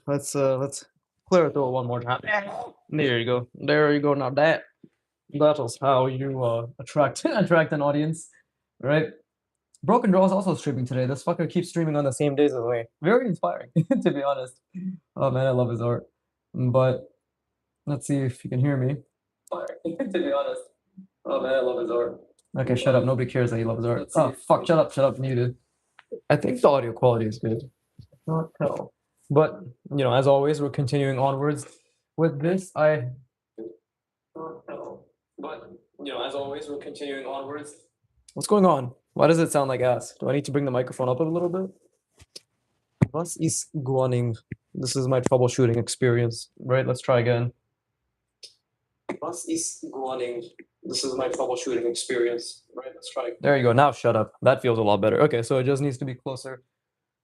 Let's clear it through it one more time. There you go. There you go. Now that is how you attract attract an audience, right? Broken Draw is also streaming today. This fucker keeps streaming on the same days as me. Very inspiring, to be honest. Oh man, I love his art. But let's see if you can hear me. To be honest. Oh man, I love his art. Okay, shut up. Nobody cares that he loves art. Oh fuck, shut up, muted. I think the audio quality is good. Not tell. But as always, we're continuing onwards with this. I not tell. But as always, we're continuing onwards. What's going on? Why does it sound like ass? Do I need to bring the microphone up a little bit? Was ist going? This is my troubleshooting experience. Right, let's try again. Was ist going? This is my troubleshooting experience. Right, let's try. There you go. Now shut up. That feels a lot better. Okay, so it just needs to be closer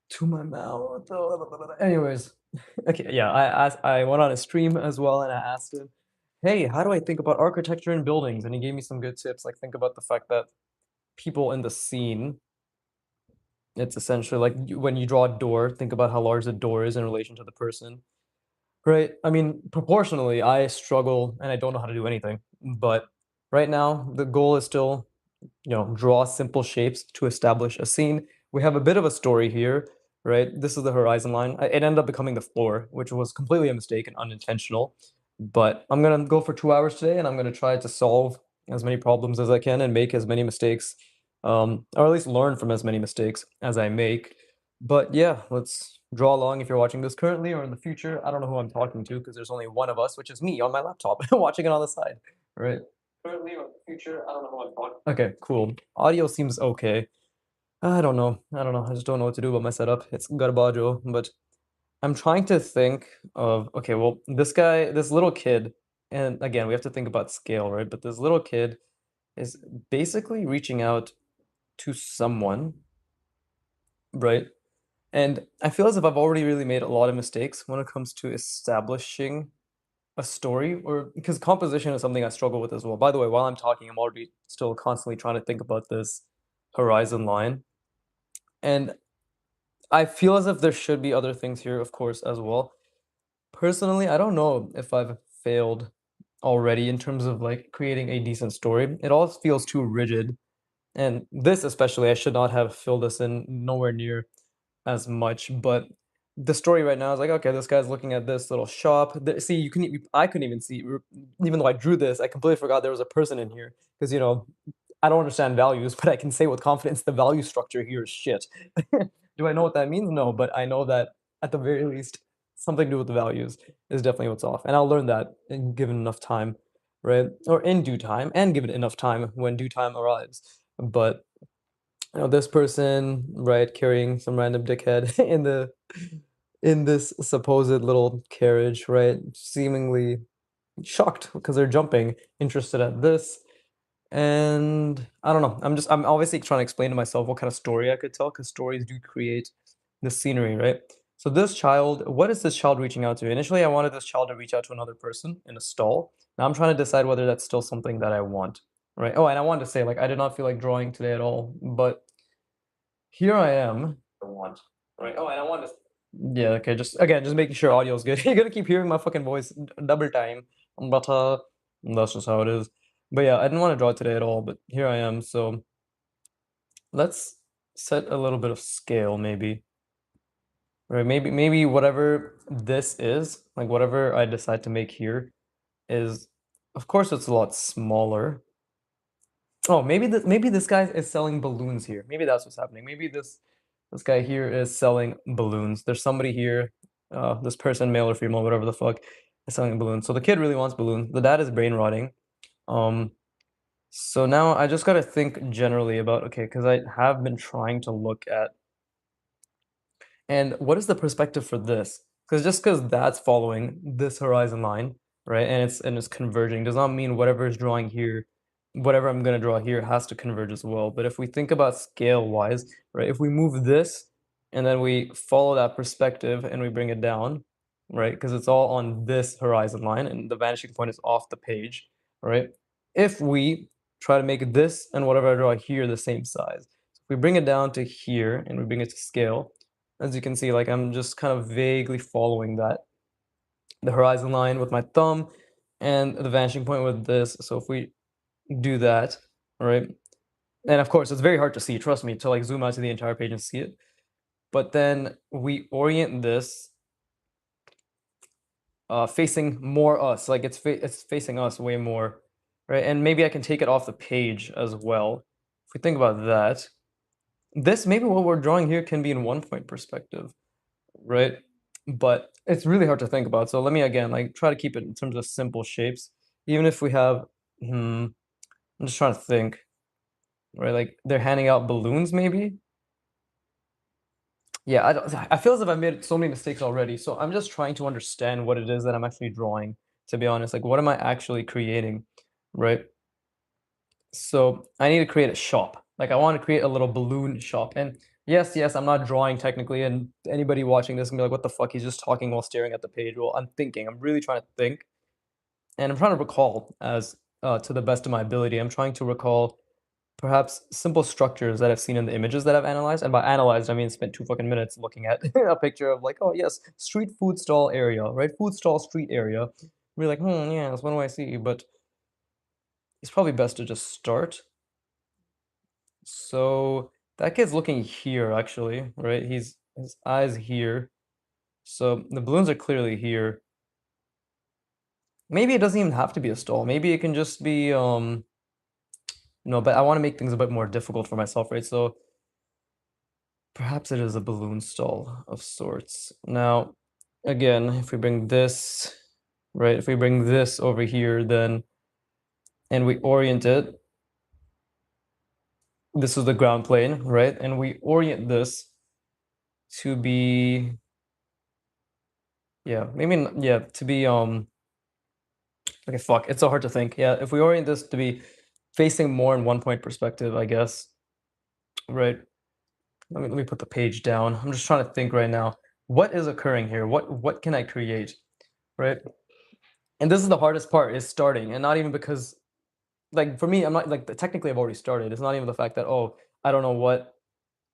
to my mouth. Anyways, okay, yeah, I went on a stream as well and I asked him, hey, how do I think about architecture in buildings? And he gave me some good tips. Like, think about the fact that people in the scene, it's essentially like when you draw a door, think about how large the door is in relation to the person, right? I mean, proportionally, I struggle and I don't know how to do anything. But right now, the goal is still, draw simple shapes to establish a scene. We have a bit of a story here, right? This is the horizon line. It ended up becoming the floor, which was completely a mistake and unintentional. But I'm gonna go for 2 hours today, and I'm gonna try to solve as many problems as I can and make as many mistakes, or at least learn from as many mistakes as I make. But yeah, let's draw along if you're watching this currently or in the future. I don't know who I'm talking to because there's only one of us, which is me on my laptop, watching it on the side, right? Currently or in the future, I don't know who I'm talking to. Okay, cool. Audio seems okay. I don't know. I just don't know what to do about my setup. It's garbaggio, but I'm trying to think of, okay, well, this little kid, and again, we have to think about scale, right? But this little kid is basically reaching out to someone, right? And I feel as if I've already really made a lot of mistakes when it comes to establishing a story, or because composition is something I struggle with as well. By the way, while I'm talking, I'm already still constantly trying to think about this horizon line. And I feel as if there should be other things here, of course, as well. Personally, I don't know if I've failed already in terms of like creating a decent story. It all feels too rigid. And this especially, I should not have filled this in nowhere near as much. But the story right now is like, okay, this guy's looking at this little shop. See, I couldn't even see, even though I drew this, I completely forgot there was a person in here because I don't understand values, but I can say with confidence the value structure here is shit. Do I know what that means? No, but I know that at the very least, something to do with the values is definitely what's off. And I'll learn that given enough time, right? Or in due time, and given enough time when due time arrives. But this person, right, carrying some random dickhead in this supposed little carriage, right, seemingly shocked because they're jumping, interested at this. And I don't know. I'm obviously trying to explain to myself what kind of story I could tell because stories do create the scenery, right? So this child, what is this child reaching out to? Initially, I wanted this child to reach out to another person in a stall. Now I'm trying to decide whether that's still something that I want, right? Oh, and I wanted to say, like, I did not feel like drawing today at all, but here I am. I want, right? Oh, and I want to. Yeah, okay. Just making sure audio is good. You're gonna keep hearing my fucking voice double time, but that's just how it is. But yeah, I didn't want to draw today at all, but here I am. So let's set a little bit of scale, maybe. Right? Maybe whatever this is, like whatever I decide to make here, is, of course, it's a lot smaller. Oh, maybe this guy is selling balloons here. Maybe that's what's happening. Maybe this guy here is selling balloons. There's somebody here, this person, male or female, whatever the fuck, is selling balloons. So the kid really wants balloons. The dad is brain rotting. So now I just gotta think generally about, okay, because I have been trying to look at, and what is the perspective for this? Because just because that's following this horizon line, right, and it's converging, does not mean whatever is drawing here, whatever I'm gonna draw here has to converge as well. But if we think about scale-wise, right, if we move this and then we follow that perspective and we bring it down, right, because it's all on this horizon line and the vanishing point is off the page, right? If we try to make this and whatever I draw here the same size, so if we bring it down to here and we bring it to scale, As you can see, like I'm just kind of vaguely following the horizon line with my thumb and the vanishing point with this. So if we do that, right? And of course, it's very hard to see, trust me, to like zoom out to the entire page and see it. But then we orient this facing more us, like it's facing us way more, right? And maybe I can take it off the page as well. If we think about that, this maybe what we're drawing here can be in one point perspective, right? But it's really hard to think about. So let me again like try to keep it in terms of simple shapes. Even if we have, I'm just trying to think, right? Like they're handing out balloons, maybe. Yeah, I feel as if I've made so many mistakes already. So I'm just trying to understand what it is that I'm actually drawing. To be honest, like what am I actually creating, right? So I need to create a shop. Like I want to create a little balloon shop. And yes, yes, I'm not drawing technically. And anybody watching this can be like, what the fuck? He's just talking while staring at the page. Well, I'm thinking. I'm really trying to think. And I'm trying to recall as to the best of my ability. I'm trying to recall perhaps simple structures that I've seen in the images that I've analyzed. And by analyzed, I mean spent 2 fucking minutes looking at a picture of like, oh yes, street food stall area, right? Food stall street area. We're like, yes, what do I see? But it's probably best to just start. So that kid's looking here, actually, right? His eyes here. So the balloons are clearly here. Maybe it doesn't even have to be a stall. Maybe it can just be no, but I want to make things a bit more difficult for myself, right? So perhaps it is a balloon stall of sorts. Now, again, if we bring this, right, if we bring this over here, then and we orient it, this is the ground plane, right? And we orient this to be, yeah, maybe, yeah, to be, okay, fuck, it's so hard to think. Yeah, if we orient this to be facing more in one point perspective, I guess, right? Let me put the page down. I'm just trying to think right now. What is occurring here? What can I create, right? And this is the hardest part is starting, and not even because like for me, I'm not like technically I've already started. It's not even the fact that oh I don't know what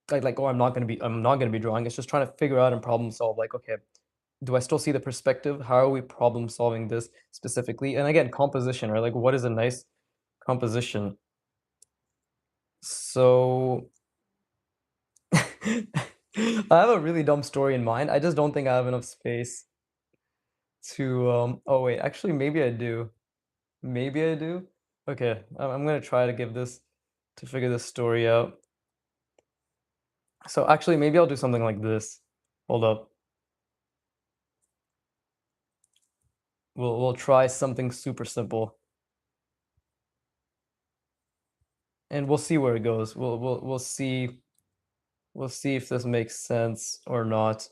like oh I'm not gonna be drawing. It's just trying to figure out and problem solve. Like okay, do I still see the perspective? How are we problem solving this specifically? And again, composition, right? Like what is a nice composition? So I have a really dumb story in mind. I just don't think I have enough space to oh wait, actually maybe I do. Maybe I do. Okay, I'm gonna try to give this to figure this story out. So actually maybe I'll do something like this. Hold up. We'll try something super simple and we'll see where it goes. We'll see if this makes sense or not.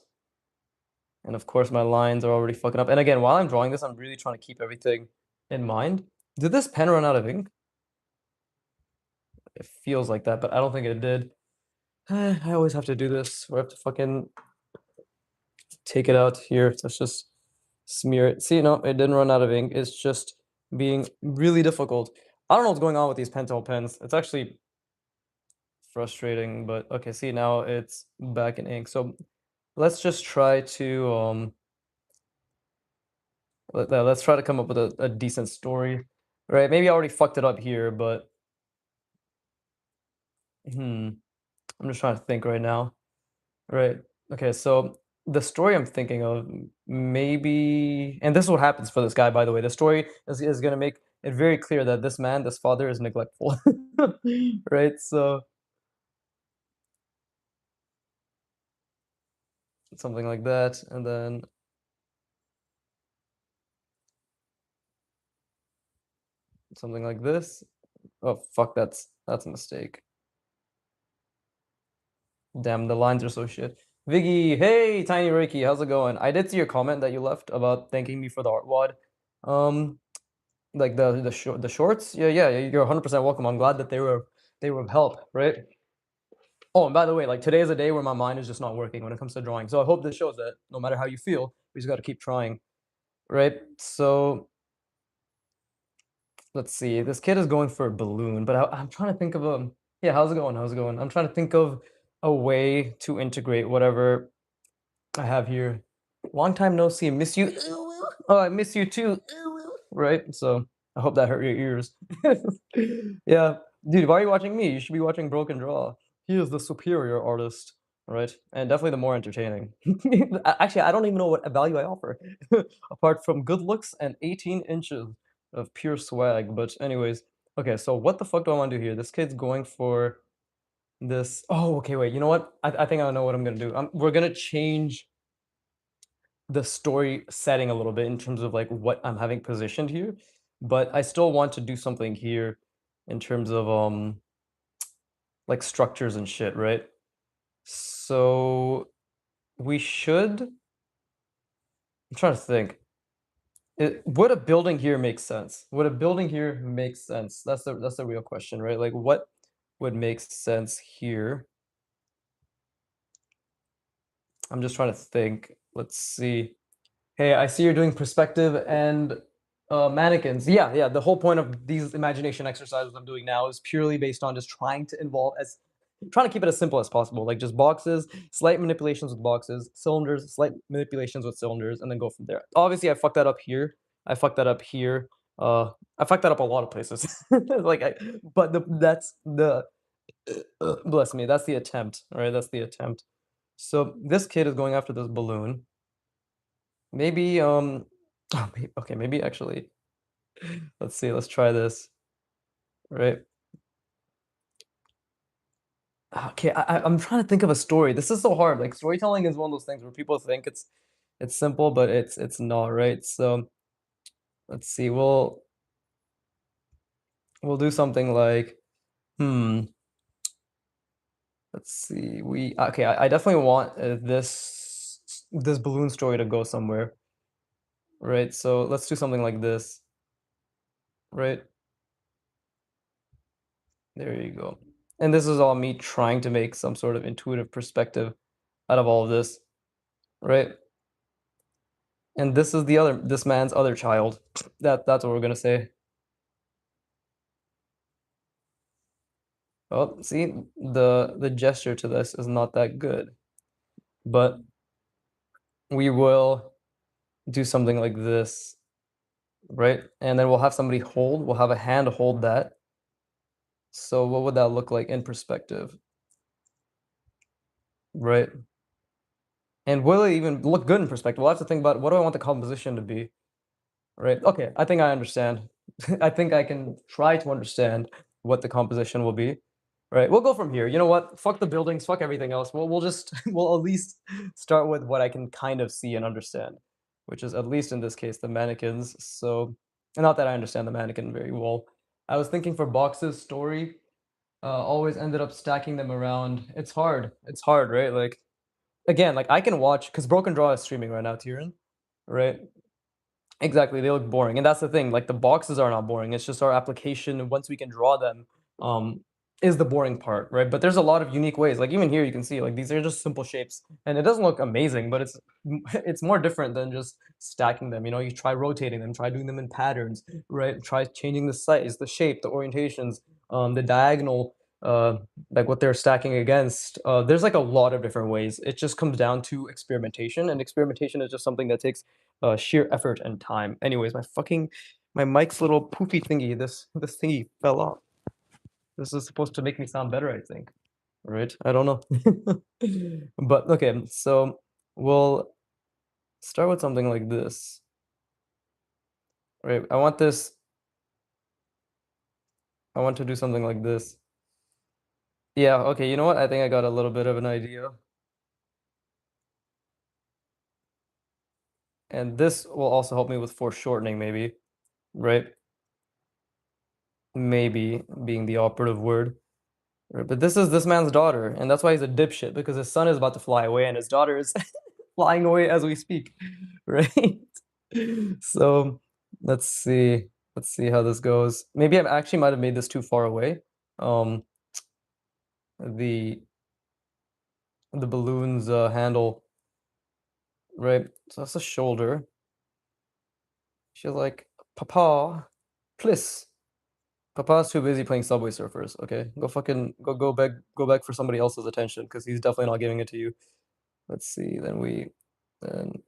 And of course my lines are already fucking up. And again, while I'm drawing this, I'm really trying to keep everything in mind. Did this pen run out of ink? It feels like that, but I don't think it did. I always have to do this. I have to fucking take it out here. Let's just smear it. See, no, it didn't run out of ink. It's just being really difficult. I don't know what's going on with these Pentel pens. It's actually frustrating, but okay, see, now it's back in ink. So let's just try to let's try to come up with a decent story. Right? Maybe I already fucked it up here, but I'm just trying to think right now. Right. Okay, so the story I'm thinking of maybe and this is what happens for this guy, by the way. The story is gonna make it very clear that this man, this father is neglectful. Right? So something like that, and then something like this. Oh fuck, that's a mistake. Damn, the lines are so shit. Viggy, hey, Tiny Reiki, how's it going? I did see your comment that you left about thanking me for the art wad. Um, like the shorts. Yeah, yeah, you're 100% welcome. I'm glad that they were of help, right? Oh, and by the way, like today is a day where my mind is just not working when it comes to drawing. So I hope this shows that no matter how you feel, we just got to keep trying, right? So let's see. This kid is going for a balloon, but I'm trying to think of a yeah. How's it going? How's it going? I'm trying to think of a way to integrate whatever. I have here. Long time no see, miss you. Oh, I miss you too. Right? So I hope that hurt your ears. Yeah. Dude, why are you watching me? You should be watching Broken Draw. He is the superior artist, right? And definitely the more entertaining. Actually, I don't even know what value I offer, apart from good looks and 18 inches of pure swag. But anyways, okay, so what the fuck do I want to do here? This kid's going for this. Oh, okay, wait. You know what? I think I know what I'm gonna do. We're gonna change the story setting a little bit in terms of like what I'm having positioned here, but I still want to do something here in terms of like structures and shit, right? So we should. I'm trying to think. Would a building here make sense? Would a building here make sense? That's the real question, right? Like what would make sense here? I'm just trying to think. Let's see. Hey, I see you're doing perspective and mannequins. Yeah, yeah. The whole point of these imagination exercises I'm doing now is purely based on just trying to involve as trying to keep it as simple as possible. Like just boxes, slight manipulations with boxes, cylinders, slight manipulations with cylinders, and then go from there. Obviously, I fucked that up here. I fucked that up here. I fucked that up a lot of places. But that's the bless me. That's the attempt, right? That's the attempt. So this kid is going after this balloon. Maybe oh, okay, maybe actually let's see, let's try this, right? Okay, I'm trying to think of a story. This is so hard. Like storytelling is one of those things where people think it's simple, but it's not, right? So let's see. We'll do something like hmm. Let's see. We okay. I definitely want this balloon story to go somewhere, right? So let's do something like this, right? There you go. And this is all me trying to make some sort of intuitive perspective out of all of this, right? And this is this man's other child. That's what we're gonna say. Oh, see, the gesture to this is not that good, but we will do something like this, right? And then we'll have somebody hold. We'll have a hand hold that. So what would that look like in perspective, right? And will it even look good in perspective? We'll have to think about what do I want the composition to be. Right. Okay. I think I understand. I think I can try to understand what the composition will be. Right. We'll go from here. You know what? Fuck the buildings. Fuck everything else. We'll just we'll at least start with what I can kind of see and understand, which is at least in this case the mannequins. So, not that I understand the mannequin very well. I was thinking for boxes story. Always ended up stacking them around. It's hard. It's hard, right? Like again, like I can watch because Broken Draw is streaming right now, Tyrion. Right? Exactly, they look boring, and that's the thing, like, the boxes are not boring, it's just our application, once we can draw them, um, is the boring part, right? But there's a lot of unique ways, like, even here you can see, like, these are just simple shapes, and it doesn't look amazing, but it's more different than just stacking them, you know? You try rotating them, try doing them in patterns, right? Try changing the size, the shape, the orientations, the diagonal, uh, like, what they're stacking against, there's, like, a lot of different ways, it just comes down to experimentation, and experimentation is just something that takes sheer effort and time. Anyways, my mic's little poofy thingy, this thingy fell off. This is supposed to make me sound better, I think. Right? I don't know. But okay, so we'll start with something like this. Right? I want to do something like this. Yeah, okay, you know what? I think I got a little bit of an idea. And this will also help me with foreshortening, maybe. Right? Maybe being the operative word. Right, but this is this man's daughter, and that's why he's a dipshit because his son is about to fly away and his daughter is flying away as we speak, right? So let's see. Let's see how this goes. Maybe I actually might have made this too far away. Um, the the balloon's handle, right? So that's the shoulder. She's like, Papa, please. Papa's too busy playing Subway Surfers. Okay, go fucking go beg for somebody else's attention because he's definitely not giving it to you. Let's see. Then we And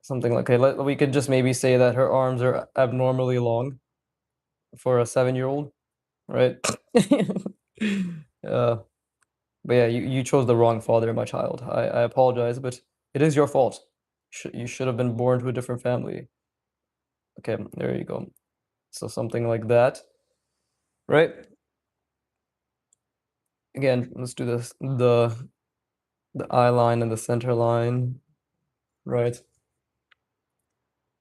something like, okay, we could just maybe say that her arms are abnormally long for a 7-year-old, right? uh, but yeah, you chose the wrong father, my child. I apologize, but it is your fault. You should have been born to a different family. Okay, there you go. So something like that, right? Again, let's do this. The eye line and the center line, right?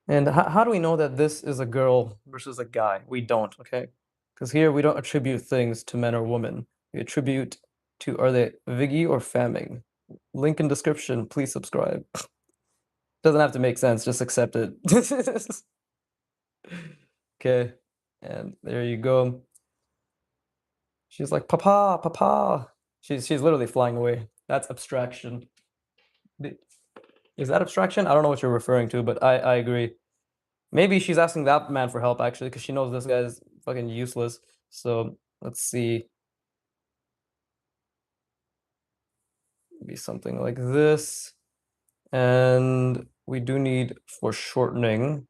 And how do we know that this is a girl versus a guy? We don't, okay? Because here we don't attribute things to men or women. We attribute to, are they Viggy or Famming? Link in description. Please subscribe. Doesn't have to make sense. Just accept it. Okay. And there you go. She's like, Papa, Papa. She's literally flying away. That's abstraction. Is that abstraction? I don't know what you're referring to, but I agree. Maybe she's asking that man for help actually, because she knows this guy is fucking useless. So let's see. Maybe something like this. And we do need foreshortening.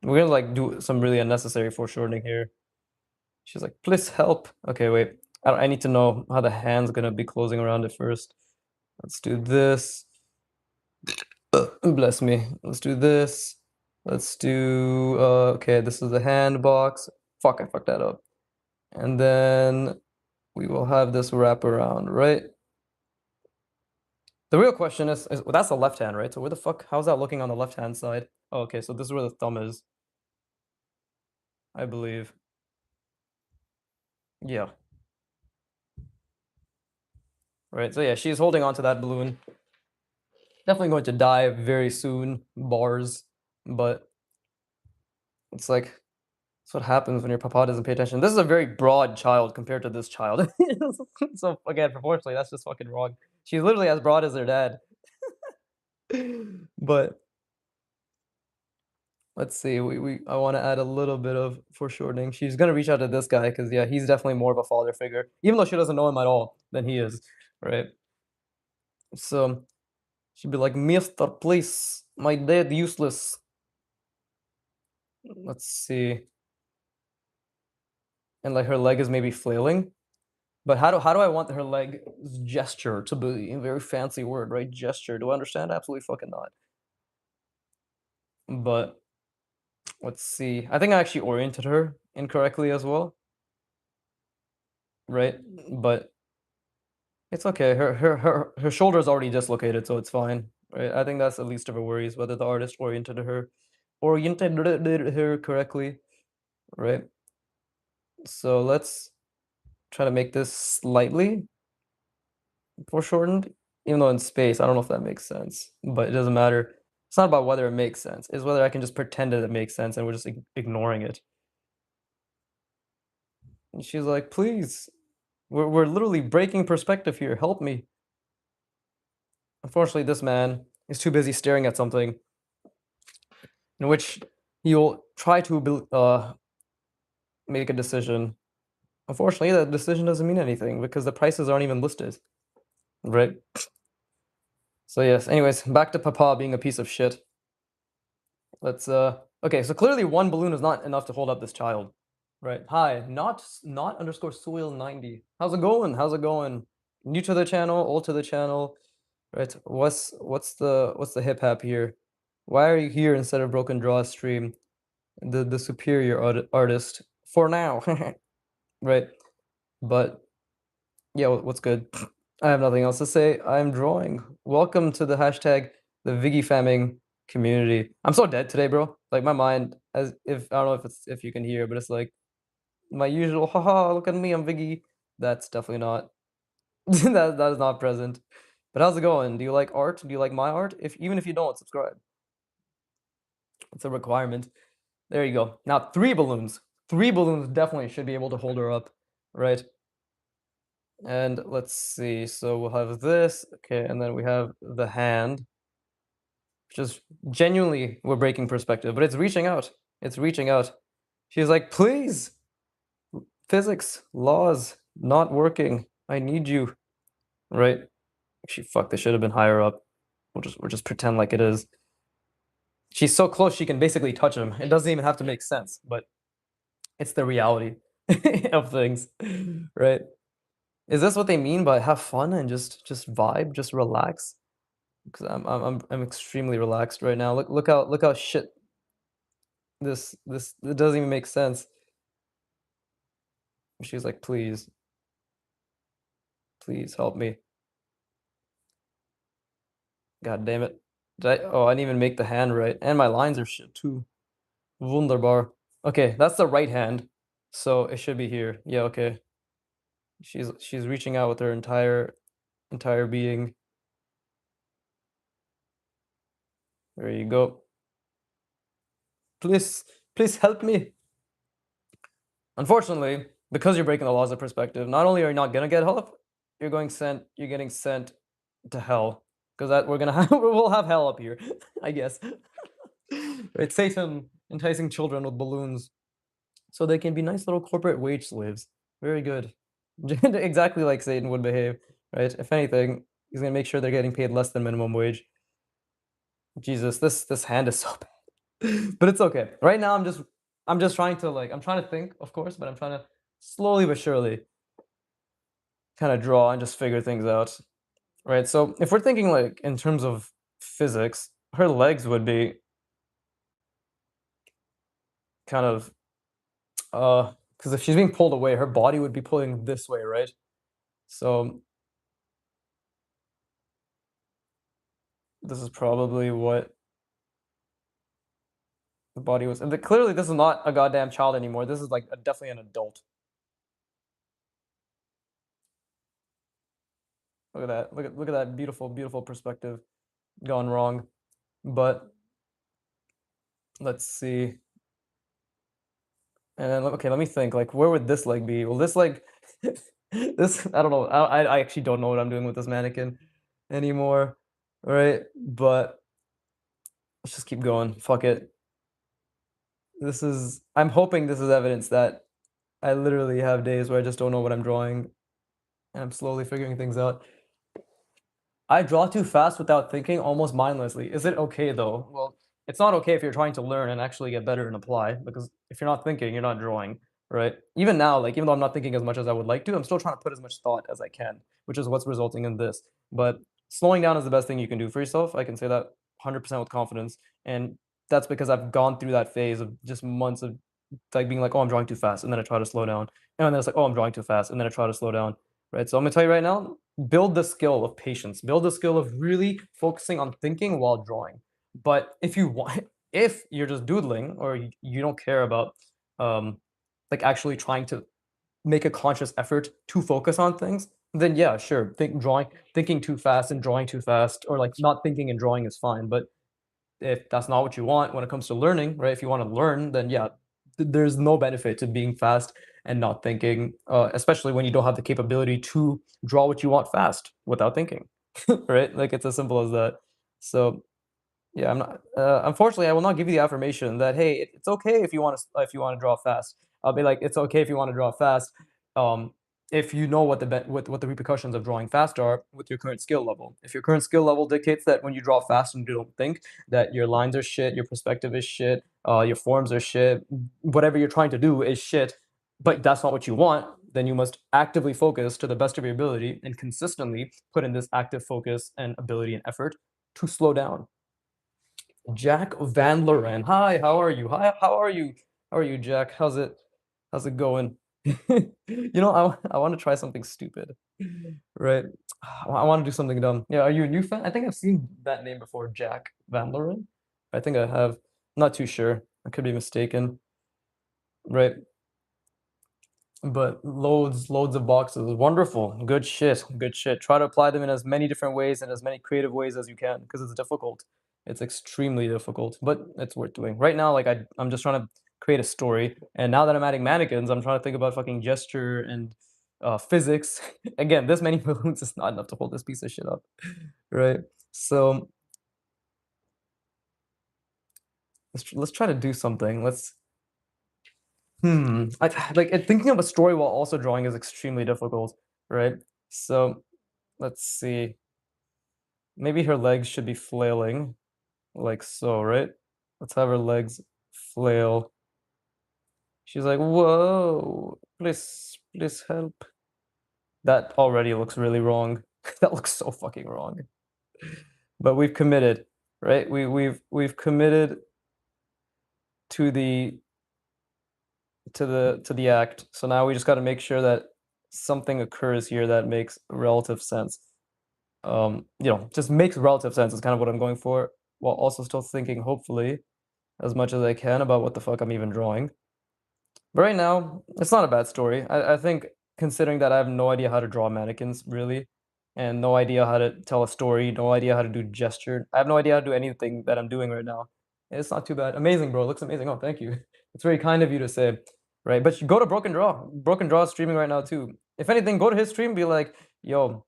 We're gonna like do some really unnecessary foreshortening here. She's like, please help. Okay, wait. I need to know how the hand's gonna be closing around it first. Let's do this. Bless me. Let's do this. Let's do okay, this is the hand box. Fuck, I fucked that up. And then we will have this wrap around, right? The real question is well, that's the left hand, right? So where the fuck, how's that looking on the left hand side? Oh, okay, so this is where the thumb is, I believe. Yeah. Right, so yeah, she's holding on to that balloon. Definitely going to die very soon, bars, but it's like, that's what happens when your papa doesn't pay attention. This is a very broad child compared to this child. So again, proportionally, that's just fucking wrong. She's literally as broad as their dad. But let's see, I want to add a little bit of foreshortening. She's gonna reach out to this guy because yeah, he's definitely more of a father figure, even though she doesn't know him at all than he is, right? So she'd be like, Mister, please, my dad useless. Let's see. And like her leg is maybe flailing. But how do I want her leg gesture to be a very fancy word, right? Gesture. Do I understand? Absolutely fucking not. But let's see. I think I actually oriented her incorrectly as well, right? But it's okay. Her shoulder is already dislocated, so it's fine, right? I think that's the least of her worries, whether the artist oriented her correctly, right? So let's try to make this slightly foreshortened, even though in space, I don't know if that makes sense, but it doesn't matter. It's not about whether it makes sense, it's whether I can just pretend that it makes sense and we're just ignoring it. And she's like, please, we're literally breaking perspective here, help me. Unfortunately, this man is too busy staring at something in which he'll try to make a decision. Unfortunately, that decision doesn't mean anything because the prices aren't even listed, right? So yes, anyways, back to Papa being a piece of shit. Let's okay, so clearly one balloon is not enough to hold up this child. Right. Hi, not underscore soil 90. How's it going? How's it going? New to the channel, old to the channel. Right. What's the hip hop here? Why are you here instead of Broken Draw stream? The superior artist for now. Right. But yeah, what's good? I have nothing else to say. I'm drawing. Welcome to the hashtag the Viggy Famming community. I'm so dead today, bro. Like my mind, as if I don't know if you can hear, but it's like my usual. Haha, look at me, I'm Viggy. That's definitely not. That is not present. But how's it going? Do you like art? Do you like my art? Even if you don't, subscribe. It's a requirement. There you go. Now 3 balloons. 3 balloons definitely should be able to hold her up, right? And let's see. So we'll have this. Okay, and then we have the hand. Just genuinely, we're breaking perspective, but it's reaching out. It's reaching out. She's like, please, physics, laws, not working. I need you. Right? Actually, fuck, they should have been higher up. We'll just pretend like it is. She's so close she can basically touch him. It doesn't even have to make sense, but it's the reality of things, right? Is this what they mean by have fun and just vibe, just relax? Because I'm extremely relaxed right now. Look how shit this it doesn't even make sense. She's like, please, please help me. God damn it. Oh, I didn't even make the hand right. And my lines are shit too. Wunderbar. Okay, that's the right hand. So it should be here. Yeah, okay. She's reaching out with her entire being. There you go. Please, please help me. Unfortunately, because you're breaking the laws of perspective, not only are you not gonna get help, you're getting sent to hell. Because that we're gonna have we'll have hell up here, I guess. Right, Satan enticing children with balloons so they can be nice little corporate wage slaves. Very good. Exactly like Satan would behave, right? If anything, he's gonna make sure they're getting paid less than minimum wage. Jesus, this hand is so bad. But it's okay. Right now I'm just trying to I'm trying to think, of course, but I'm trying to slowly but surely kind of draw and just figure things out. Right? So if we're thinking like in terms of physics, her legs would be kind of because if she's being pulled away, her body would be pulling this way, right? So this is probably what the body was. And clearly, this is not a goddamn child anymore. This is like definitely an adult. Look at that. Look at that beautiful, beautiful perspective gone wrong. But let's see. And then okay, let me think. Like, where would this leg be? Well, this leg, this I don't know. I actually don't know what I'm doing with this mannequin anymore. Right? But let's just keep going. Fuck it. This is. I'm hoping this is evidence that I literally have days where I just don't know what I'm drawing, and I'm slowly figuring things out. I draw too fast without thinking, almost mindlessly. Is it okay though? Well, it's not okay if you're trying to learn and actually get better and apply, because if you're not thinking, you're not drawing, right? Even now, like even though I'm not thinking as much as I would like to, I'm still trying to put as much thought as I can, which is what's resulting in this. But slowing down is the best thing you can do for yourself. I can say that 100% with confidence, and that's because I've gone through that phase of just months of like being like, oh, I'm drawing too fast, and then I try to slow down, and then it's like, oh, I'm drawing too fast, and then I try to slow down, right? So I'm gonna tell you right now, build the skill of patience, build the skill of really focusing on thinking while drawing. But if you want, if you're just doodling or you don't care about like actually trying to make a conscious effort to focus on things, then yeah, sure, thinking too fast and drawing too fast, or like not thinking and drawing is fine. But if that's not what you want when it comes to learning, right? If you want to learn, then yeah, there's no benefit to being fast and not thinking, especially when you don't have the capability to draw what you want fast without thinking, right? Like it's as simple as that. So yeah, I'm not. Unfortunately, I will not give you the affirmation that hey, it's okay if you want to draw fast. I'll be like, it's okay if you want to draw fast, um, if you know what what the repercussions of drawing fast are with your current skill level. If your current skill level dictates that when you draw fast and you don't think that your lines are shit, your perspective is shit, your forms are shit, whatever you're trying to do is shit, but that's not what you want, then you must actively focus to the best of your ability and consistently put in this active focus and ability and effort to slow down. Jack Van Loren. Hi, how are you? Hi, how are you? How are you, Jack? How's it going? I want to try something stupid, right? I want to do something dumb. Yeah, are you a new fan? I think I've seen that name before, Jack Van Loren. I think I have. Not too sure. I could be mistaken, right? But loads of boxes. Wonderful. Good shit. Good shit. Try to apply them in as many different ways and as many creative ways as you can because it's difficult. It's extremely difficult, but it's worth doing. Right now, like I'm just trying to create a story, and now that I'm adding mannequins, I'm trying to think about fucking gesture and physics. Again, this many balloons is not enough to hold this piece of shit up, right? So let's try to do something. Thinking of a story while also drawing is extremely difficult, right? So let's see. Maybe her legs should be flailing, like so, right? Let's have her legs flail. She's like, "Whoa, please help." That already looks really wrong. That looks so fucking wrong. But we've committed, right? We've committed to the act. So now we just got to make sure that something occurs here that makes relative sense. Just makes relative sense is kind of what I'm going for, while also still thinking, hopefully, as much as I can about what the fuck I'm even drawing. But right now, it's not a bad story. I think considering that I have no idea how to draw mannequins, really, and no idea how to tell a story, no idea how to do gesture. I have no idea how to do anything that I'm doing right now. It's not too bad. Amazing, bro. Looks amazing. Oh, thank you. It's very kind of you to say, right? But you go to Broken Draw. Broken Draw is streaming right now too. If anything, go to his stream. Be like, yo,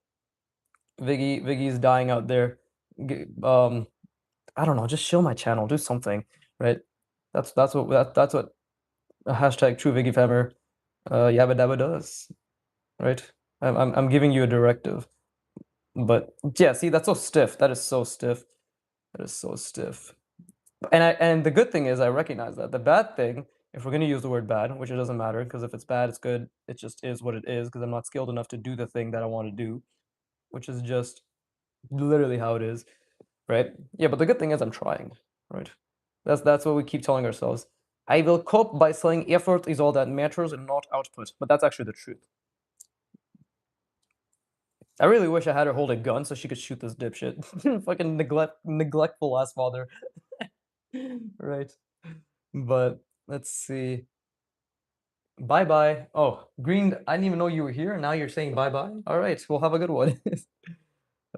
Viggy's dying out there. I don't know. Just show my channel. Do something, right? That's what a hashtag true Viggy Femmer Yabba Dabba does, right? I'm giving you a directive. But yeah, see, that's so stiff. That is so stiff. That is so stiff. And the good thing is I recognize that. The bad thing, if we're gonna use the word bad, which it doesn't matter, because if it's bad, it's good. It just is what it is, because I'm not skilled enough to do the thing that I want to do, which is just literally how it is, right? Yeah, but the good thing is I'm trying, right? That's what we keep telling ourselves. I will cope by saying effort is all that matters and not output. But that's actually the truth. I really wish I had her hold a gun so she could shoot this dipshit. Fucking neglectful ass father. Right. But let's see. Bye bye. Oh, Green, I didn't even know you were here. Now you're saying bye bye. All right, we'll have a good one.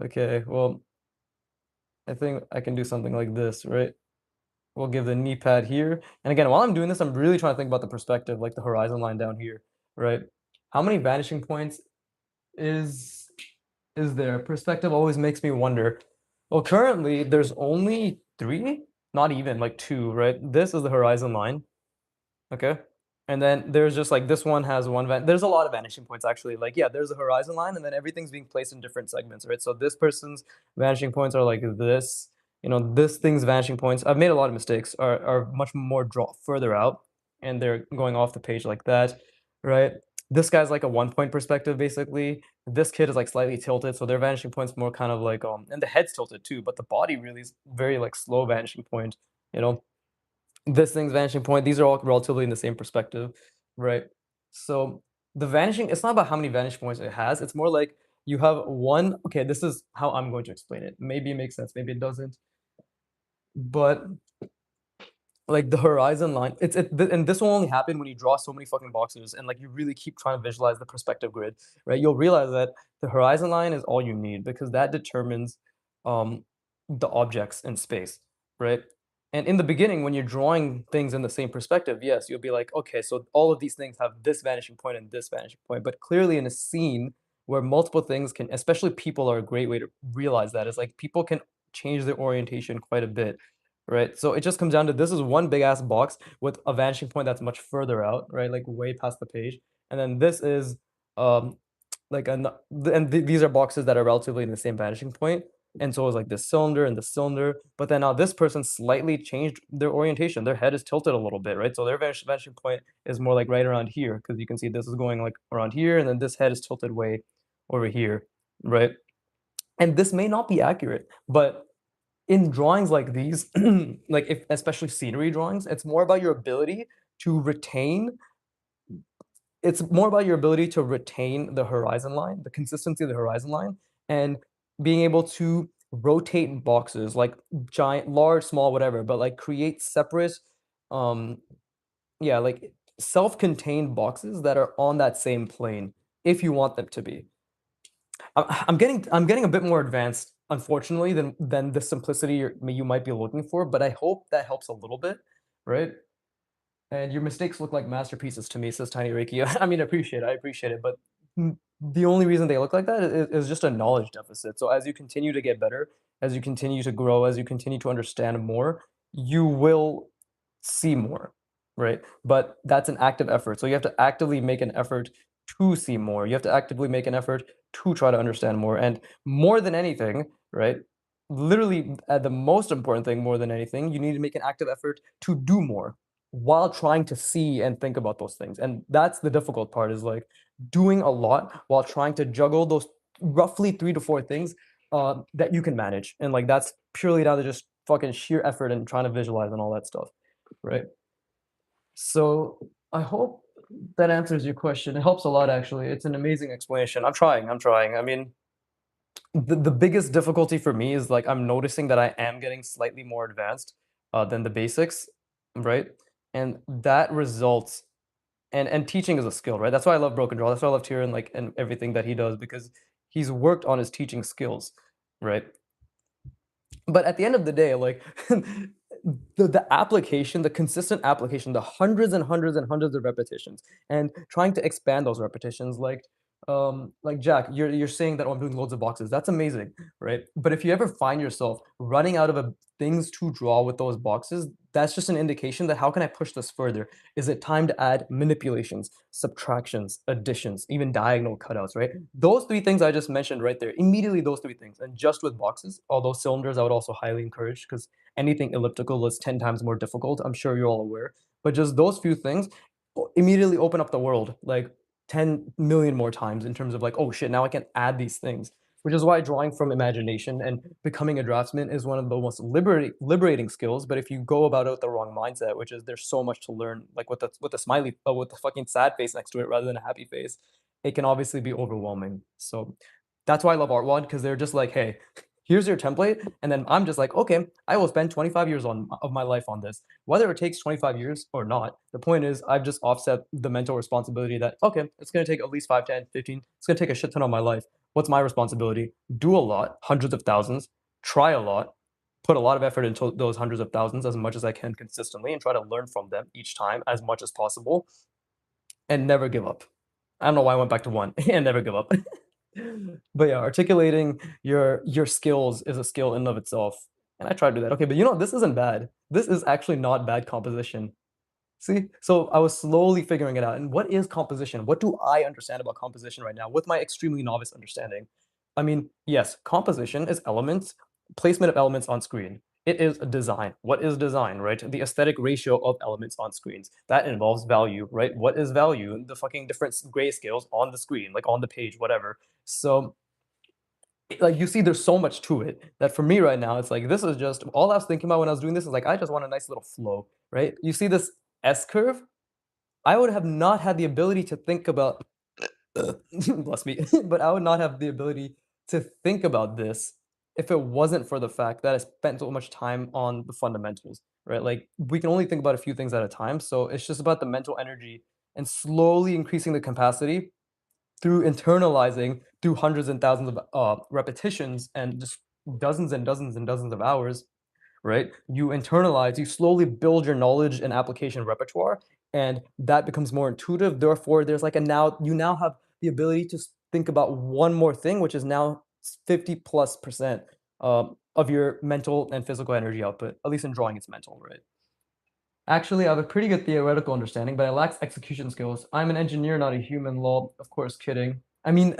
Okay, well, I think I can do something like this, right? We'll give the knee pad here. And again, while I'm doing this, I'm really trying to think about the perspective, like the horizon line down here, right? How many vanishing points is is there? Perspective always makes me wonder. Well, currently there's only 3, not even like 2, right? This is the horizon line, okay? And then there's just like this one has one there's a lot of vanishing points actually. Like, yeah, there's a horizon line and then everything's being placed in different segments, right? So this person's vanishing points are like this, this thing's vanishing points. I've made a lot of mistakes, are much more draw further out and they're going off the page like that, right? This guy's like a 1 point perspective basically. This kid is like slightly tilted, so their vanishing point's more kind of like and the head's tilted too, but the body really is very like slow vanishing point, you know this thing's vanishing point. These are all relatively in the same perspective, right? So the vanishing, it's not about how many vanishing points it has. It's more like you have one. Okay, this is how I'm going to explain it. Maybe it makes sense, maybe it doesn't. But like the horizon line, and this will only happen when you draw so many fucking boxes and like you really keep trying to visualize the perspective grid, right? You'll realize that the horizon line is all you need because that determines um the objects in space, right? And in the beginning, when you're drawing things in the same perspective, yes, you'll be like, okay, so all of these things have this vanishing point and this vanishing point. But clearly, in a scene where multiple things can, especially people, are a great way to realize that is like people can change their orientation quite a bit, right? So it just comes down to this is one big ass box with a vanishing point that's much further out, right? Like way past the page. And then this is um like these are boxes that are relatively in the same vanishing point. And so it was like this cylinder and this cylinder. But then now this person slightly changed their orientation. Their head is tilted a little bit, right? So their vanishing point is more like right around here because you can see this is going like around here, and then this head is tilted way over here, right? And this may not be accurate, but in drawings like these, like if especially scenery drawings, it's more about your ability to retain the horizon line, the consistency of the horizon line, and being able to rotate boxes like giant, large, small, whatever, but like create separate, um, yeah, like self-contained boxes that are on that same plane if you want them to be. I'm getting a bit more advanced, unfortunately, than the simplicity you might be looking for, but I hope that helps a little bit, right? And your mistakes look like masterpieces to me, says Tiny Reiki. I mean, I appreciate it, but the only reason they look like that is just a knowledge deficit. So as you continue to get better, as you continue to grow, as you continue to understand more, you will see more, right? But that's an active effort. So you have to actively make an effort to see more. You have to actively make an effort to try to understand more. And more than anything, right? literally the most important thing more than anything, you need to make an active effort to do more while trying to see and think about those things. And that's the difficult part is like doing a lot while trying to juggle those roughly 3 to 4 things that you can manage. And like that's purely down to just fucking sheer effort and trying to visualize and all that stuff. Right. So I hope that answers your question. It helps a lot actually. It's an amazing explanation. I'm trying. I'm trying. I mean, the biggest difficulty for me is like I'm noticing that I am getting slightly more advanced than the basics, right? And that results and teaching is a skill, right? That's why I love Broken Draw. That's why I love Tyrion, like and everything that he does because he's worked on his teaching skills, right? But at the end of the day, like the application, the consistent application, the hundreds and hundreds and hundreds of repetitions, and trying to expand those repetitions, like Jack, you're saying that, "Oh, I'm doing loads of boxes." That's amazing, right? But if you ever find yourself running out of things to draw with those boxes, that's just an indication that how can I push this further? Is it time to add manipulations, subtractions, additions, even diagonal cutouts, right? Those 3 things I just mentioned right there, immediately those 3 things. And just with boxes, although cylinders I would also highly encourage because anything elliptical is 10 times more difficult. I'm sure you're all aware. But just those few things immediately open up the world like 10 million more times in terms of like, oh shit, now I can add these things. Which is why drawing from imagination and becoming a draftsman is one of the most liberating skills. But if you go about it with the wrong mindset, which is there's so much to learn, like with the smiley, with the fucking sad face next to it rather than a happy face, it can obviously be overwhelming. So that's why I love Art because they're just like, hey, here's your template, and then I'm just like, okay, I will spend 25 years of my life on this, whether it takes 25 years or not. The point is, I've just offset the mental responsibility that okay, it's gonna take at least 5, 10, 15. It's gonna take a shit ton of my life. What's my responsibility? Do a lot, hundreds of thousands, try a lot, put a lot of effort into those hundreds of thousands as much as I can consistently, and try to learn from them each time as much as possible, and never give up. I don't know why I went back to one and never give up. But yeah, articulating your skills is a skill in and of itself, and I try to do that. Okay, but you know, this isn't bad. This is actually not bad composition. See? So I was slowly figuring it out. And what is composition? What do I understand about composition right now with my extremely novice understanding? I mean, yes, composition is elements, placement of elements on screen. It is a design. What is design, right? The aesthetic ratio of elements on screens. That involves value, right? What is value? The fucking different grayscales on the screen, like on the page, whatever. So like you see there's so much to it that for me right now it's like this is just all I was thinking about when I was doing this is like I just want a nice little flow, right? You see this S curve, I would have not had the ability to think about bless me, but I would not have the ability to think about this if it wasn't for the fact that I spent so much time on the fundamentals, right? Like we can only think about a few things at a time, so it's just about the mental energy and slowly increasing the capacity through internalizing through hundreds and thousands of repetitions and just dozens and dozens and dozens of hours, right? You internalize, you slowly build your knowledge and application repertoire, and that becomes more intuitive. Therefore, there's like a now you now have the ability to think about one more thing, which is now 50+% of your mental and physical energy output. At least in drawing, it's mental, right? Actually, I have a pretty good theoretical understanding, but I lack execution skills. I'm an engineer, not a human. Lol. Of course, kidding. I mean,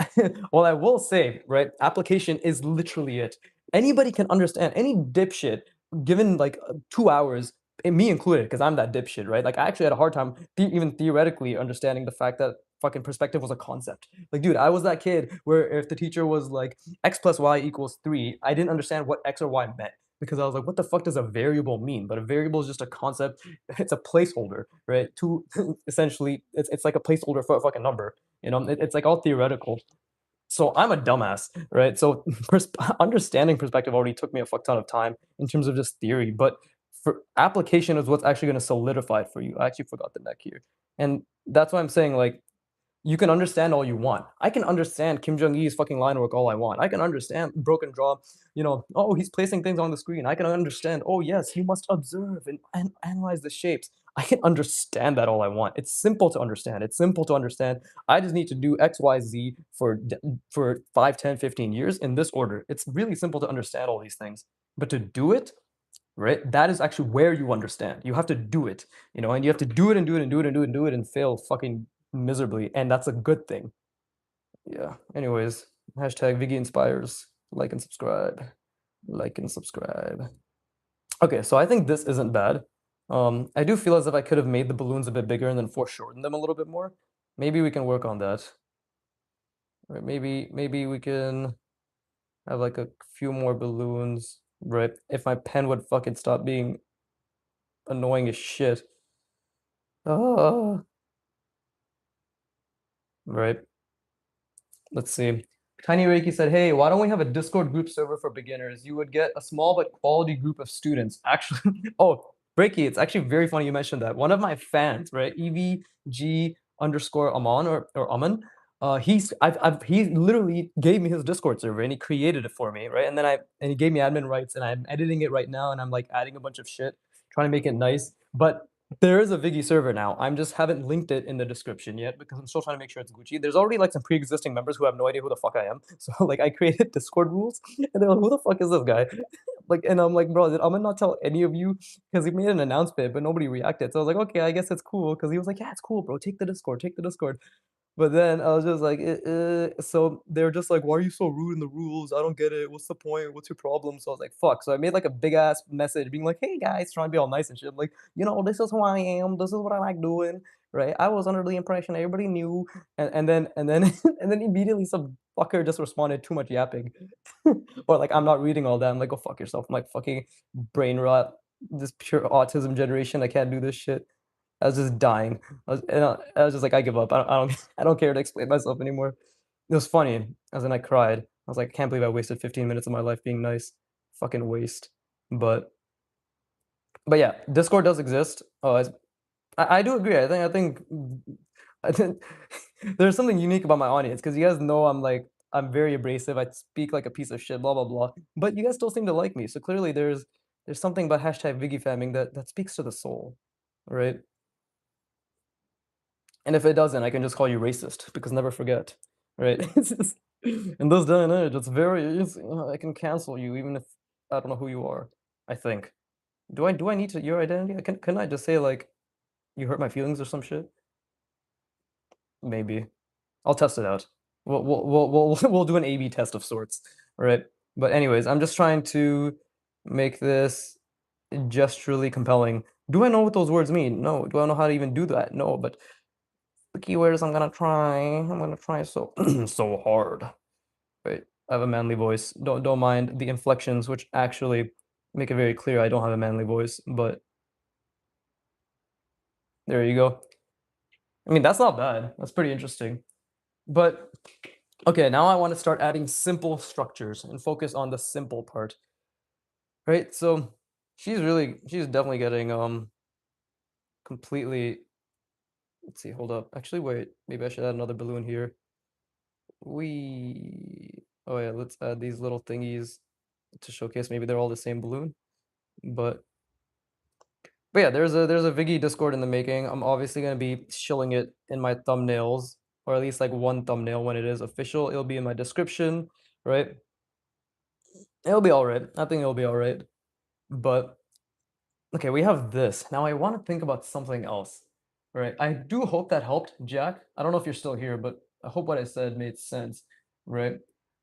well, I will say, right? Application is literally it. Anybody can understand. Any dipshit, given like 2 hours, me included, because I'm that dipshit, right? Like, I actually had a hard time even theoretically understanding the fact that fucking perspective was a concept. Like, dude, I was that kid where if the teacher was like x plus y equals 3, I didn't understand what x or y meant because I was like, what the fuck does a variable mean? But a variable is just a concept. It's a placeholder, right? To essentially, it's like a placeholder for a fucking number. You know, it's like all theoretical. So I'm a dumbass, right? So understanding perspective already took me a fuck ton of time in terms of just theory, but for application is what's actually going to solidify it for you. I actually forgot the neck here, and that's why I'm saying like you can understand all you want. I can understand Kim Jong Il's fucking line work all I want. I can understand broken draw. You know, oh, he's placing things on the screen. I can understand. Oh, yes, you must observe and analyze the shapes. I can understand that all I want. It's simple to understand. It's simple to understand. I just need to do X, Y, Z for 5, 10, 15 years in this order. It's really simple to understand all these things. But to do it, right? That is actually where you understand. You have to do it, you know, and you have to do it and do it and do it and do it and do it and fail fucking miserably, and that's a good thing. Yeah. Anyways, hashtag Viggy inspires. Like and subscribe. like and subscribe. Okay, so I think this isn't bad. I do feel as if I could have made the balloons a bit bigger and then foreshortened them a little bit more. Maybe we can work on that. Right? Maybe we can have like a few more balloons. Right? If my pen would fucking stop being annoying as shit. Ah, right. Let's see. Tiny Reiki said, "Hey, why don't we have a Discord group server for beginners? You would get a small but quality group of students." Actually, oh, Reiki, it's actually very funny you mentioned that. One of my fans, right, EVG underscore Aman or Aman, he literally gave me his Discord server and he created it for me, right? And he gave me admin rights and I'm editing it right now and I'm like adding a bunch of shit, trying to make it nice. But there is a Vigi server now. I'm just haven't linked it in the description yet because I'm still trying to make sure it's Gucci. There's already like some pre-existing members who have no idea who the fuck I am. So like I created Discord rules and they're like, who the fuck is this guy? Like, and I'm like, bro, I'm gonna not tell any of you because he made an announcement, but nobody reacted. So I was like, okay, I guess it's cool. Cause he was like, yeah, it's cool, bro. Take the Discord. But then I was just like, so they're just like, why are you so rude in the rules? I don't get it. What's the point? What's your problem? So I was like, fuck. So I made like a big ass message being like, hey guys, trying to be all nice and shit. Like, this is who I am. This is what I like doing. Right. I was under the impression everybody knew. And then and then immediately some fucker just responded, too much yapping. Or like, I'm not reading all that. I'm like, go fuck yourself. I'm like, fucking brain rot. This pure autism generation. I can't do this shit. I was just dying. I was just like, I give up. I don't I don't care to explain myself anymore. It was funny, as in I cried. I was like, I can't believe I wasted 15 minutes of my life being nice. Fucking waste. But but yeah, Discord does exist. I do agree. I think there's something unique about my audience because you guys know I'm very abrasive. I speak like a piece of shit, blah blah blah. But you guys still seem to like me. So clearly there's something about hashtag Vigifamming that speaks to the soul, right? And if it doesn't, I can just call you racist because never forget, right? It's just, in this day and age, it's very easy. I can cancel you even if I don't know who you are. I think. Do I need to your identity? Can I just say like you hurt my feelings or some shit? Maybe. I'll test it out. We'll do an A/B test of sorts, right? But anyways, I'm just trying to make this gesturally compelling. Do I know what those words mean? No. Do I know how to even do that? No. But the keywords I'm gonna try. I'm gonna try so so hard. Right. I have a manly voice. Don't mind the inflections, which actually make it very clear I don't have a manly voice. But there you go. I mean, that's not bad. That's pretty interesting. But okay, now I want to start adding simple structures and focus on the simple part. Right. So she's definitely getting completely. Let's see. Hold up. Actually, wait. Maybe I should add another balloon here. We. Oh yeah. Let's add these little thingies to showcase maybe they're all the same balloon. But yeah, there's a Vigi Discord in the making. I'm obviously gonna be shilling it in my thumbnails, or at least like one thumbnail when it is official. It'll be in my description, right? It'll be all right. I think it'll be all right. But okay, we have this. Now I want to think about something else, right? I do hope that helped, Jack. I don't know if you're still here, but I hope what I said made sense, right?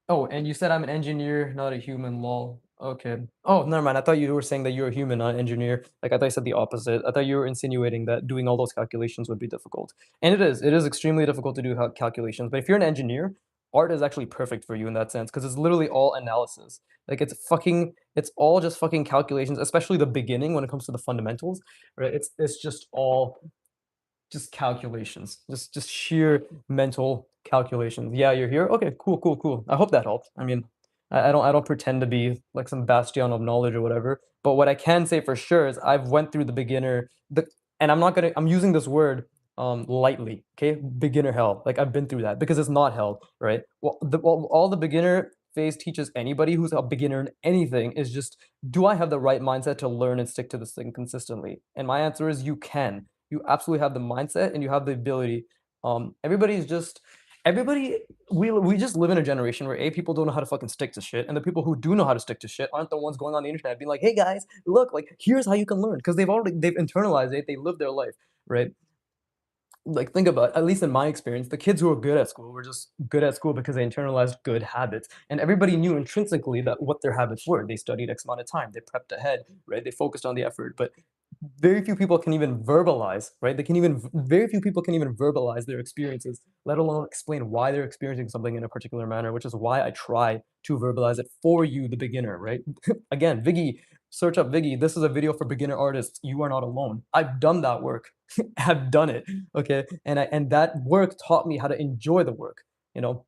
Oh, and you said I'm an engineer, not a human, lol. Okay. Oh, never mind. I thought you were saying that you're a human, not an engineer. Like I thought you said the opposite. I thought you were insinuating that doing all those calculations would be difficult. And it is. It is extremely difficult to do calculations. But if you're an engineer, art is actually perfect for you in that sense because it's literally all analysis. Like it's all just fucking calculations, especially the beginning when it comes to the fundamentals, right? It's just all just calculations, just sheer mental calculations. Yeah, you're here. Okay, cool, cool, cool. I hope that helped. I mean, I don't pretend to be like some bastion of knowledge or whatever. But what I can say for sure is I've went through the beginner the and I'm using this word lightly. Okay, beginner hell. Like I've been through that because it's not hell, right? Well, all the beginner phase teaches anybody who's a beginner in anything is just, do I have the right mindset to learn and stick to this thing consistently? And my answer is you can. You absolutely have the mindset and you have the ability. Everybody's just everybody we just live in a generation where people don't know how to fucking stick to shit, and the people who do know how to stick to shit aren't the ones going on the internet being like, hey guys, look, like here's how you can learn because they've internalized it, they live their life, right? like think about at least in my experience, the kids who were good at school were just good at school because they internalized good habits. And everybody knew intrinsically that what their habits were. They studied X amount of time, they prepped ahead, right? They focused on the effort. But very few people can even verbalize, right? Very few people can even verbalize their experiences, let alone explain why they're experiencing something in a particular manner, which is why I try to verbalize it for you, the beginner, right? Again, Viggy, search up Viggy. This is a video for beginner artists. You are not alone. I've done that work. I've done it. Okay. And that work taught me how to enjoy the work. You know,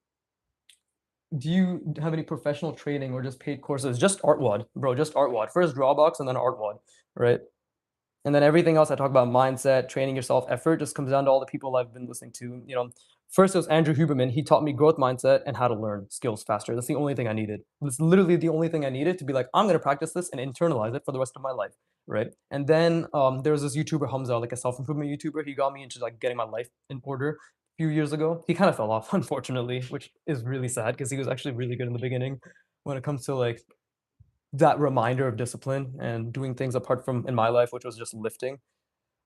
do you have any professional training or just paid courses? Just ArtWad, bro. Just ArtWad. First Drawbox and then ArtWad, right? And then everything else I talk about mindset, training yourself, effort just comes down to all the people I've been listening to. You know, first it was Andrew Huberman. He taught me growth mindset and how to learn skills faster. That's the only thing I needed. That's literally the only thing I needed to be like, I'm gonna practice this and internalize it for the rest of my life, right? And then there was this YouTuber Hamza, like a self-improvement YouTuber. He got me into like getting my life in order a few years ago. He kind of fell off, unfortunately, which is really sad because he was actually really good in the beginning when it comes to like that reminder of discipline and doing things apart from in my life, which was just lifting.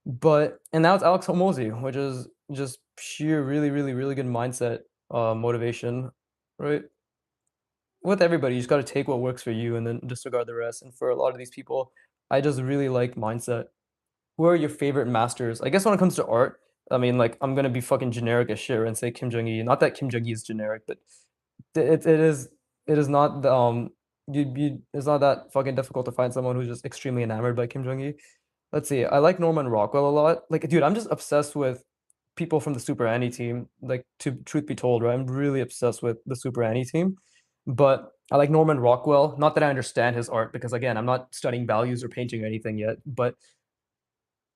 But and now it's Alex Hormozy, which is just sheer, really, really, really good mindset, motivation, right? With everybody, you just got to take what works for you and then disregard the rest. And for a lot of these people, I just really like mindset. Who are your favorite masters? I guess when it comes to art, I mean, like I'm gonna be fucking generic as shit and say Kim Jong Il. Not that Kim Jong Il is generic, but it is not the, it's not that fucking difficult to find someone who's just extremely enamored by Kim Jong Il. Let's see. I like Norman Rockwell a lot. Like, dude, I'm just obsessed with people from the SuperAni team. Like, to truth be told, right? I'm really obsessed with the SuperAni team. But I like Norman Rockwell. Not that I understand his art, because again, I'm not studying values or painting or anything yet. But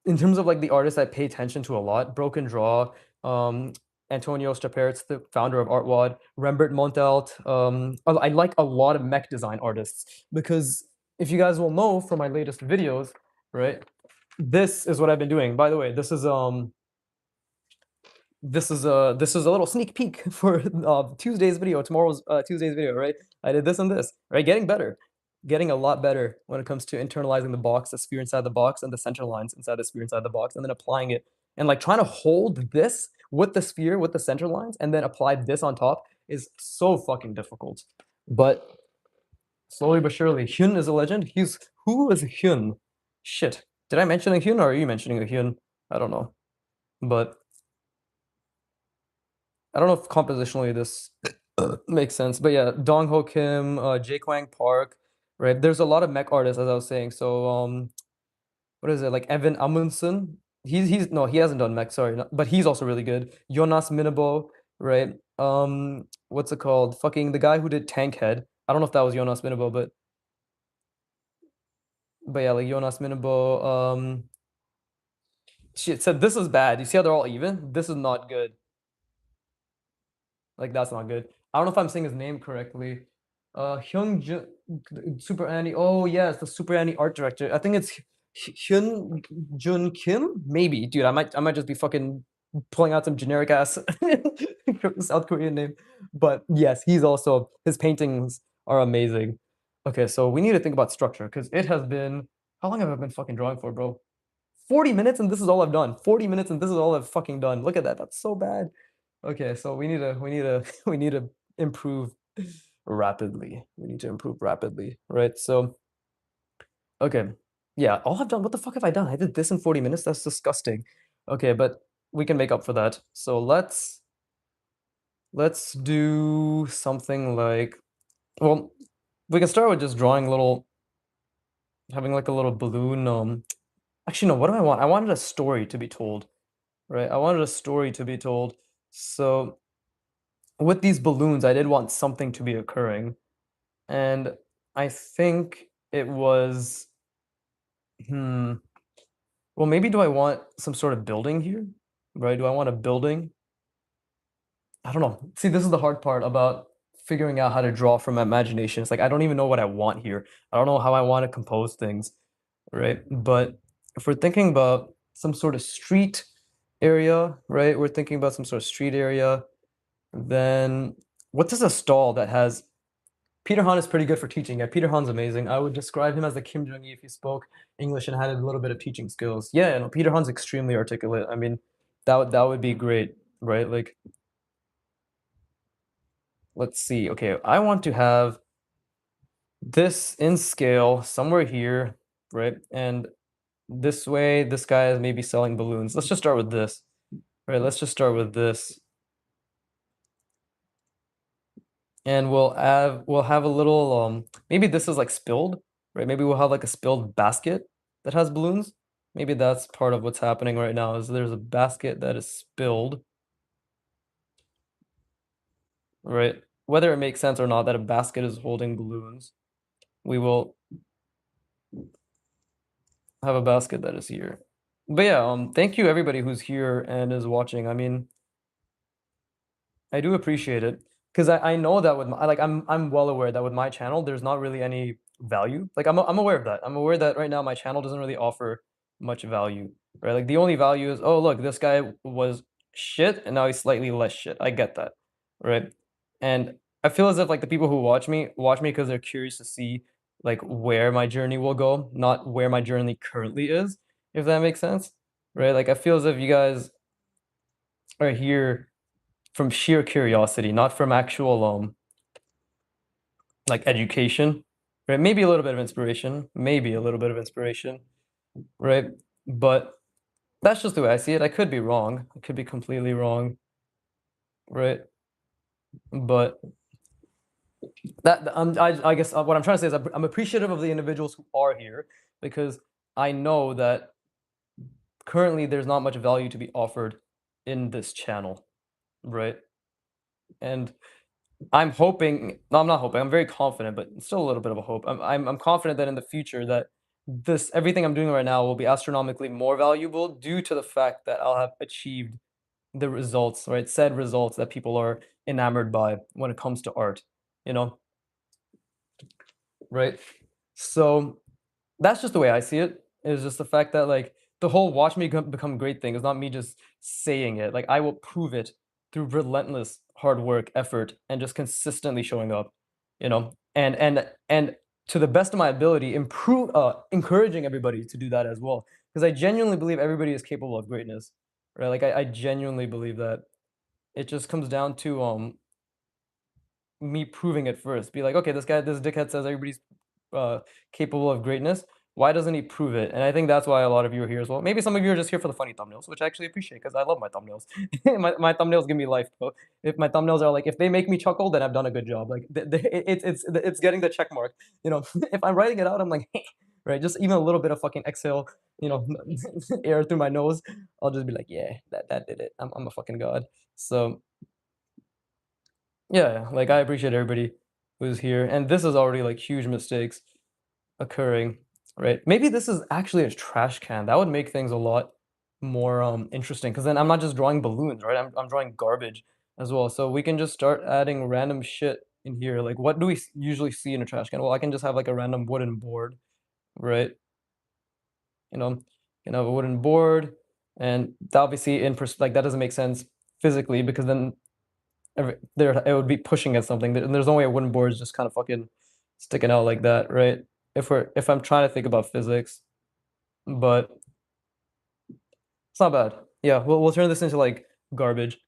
in terms of like the artists I pay attention to a lot, Broken Draw, um, Antonio Straperitz, the founder of Artwad, Rembert Montelt. I like a lot of mech design artists because if you guys will know from my latest videos, right? This is what I've been doing. By the way, this is a little sneak peek for Tuesday's video. Tomorrow's Tuesday's video, right? I did this and this, right? Getting better, getting a lot better when it comes to internalizing the box, the sphere inside the box, and the center lines inside the sphere inside the box, and then applying it and like trying to hold this with the sphere with the center lines, and then apply this on top is so fucking difficult. But slowly but surely, Hyun is a legend. Who is Hyun? Shit, did I mention a Hyun or are you mentioning a Hyun? I don't know, but I don't know if compositionally this makes sense, but yeah, Dong Ho Kim, Jae Kwang Park, right? There's a lot of mech artists, as I was saying. So, what is it like? Evan Amundsen. He's no, he hasn't done mech. Sorry, but he's also really good. Jonas Minabo, right? What's it called? Fucking the guy who did Tank Head. I don't know if that was Jonas Minabo, but yeah, like Jonas Minabo. Shit said this is bad. You see how they're all even? This is not good. Like that's not good. I don't know if I'm saying his name correctly. Hyung Jun, SuperAni. Oh yes, the SuperAni art director. I think it's Hyun Jun Kim. Maybe, dude. I might just be fucking pulling out some generic ass South Korean name. But yes, he's also his paintings are amazing. Okay, so we need to think about structure because it has been how long have I been fucking drawing for, bro? 40 minutes and this is all I've done. 40 minutes and this is all I've fucking done. Look at that. That's so bad. Okay, so we need to we need to improve rapidly. We need to improve rapidly, right? So, okay. Yeah, all I've done, what the fuck have I done? I did this in 40 minutes. That's disgusting. Okay, but we can make up for that. So let's do something like well, we can start with just drawing a little having like a little balloon actually no, what do I want? I wanted a story to be told, right? I wanted a story to be told. So with these balloons, I did want something to be occurring. And I think it was, hmm, well, maybe do I want some sort of building here? Right? Do I want a building? I don't know. See, this is the hard part about figuring out how to draw from imagination. It's like I don't even know what I want here. I don't know how I want to compose things, right? But if we're thinking about some sort of street area, right? We're thinking about some sort of street area, then what does a stall that has Peter Han is pretty good for teaching. Yeah, Peter Han's amazing. I would describe him as the Kim Jong-il if he spoke English and had a little bit of teaching skills. Yeah, no, Peter Han's extremely articulate. I mean, that would be great, right? Like, let's see. Okay, I want to have this in scale somewhere here, right? And this way, this guy is maybe selling balloons. Let's just start with this, right? Let's just start with this, and we'll have a little maybe this is like spilled, right? Maybe we'll have like a spilled basket that has balloons. Maybe that's part of what's happening right now is there's a basket that is spilled, right? Whether it makes sense or not that a basket is holding balloons, we will have a basket that is here. But yeah, thank you everybody who's here and is watching. I mean, I do appreciate it because I know that with my like I'm well aware that with my channel there's not really any value. Like I'm aware of that. I'm aware that right now my channel doesn't really offer much value, right? Like the only value is, oh look, this guy was shit and now he's slightly less shit. I get that, right? And I feel as if like the people who watch me because they're curious to see like where my journey will go, not where my journey currently is, if that makes sense, right? Like I feel as if you guys are here from sheer curiosity, not from actual like education, right? Maybe a little bit of inspiration, maybe a little bit of inspiration, right? But that's just the way I see it. I could be wrong. I could be completely wrong, right? But I guess what I'm trying to say is I'm appreciative of the individuals who are here because I know that currently there's not much value to be offered in this channel, right? And I'm hoping no, I'm not hoping, I'm very confident, but still a little bit of a hope. I'm confident that in the future that this everything I'm doing right now will be astronomically more valuable due to the fact that I'll have achieved the results, right? Said results that people are enamored by when it comes to art, you know, right? So that's just the way I see it. Is just the fact that like the whole "watch me become great" thing is not me just saying it. Like I will prove it through relentless hard work, effort, and just consistently showing up. You know, and to the best of my ability, encouraging everybody to do that as well. Because I genuinely believe everybody is capable of greatness. Right? Like I genuinely believe that. It just comes down to me proving it first. Be like, okay, this dickhead says everybody's uh, capable of greatness. Why doesn't he prove it? And I think that's why a lot of you are here as well. Maybe some of you are just here for the funny thumbnails, which I actually appreciate because I love my thumbnails. My thumbnails give me life, bro. If my thumbnails are like, if they make me chuckle, then I've done a good job. Like, it's getting the check mark. You know, if I'm writing it out, I'm like, right, just even a little bit of fucking exhale, you know, air through my nose. I'll just be like, yeah, that did it. I'm a fucking god. So yeah, like I appreciate everybody who's here, and this is already like huge mistakes occurring, right? Maybe this is actually a trash can. That would make things a lot more interesting because then I'm not just drawing balloons, right? I'm drawing garbage as well. So we can just start adding random shit in here. Like what do we usually see in a trash can? Well, I can just have like a random wooden board, right? You know, you can have a wooden board, and that obviously like that doesn't make sense physically because then there it would be pushing at something. There's no way a wooden board is just kind of fucking sticking out like that, right? If I'm trying to think about physics, but it's not bad. Yeah, we'll turn this into like garbage,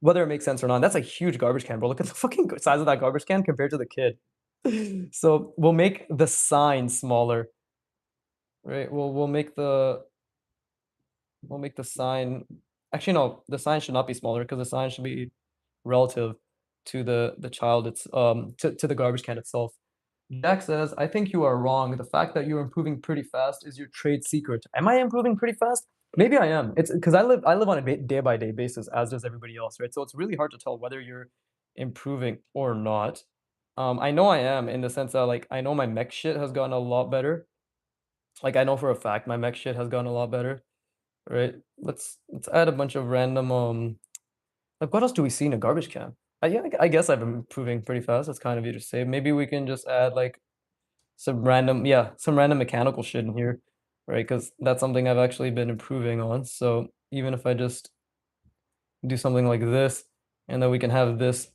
whether it makes sense or not. That's a huge garbage can, bro. Look at the fucking size of that garbage can compared to the kid. So we'll make the sign smaller, right? We'll make the sign. Actually, no, the sign should not be smaller because the sign should be relative to the child. It's to the garbage can itself. Jack says, "I think you are wrong. The fact that you're improving pretty fast is your trade secret." Am I improving pretty fast? Maybe I am. It's because I live on a day by day basis, as does everybody else, right? So it's really hard to tell whether you're improving or not. I know I am in the sense that like I know my mech shit has gotten a lot better. Like I know for a fact my mech shit has gotten a lot better, right? Let's add a bunch of random like what else do we see in a garbage can? Yeah, I guess I've been improving pretty fast. That's kind of you to say. Maybe we can just add like some random mechanical shit in here, right? Because that's something I've actually been improving on. So even if I just do something like this, and then we can have this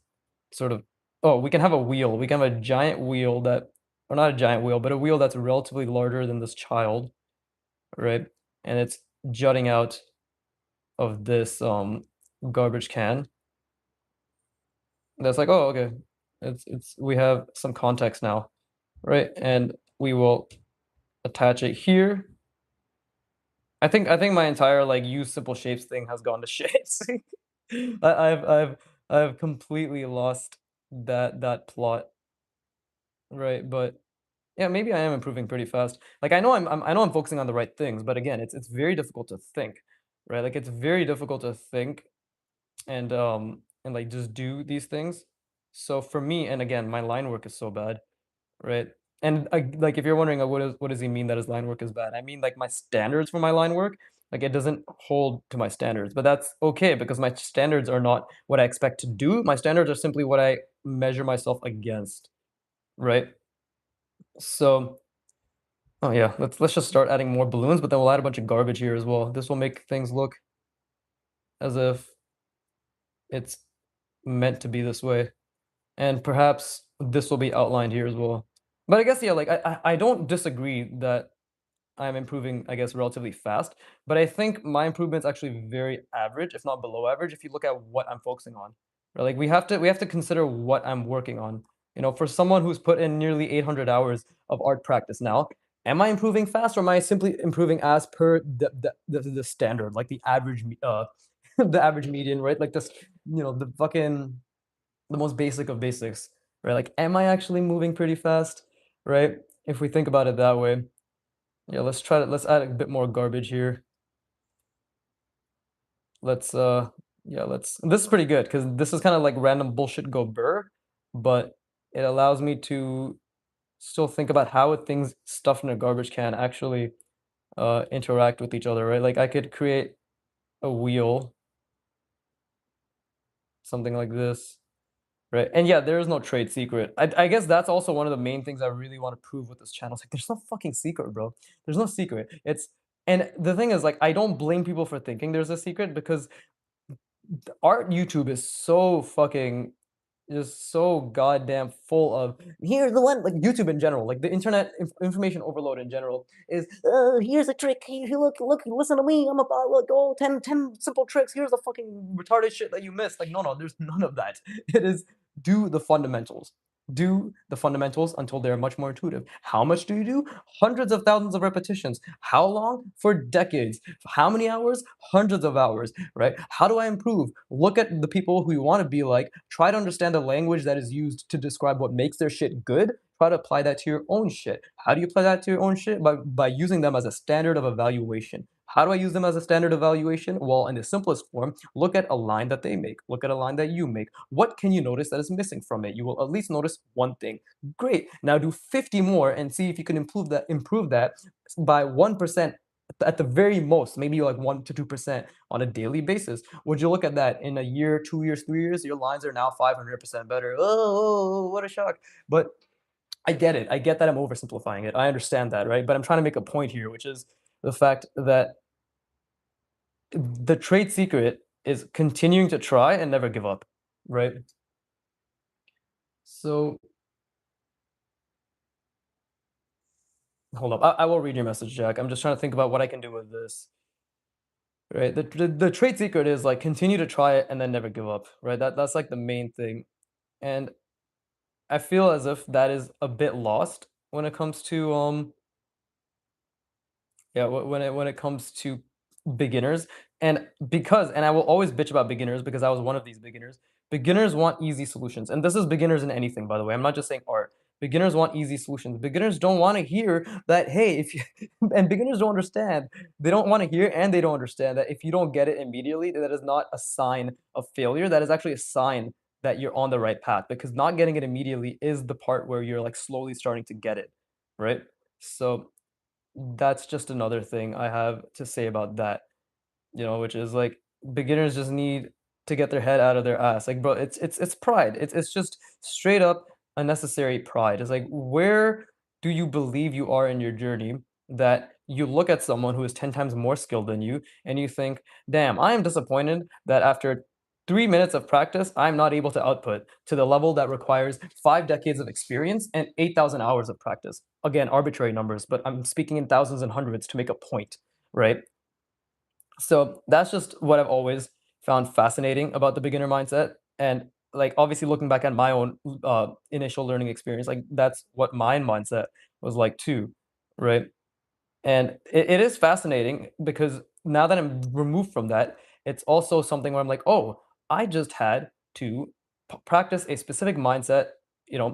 sort of, oh, we can have a wheel. We can have a giant wheel that, or not a giant wheel, but a wheel that's relatively larger than this child, right? And it's jutting out of this garbage can. That's like, oh, okay. It's we have some context now, right? And we will attach it here. I think my entire like use simple shapes thing has gone to shit. I've completely lost that plot, right? But yeah, maybe I am improving pretty fast. Like I know I'm focusing on the right things, but again, it's very difficult to think, right? Like it's very difficult to think and like just do these things. So for me, and again, my line work is so bad, right? And like if you're wondering what does he mean that his line work is bad? I mean like my standards for my line work, like it doesn't hold to my standards, but that's okay because my standards are not what I expect to do. My standards are simply what I measure myself against, right? So oh yeah, let's just start adding more balloons, but then we'll add a bunch of garbage here as well. This will make things look as if it's meant to be this way. And perhaps this will be outlined here as well. But I guess yeah, like I don't disagree that I'm improving, I guess, relatively fast. But I think my improvement's actually very average, if not below average, if you look at what I'm focusing on. Right? Like we have to consider what I'm working on. You know, for someone who's put in nearly 800 hours of art practice now, am I improving fast or am I simply improving as per the standard, like the average the average median, right? Like this, the fucking the most basic of basics, right? Like, am I actually moving pretty fast, right? If we think about it that way. Yeah, let's add a bit more garbage here. Let's yeah, let's this is pretty good because this is kind of like random bullshit go burr, but it allows me to still think about how things stuffed in a garbage can actually interact with each other, right? Like I could create a wheel, something like this. Right, and yeah, there is no trade secret. I guess that's also one of the main things I really want to prove with this channel. It's like there's no fucking secret, bro. There's no secret. And the thing is, like, I don't blame people for thinking there's a secret because art YouTube is so fucking just so goddamn full of here's the one like YouTube in general, like the internet information overload in general is here's a trick. Hey, look, listen to me. I'm about look, oh, 10 simple tricks. Here's the fucking retarded shit that you missed. Like, no, there's none of that. It is do the fundamentals. Do the fundamentals until they're much more intuitive. How much do you do? Hundreds of thousands of repetitions. How long? For decades. How many hours? Hundreds of hours, right? How do I improve? Look at the people who you want to be like, try to understand the language that is used to describe what makes their shit good. Try to apply that to your own shit. How do you apply that to your own shit? By using them as a standard of evaluation. How do I use them as a standard evaluation? Well, in the simplest form, look at a line that they make. Look at a line that you make. What can you notice that is missing from it? You will at least notice one thing. Great. Now do 50 more and see if you can improve that by 1% at the very most, maybe like 1 to 2% on a daily basis. Would you look at that in a year, 2 years, 3 years? Your lines are now 500% better. Oh, what a shock. But I get it. I get that I'm oversimplifying it. I understand that, right? But I'm trying to make a point here, which is the fact that the trade secret is continuing to try and never give up, right? So hold up. I will read your message, Jack. I'm just trying to think about what I can do with this. Right. The trade secret is like continue to try it and then never give up. Right. That's like the main thing. And I feel as if that is a bit lost when it comes to yeah, when it comes to beginners, and I will always bitch about beginners because I was one of these beginners. Beginners want easy solutions, and this is beginners in anything, by the way. I'm not just saying art. Beginners want easy solutions. Beginners don't want to hear that. Hey, if you and beginners don't understand. They don't want to hear, and they don't understand that if you don't get it immediately, that is not a sign of failure. That is actually a sign that you're on the right path because not getting it immediately is the part where you're like slowly starting to get it, right? So that's just another thing I have to say about that, which is like beginners just need to get their head out of their ass. Like, bro, it's pride. It's just straight up unnecessary pride. It's like, where do you believe you are in your journey that you look at someone who is 10 times more skilled than you and you think, damn, I am disappointed that after 3 minutes of practice, I'm not able to output to the level that requires 5 decades of experience and 8,000 hours of practice. Again, arbitrary numbers, but I'm speaking in thousands and hundreds to make a point, right? So that's just what I've always found fascinating about the beginner mindset. And like obviously looking back at my own initial learning experience, like that's what my mindset was like too, right? And it is fascinating because now that I'm removed from that, it's also something where I'm like, oh, I just had to practice a specific mindset,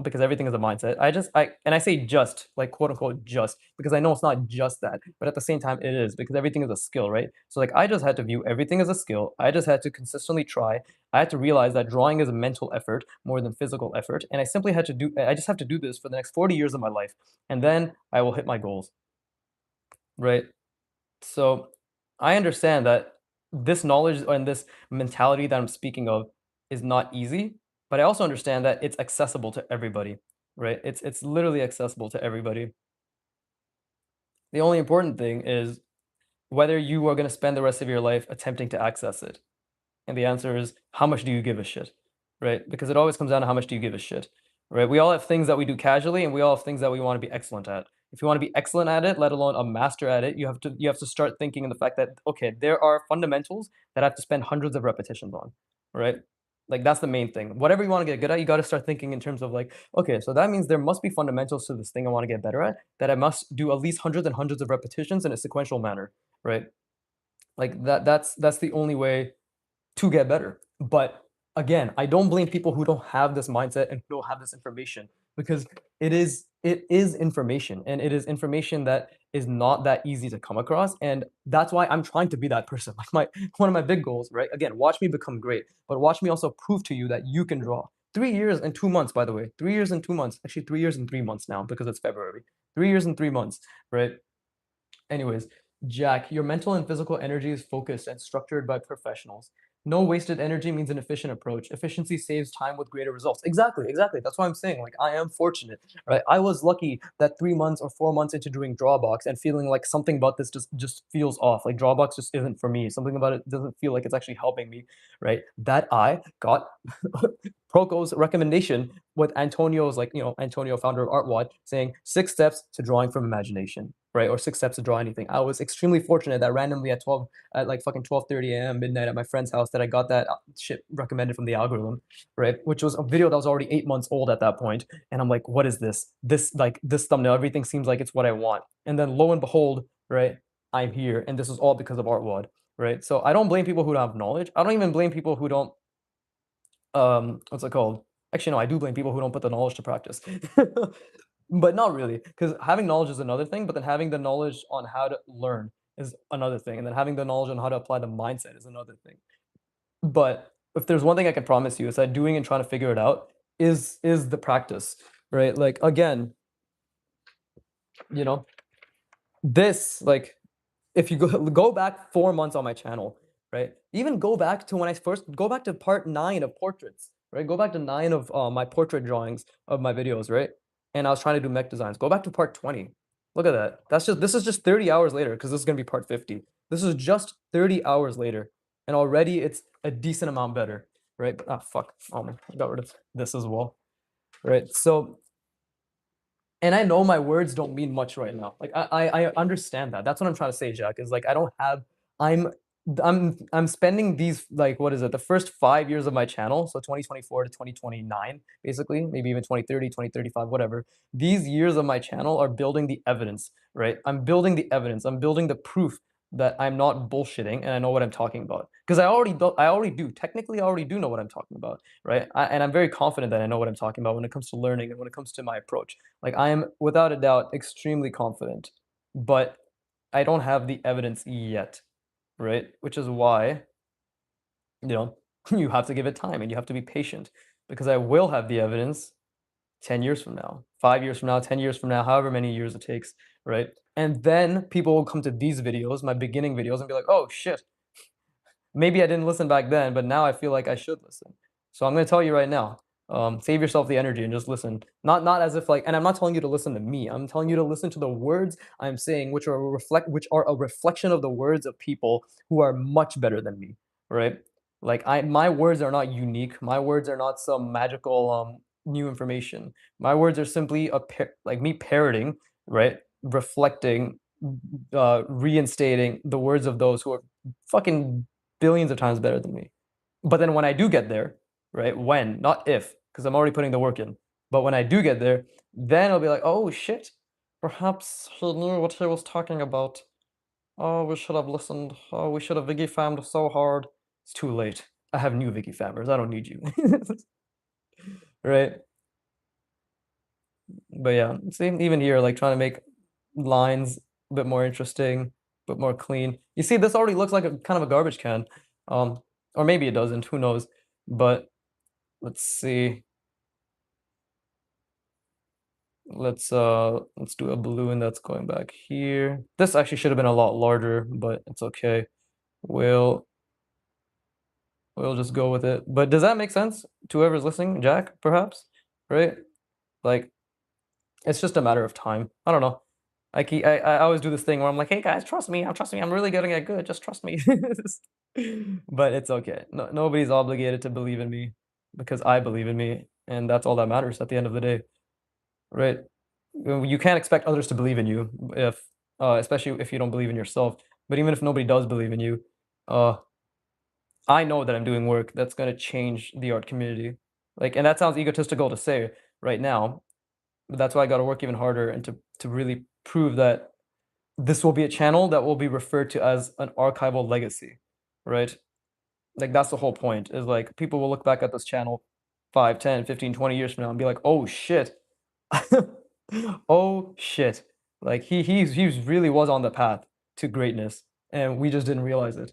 because everything is a mindset. I say just, like quote unquote just, because I know it's not just that, but at the same time it is because everything is a skill, right? So like I just had to view everything as a skill. I just had to consistently try. I had to realize that drawing is a mental effort more than physical effort. And I just have to do this for the next 40 years of my life. And then I will hit my goals, right? So I understand that this knowledge and this mentality that I'm speaking of is not easy, but I also understand that it's accessible to everybody, right? It's literally accessible to everybody. The only important thing is whether you are going to spend the rest of your life attempting to access it. And the answer is, how much do you give a shit? Right? Because it always comes down to how much do you give a shit? Right? We all have things that we do casually and we all have things that we want to be excellent at. If you want to be excellent at it, let alone a master at it, you have to start thinking in the fact that okay, there are fundamentals that I have to spend hundreds of repetitions on. Right? Like that's the main thing. Whatever you want to get good at, you got to start thinking in terms of like, okay, so that means there must be fundamentals to this thing I want to get better at that I must do at least hundreds and hundreds of repetitions in a sequential manner, right? Like that's the only way to get better. But again, I don't blame people who don't have this mindset and who don't have this information because it is information and it is information that is not that easy to come across. And that's why I'm trying to be that person. Like my one of my big goals, right? Again, watch me become great, but watch me also prove to you that you can draw. 3 years and 2 months, by the way. 3 years and 2 months. Actually, 3 years and 3 months now because it's February. 3 years and 3 months, right? Anyways, Jack, your mental and physical energy is focused and structured by professionals. No wasted energy means an efficient approach. Efficiency saves time with greater results. Exactly, exactly. That's why I'm saying, like, I am fortunate, right? I was lucky that 3 months or 4 months into doing Drawbox and feeling like something about this just feels off. Like Drawbox just isn't for me. Something about it doesn't feel like it's actually helping me, right? That I got Proco's recommendation with Antonio's, like, Antonio, founder of ArtWad, saying 6 steps to drawing from imagination, right? Or 6 steps to draw anything. I was extremely fortunate that randomly at like fucking 12:30 a.m. midnight at my friend's house that I got that shit recommended from the algorithm, right? Which was a video that was already 8 months old at that point, and I'm like, what is this? This thumbnail, everything seems like it's what I want, and then lo and behold, right, I'm here, and this is all because of ArtWad, right? So I don't blame people who don't have knowledge. I don't even blame people who don't what's it called? Actually, no, I do blame people who don't put the knowledge to practice. But not really, because having knowledge is another thing, but then having the knowledge on how to learn is another thing, and then having the knowledge on how to apply the mindset is another thing. But if there's one thing I can promise you is that doing and trying to figure it out is the practice, right? Like again, you know, this like if you go back 4 months on my channel, right? Even go back to when I first go back to part 9 of portraits, right? Go back to 9 of, my portrait drawings of my videos, right? And I was trying to do mech designs. Go back to part 20. Look at that. This is just 30 hours later because this is gonna be part 50. This is just 30 hours later, and already it's a decent amount better, right? Ah, fuck. Oh, man, I got rid of this as well, right? So and I know my words don't mean much right now. Like I understand that. That's what I'm trying to say, Jack. Is like I don't have. I'm I'm spending these like what is it? The first 5 years of my channel, so 2024 to 2029, basically, maybe even 2030, 2035, whatever. These years of my channel are building the evidence, right? I'm building the evidence. I'm building the proof that I'm not bullshitting and I know what I'm talking about. Because I already do. Technically, I already do know what I'm talking about, right? And I'm very confident that I know what I'm talking about when it comes to learning and when it comes to my approach. Like I am without a doubt extremely confident, but I don't have the evidence yet, right? Which is why, you know, you have to give it time and you have to be patient because I will have the evidence 10 years from now, 5 years from now, 10 years from now, however many years it takes, right? And then people will come to these videos, my beginning videos, and be like, oh shit, maybe I didn't listen back then, but now I feel like I should listen. So I'm going to tell you right now, save yourself the energy and just listen. Not as if like, and I'm not telling you to listen to me. I'm telling you to listen to the words I'm saying, which are a reflection of the words of people who are much better than me, right? Like my words are not unique. My words are not some magical new information. My words are simply like me parroting, right? Reflecting, reinstating the words of those who are fucking billions of times better than me. But then when I do get there, right? When, not if, because I'm already putting the work in. But when I do get there, then I'll be like, oh shit, perhaps he knew what he was talking about. Oh, we should have listened. Oh, we should have Wiki fammed so hard. It's too late. I have new Wiki fammers. I don't need you. Right? But yeah, see, even here, like trying to make lines a bit more interesting, a bit more clean. You see, this already looks like a kind of a garbage can. Um, or maybe it doesn't, who knows? But let's see. Let's do a balloon that's going back here. This actually should have been a lot larger, but it's okay. We'll we'll just go with it. But does that make sense to whoever's listening? Jack, perhaps? Right? Like, it's just a matter of time. I don't know. I always do this thing where I'm like, hey guys, trust me, I'm really getting it good, just trust me. But it's okay. No, nobody's obligated to believe in me because I believe in me, and that's all that matters at the end of the day, right? You can't expect others to believe in you if, especially if you don't believe in yourself. But even if nobody does believe in you, uh, I know that I'm doing work that's gonna change the art community. Like, and that sounds egotistical to say right now, but that's why I got to work even harder and to really prove that this will be a channel that will be referred to as an archival legacy, right? Like that's the whole point is like people will look back at this channel 5, 10, 15, 20 years from now and be like, "Oh shit." Oh shit. Like he's really was on the path to greatness and we just didn't realize it.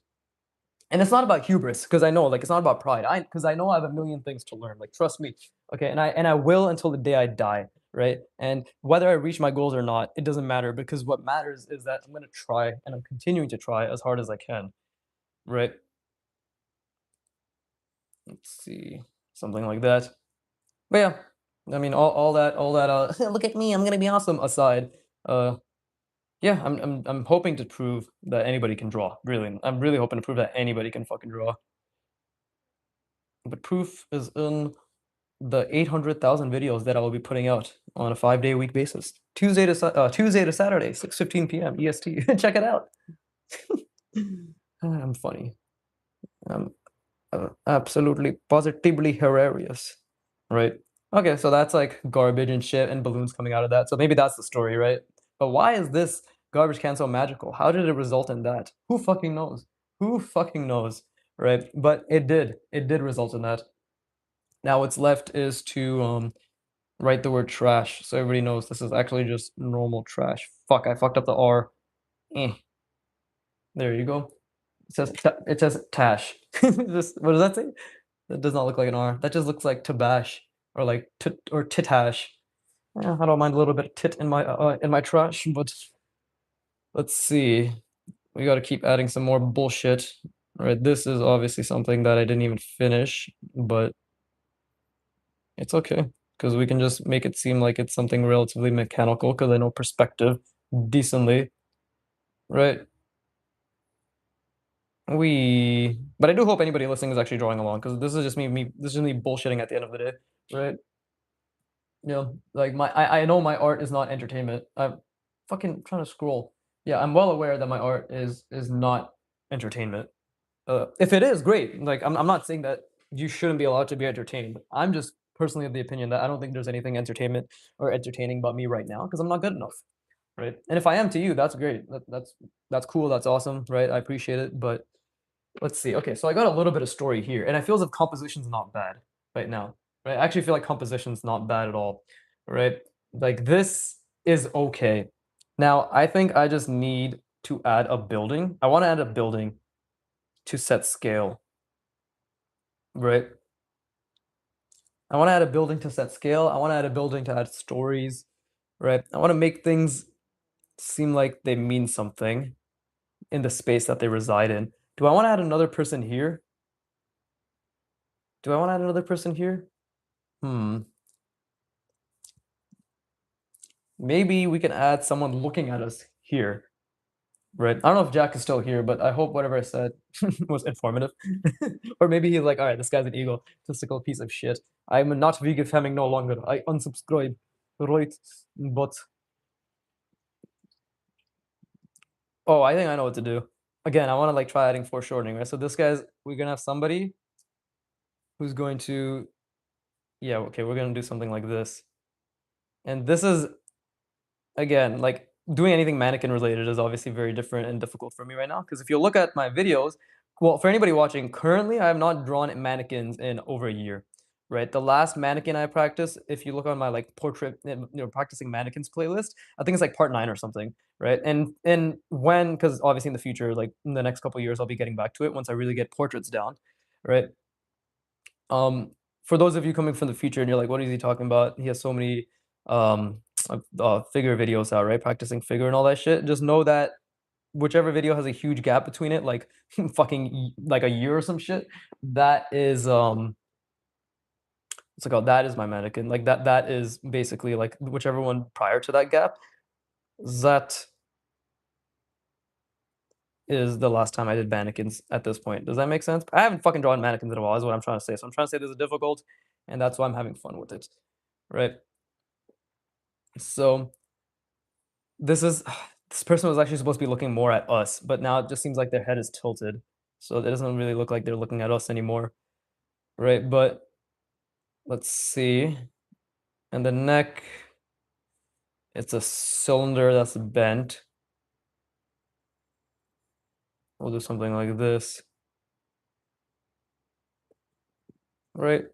And it's not about hubris because I know like it's not about pride. Because I know I have a million things to learn. Like trust me. Okay, and I will until the day I die, right? And whether I reach my goals or not, it doesn't matter because what matters is that I'm going to try and I'm continuing to try as hard as I can, right? Let's see. Something like that. But yeah, I mean all that look at me, I'm going to be awesome aside. Uh yeah, I'm hoping to prove that anybody can draw. Really. I'm really hoping to prove that anybody can fucking draw. But proof is in the 800,000 videos that I will be putting out on a 5-day a week basis. Tuesday to Saturday, 6:15 p.m. EST. Check it out. I'm funny. I'm absolutely positively hilarious. Right. Okay, so that's like garbage and shit and balloons coming out of that. So maybe that's the story, right? But why is this garbage can so magical? How did it result in that? Who fucking knows? Who fucking knows? Right? But it did. It did result in that. Now what's left is to write the word trash so everybody knows this is actually just normal trash. Fuck, I fucked up the R. Eh, there you go. It says tash. Just, what does that say? That does not look like an R. That just looks like tabash or like or titash. I don't mind a little bit of tit in my trash, but let's see. We got to keep adding some more bullshit. All right, this is obviously something that I didn't even finish, but it's okay because we can just make it seem like it's something relatively mechanical because I know perspective decently, right? But I do hope anybody listening is actually drawing along because this is just this is just me bullshitting at the end of the day, right? You know, like I know my art is not entertainment. I'm fucking trying to scroll. Yeah, I'm well aware that my art is not entertainment. If it is, great. Like I'm not saying that you shouldn't be allowed to be entertained. I'm just personally of the opinion that I don't think there's anything entertainment or entertaining about me right now because I'm not good enough, right? And if I am to you, that's great. That's cool. That's awesome, right? I appreciate it. But let's see. Okay, so I got a little bit of story here, and I feel as if composition's not bad right now. Right? I actually feel like composition's not bad at all. Right? Like this is okay. Now I think I just need to add a building. I want to add a building to set scale. Right? I want to add a building to set scale. I want to add a building to add stories. Right? I want to make things seem like they mean something in the space that they reside in. Do I want to add another person here? Do I want to add another person here? Hmm. Maybe we can add someone looking at us here, right? I don't know if Jack is still here, but I hope whatever I said was informative. Or maybe he's like, all right, this guy's an egotistical piece of shit. I'm not vegan femming no longer. I unsubscribe. Right. But oh, I think I know what to do. again, I want to like try adding foreshortening, right? So this guy's we're gonna have somebody who's going to yeah, okay, we're gonna do something like this. And this is again, like doing anything mannequin related is obviously very different and difficult for me right now. Because if you look at my videos, well, for anybody watching, currently I have not drawn mannequins in over a year, right? The last mannequin I practiced, if you look on my like portrait, practicing mannequins playlist, I think it's like part 9 or something, right? And when, because obviously in the future, like in the next couple of years, I'll be getting back to it once I really get portraits down, right? Um, for those of you coming from the future and you're like, what is he talking about? He has so many um figure videos out, right? Practicing figure and all that shit. Just know that whichever video has a huge gap between it, like like a year or some shit, that is what's it called? That is my mannequin. Like that is basically like whichever one prior to that gap. That is the last time I did mannequins at this point. Does that make sense? I haven't fucking drawn mannequins in a while, is what I'm trying to say. So I'm trying to say this is difficult, and that's why I'm having fun with it. Right. So this is this person was actually supposed to be looking more at us, but now it just seems like their head is tilted. So it doesn't really look like they're looking at us anymore. Right. But let's see. And the neck, it's a cylinder that's bent. We'll do something like this. Right.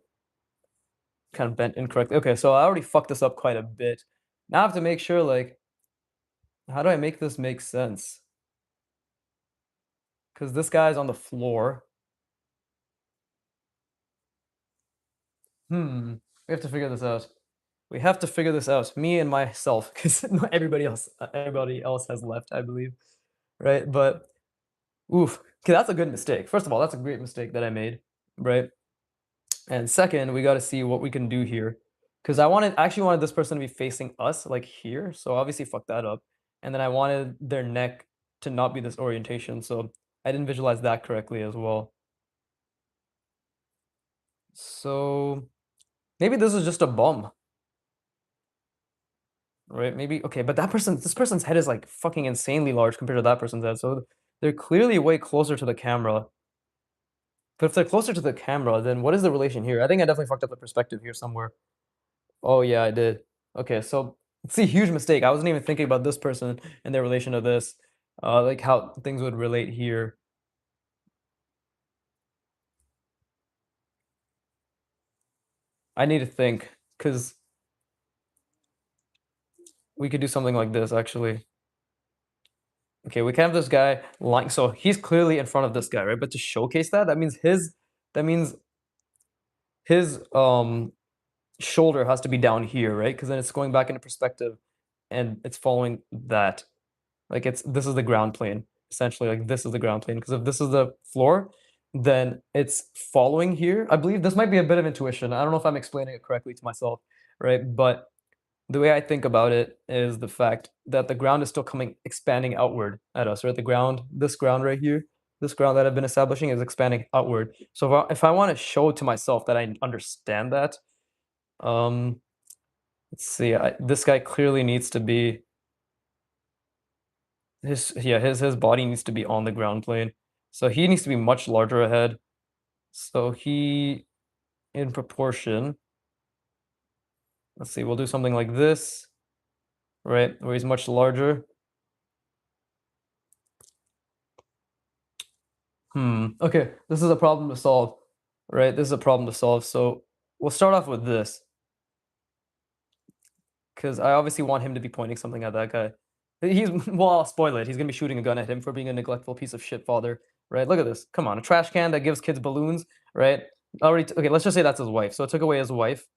Kind of bent incorrectly. Okay, so I already fucked this up quite a bit. Now I have to make sure, like, how do I make this make sense? Because this guy's on the floor. Hmm. We have to figure this out. We have to figure this out. Me and myself, because everybody else has left, I believe. Right? But oof. Okay, that's a good mistake. First of all, that's a great mistake that I made. Right? And second, we got to see what we can do here. Because I actually wanted this person to be facing us, like here. So obviously fuck that up. And then I wanted their neck to not be this orientation. So I didn't visualize that correctly as well. So maybe this is just a bum, right? Maybe okay, but this person's head is like fucking insanely large compared to that person's head. So they're clearly way closer to the camera. But if they're closer to the camera, then what is the relation here? I think I definitely fucked up the perspective here somewhere. Oh yeah, I did. Okay, so it's a huge mistake. I wasn't even thinking about this person and their relation to this, like how things would relate here. I need to think because we could do something like this actually. Okay, we can have this guy lying. So he's clearly in front of this guy, right? But to showcase that, that means his shoulder has to be down here, right? Because then it's going back into perspective and it's following that. Like this is the ground plane, essentially. Like this is the ground plane. Because if this is the floor, then it's following here. I believe this might be a bit of intuition. I don't know if I'm explaining it correctly to myself, right? But the way I think about it is the fact that the ground is still coming expanding outward at us, right? The ground, this ground right here, this ground that I've been establishing is expanding outward. So if I want to show to myself that I understand that, um, let's see, this guy clearly needs to be his body needs to be on the ground plane. So he needs to be much larger ahead. So he in proportion, let's see, we'll do something like this, right? Where he's much larger. Okay, this is a problem to solve, right? This is a problem to solve. So we'll start off with this. Because I obviously want him to be pointing something at that guy. Well, I'll spoil it. He's gonna be shooting a gun at him for being a neglectful piece of shit father, right? Look at this. Come on, a trash can that gives kids balloons, right? Okay, let's just say that's his wife. So it took away his wife.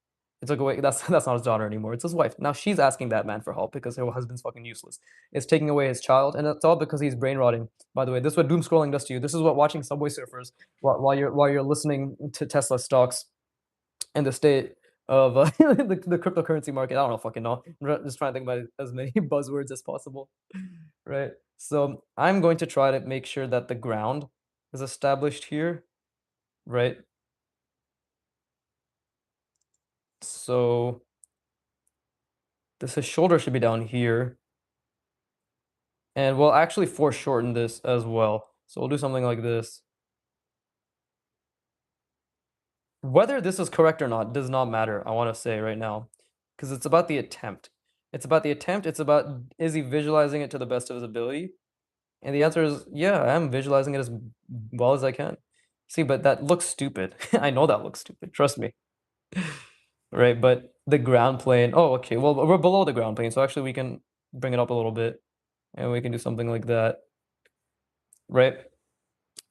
It took away that's not his daughter anymore. It's his wife. Now she's asking that man for help because her husband's fucking useless. It's taking away his child, and it's all because he's brain rotting. By the way, this is what doom scrolling does to you. This is what watching Subway Surfers while you're listening to Tesla stocks and the state of the cryptocurrency market. I don't know, fucking know. Just trying to think about as many buzzwords as possible, right? So I'm going to try to make sure that the ground is established here, right? So his shoulder should be down here, and we'll actually foreshorten this as well. So we'll do something like this. Whether this is correct or not does not matter, I want to say right now, because it's about the attempt. It's about the attempt. It's about is he visualizing it to the best of his ability? And the answer is yeah, I am visualizing it as well as I can. See, but that looks stupid. I know that looks stupid. Trust me. Right, but the ground plane. Oh, okay. Well, we're below the ground plane, so actually we can bring it up a little bit, and we can do something like that. Right.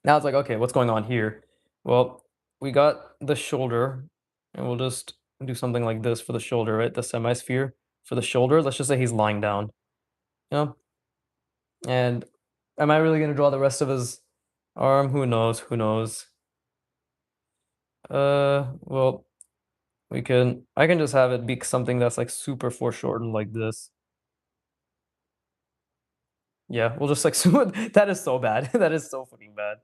Now it's like, okay, what's going on here? Well, we got the shoulder, and we'll just do something like this for the shoulder, right? The semisphere for the shoulder. Let's just say he's lying down, you know? And am I really gonna draw the rest of his arm? Who knows? Who knows? Well, I can just have it be something that's like super foreshortened like this. Yeah, we'll just like that is so bad. That is so fucking bad.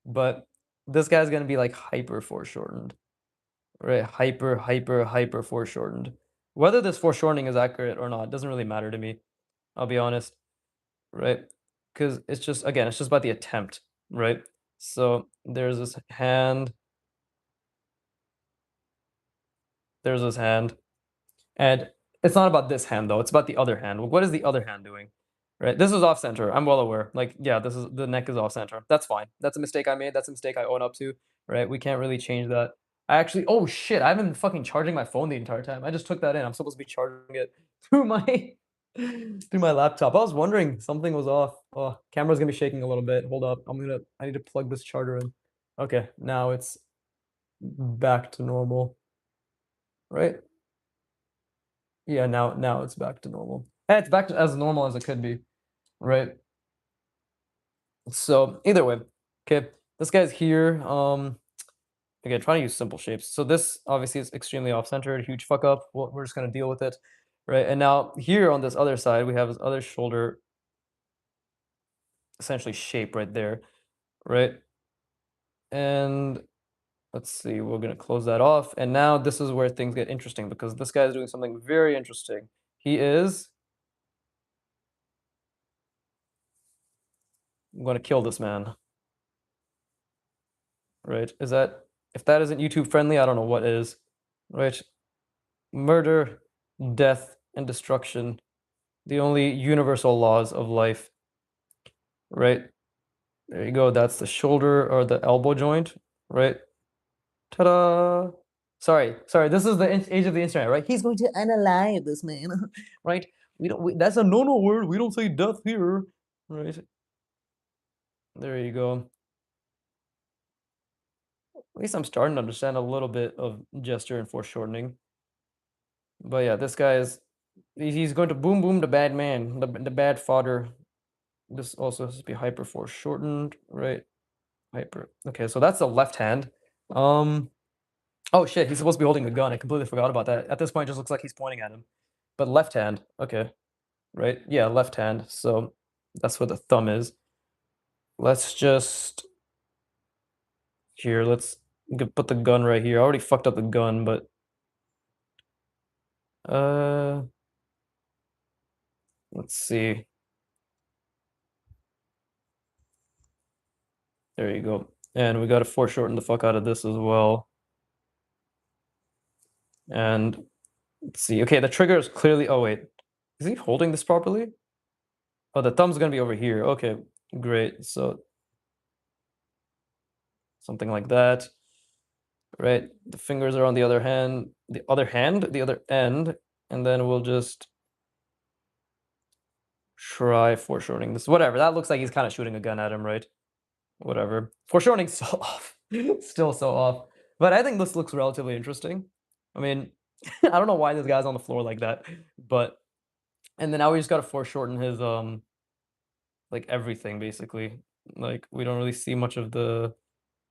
But this guy's gonna be like hyper foreshortened. Right, hyper foreshortened. Whether this foreshortening is accurate or not doesn't really matter to me, I'll be honest, right? Because it's just, again, it's just about the attempt, right? So there's this hand, and it's not about this hand though, it's about the other hand. What is the other hand doing? Right? This is off center. I'm well aware. Like, yeah, this is the neck is off center. That's fine. That's a mistake I made. That's a mistake I own up to. Right? We can't really change that. I actually, oh shit, I haven't been fucking charging my phone the entire time. I just took that in. I'm supposed to be charging it through my through my laptop. I was wondering something was off. Oh, camera's gonna be shaking a little bit. Hold up. I need to plug this charger in. Okay, now it's back to normal. Right? Yeah, now it's back to normal. And it's back to as normal as it could be. Right? So either way, okay, this guy's here. Again, trying to use simple shapes. So this obviously is extremely off-centered, huge fuck up. We're just gonna deal with it, right? And now here on this other side, we have his other shoulder essentially shape right there, right? And let's see, we're gonna close that off. And now this is where things get interesting because this guy is doing something very interesting. I'm gonna kill this man, right? If that isn't YouTube friendly, I don't know what is, right? Murder, death, and destruction, the only universal laws of life, right? There you go. That's the shoulder or the elbow joint, right? Ta-da! Sorry. This is the age of the internet, right? He's going to unalive this man, right? That's a no-no word. We don't say death here, right? There you go. At least I'm starting to understand a little bit of gesture and foreshortening. But yeah, this guy is he's going to boom boom the bad man, the bad fodder. This also has to be hyper foreshortened, right? Hyper. Okay, so that's the left hand. Um, oh shit, he's supposed to be holding a gun. I completely forgot about that. At this point, it just looks like he's pointing at him. But left hand. Okay, right? Yeah, left hand. So that's where the thumb is. Let's just let's put the gun right here. I already fucked up the gun, but uh, let's see. There you go. And we got to foreshorten the fuck out of this as well. And let's see. Okay, the trigger is clearly. Oh wait, is he holding this properly? Oh, the thumb's gonna be over here. Okay, great. So something like that, right? The fingers are on the other hand, the other end, and then we'll just try foreshortening this. Whatever. That looks like he's kind of shooting a gun at him, right? Whatever. Foreshortening's so off. Still so off. But I think this looks relatively interesting. I mean, I don't know why this guy's on the floor like that, but and then now we just gotta foreshorten his like everything basically. Like we don't really see much of the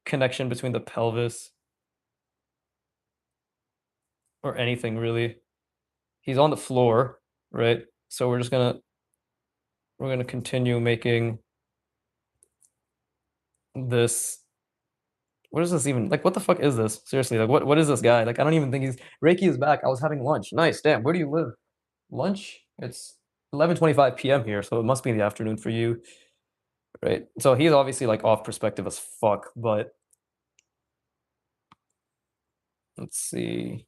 connection between the pelvis or anything really. He's on the floor, right? So we're gonna continue making this. What is this even like? What the fuck is this? Seriously, like what is this guy? Like I don't even think he's Reiki is back. I was having lunch. Nice, damn. Where do you live? Lunch? It's 11:25 p.m. here, so it must be in the afternoon for you. right? So he's obviously like off perspective as fuck, but let's see.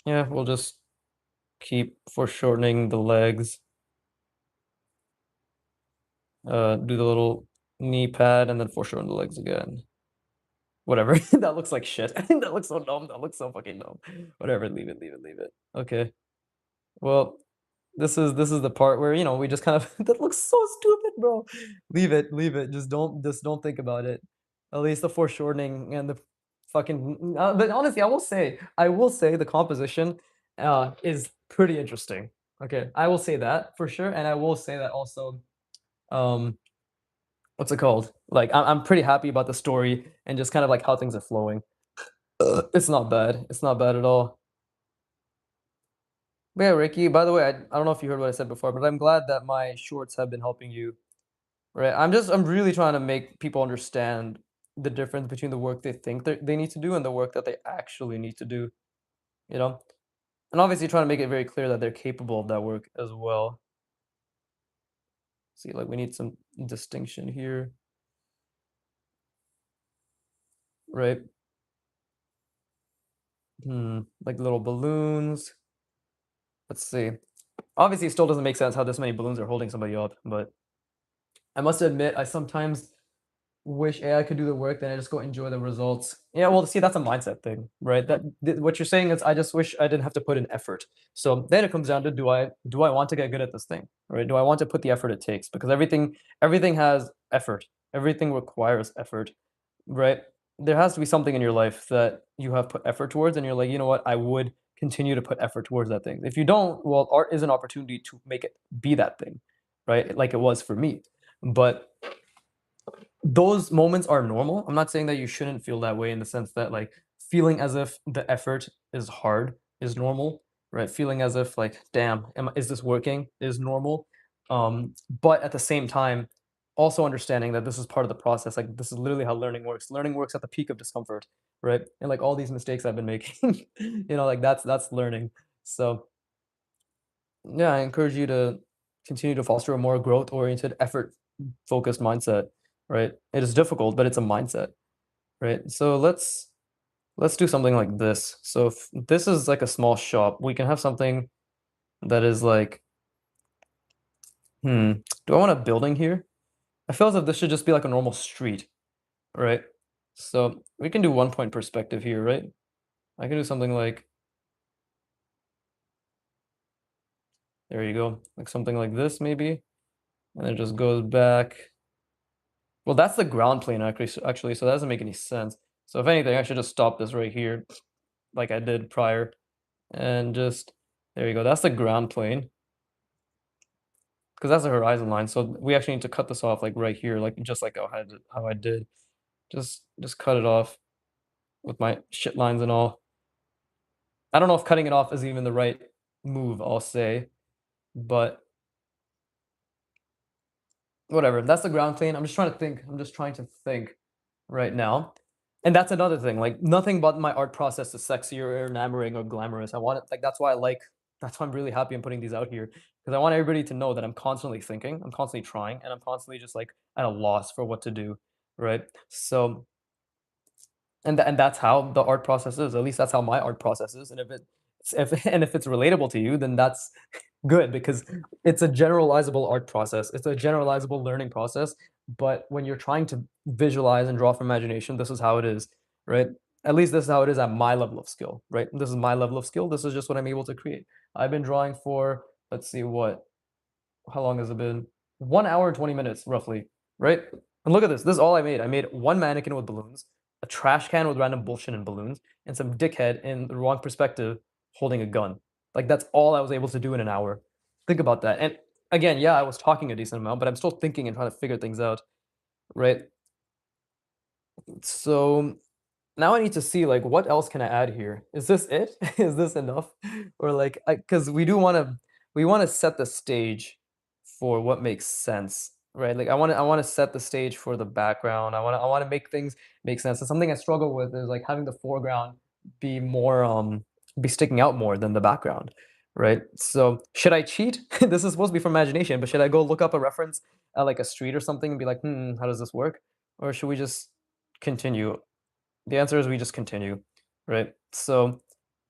Yeah, we'll just keep foreshortening the legs. Do the little knee pad and then foreshorten the legs again. Whatever. That looks like shit. That looks so dumb. That looks so fucking dumb. Whatever. Leave it. Leave it. Leave it. Okay. Well, this is the part where we just kind of that looks so stupid, bro. Leave it. Leave it. Just don't think about it. At least the foreshortening and the fucking. But honestly, I will say the composition is pretty interesting. Okay, I will say that for sure, and I will say that also. Um, what's it called? Like I'm pretty happy about the story and just kind of like how things are flowing. It's not bad. It's not bad at all. But yeah, Ricky, by the way, I don't know if you heard what I said before, but I'm glad that my shorts have been helping you, right? I'm really trying to make people understand the difference between the work they think they need to do and the work that they actually need to do, you know? And obviously trying to make it very clear that they're capable of that work as well. See, like we need some distinction here, right? Like little balloons. Let's see. Obviously, it still doesn't make sense how this many balloons are holding somebody up, but I must admit, I sometimes wish AI could do the work, then I just go enjoy the results. Yeah, well, see, that's a mindset thing, right? What you're saying is, I just wish I didn't have to put in effort. So then it comes down to, do I want to get good at this thing, right? Do I want to put the effort it takes? Because everything has effort. Everything requires effort, right? There has to be something in your life that you have put effort towards, and you're like, you know what, I would continue to put effort towards that thing. If you don't, well, art is an opportunity to make it be that thing, right? Like it was for me. But those moments are normal. I'm not saying that you shouldn't feel that way in the sense that like feeling as if the effort is hard is normal, right? Feeling as if like, damn, is this working is normal. But at the same time, also understanding that this is part of the process. Like this is literally how learning works. Learning works at the peak of discomfort, right? And like all these mistakes I've been making, like that's learning. So yeah, I encourage you to continue to foster a more growth-oriented, effort-focused mindset, right? It is difficult, but it's a mindset, right? So let's do something like this. So if this is like a small shop, we can have something that is like, do I want a building here? I feel as if this should just be like a normal street, right? So we can do 1 point perspective here, right? I can do something like, there you go, like something like this maybe, and it just goes back. Well, that's the ground plane actually, so that doesn't make any sense. So if anything, I should just stop this right here, like I did prior, and just there you go. That's the ground plane, because that's the horizon line. So we actually need to cut this off like right here, like just like how I did. Just cut it off with my shit lines and all. I don't know if cutting it off is even the right move, I'll say, but whatever. That's the ground plane. I'm just trying to think. I'm just trying to think right now. And that's another thing. Like nothing but my art process is sexy or enamoring or glamorous. I want it like that's why I'm really happy I'm putting these out here. Because I want everybody to know that I'm constantly thinking, I'm constantly trying, and I'm constantly just like at a loss for what to do. Right. So and that's how the art process is. At least that's how my art process is. And if it's relatable to you, then that's good because it's a generalizable art process. It's a generalizable learning process. But when you're trying to visualize and draw from imagination, this is how it is, right? At least this is how it is at my level of skill, right? This is my level of skill. This is just what I'm able to create. I've been drawing for, let's see, how long has it been? 1 hour and 20 minutes, roughly, right? And look at this. This is all I made. I made one mannequin with balloons, a trash can with random bullshit and balloons, and some dickhead in the wrong perspective holding a gun. Like that's all I was able to do in an hour. Think about that. And again, yeah, I was talking a decent amount, but I'm still thinking and trying to figure things out, right? So now I need to see like what else can I add here? Is this it? Is this enough? Or like because we want to set the stage for what makes sense, right? Like I want to set the stage for the background. I want to make things make sense. And something I struggle with is like having the foreground be more be sticking out more than the background, right? So should I cheat? This is supposed to be from imagination, but should I go look up a reference at like a street or something and be like, how does this work? Or should we just continue? The answer is we just continue, right? So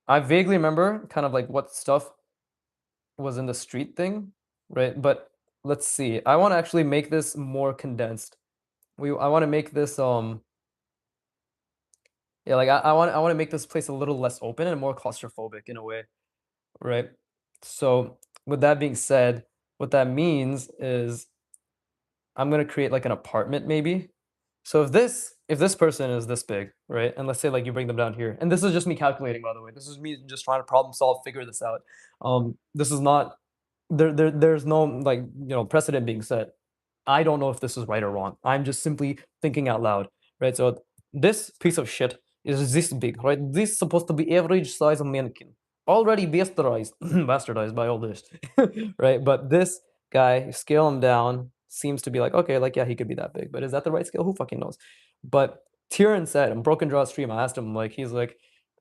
I vaguely remember kind of like what stuff was in the street thing, right? But let's see. I want to actually make this more condensed. I want to make this yeah, like I want to make this place a little less open and more claustrophobic in a way, right? So with that being said, what that means is I'm gonna create like an apartment maybe. So if this person is this big, right? And let's say like you bring them down here, and this is just me calculating, by the way. This is me just trying to problem solve, figure this out. This is not there's no like precedent being set. I don't know if this is right or wrong. I'm just simply thinking out loud, right? So this piece of shit is this big, right? This is supposed to be average size of mannequin, already bastardized, bastardized by all this, right? But this guy, scale him down, seems to be like, okay, like yeah, he could be that big, but is that the right scale? Who fucking knows? But Tyrion said in Broken Draw Stream, I asked him like, he's like,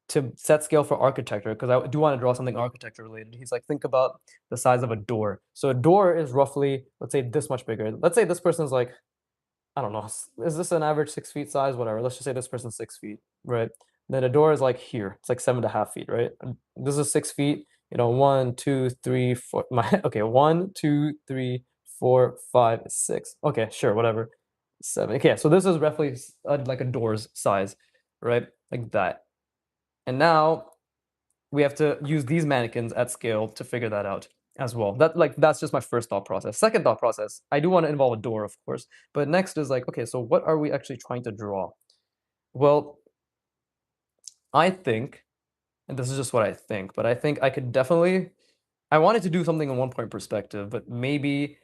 to set scale for architecture because I do want to draw something architecture related. He's like, think about the size of a door. So a door is roughly, let's say, this much bigger. Let's say this person's like, I don't know, is this an average 6 feet size? Whatever. Let's just say this person's 6 feet, right? Then a door is like here. It's like 7.5 feet, right? And this is 6 feet. 1, 2, 3, 4. My okay, 1, 2, 3, 4, 5, 6. Okay, sure, whatever. 7. Okay, so this is roughly like a door's size, right? Like that. And now we have to use these mannequins at scale to figure that out as well. That's just my first thought process. Second thought process, I do want to involve a door, of course. But next is like, okay, so what are we actually trying to draw? Well, I think, and this is just what I think, but I think I could definitely I wanted to do something in one point perspective, but maybe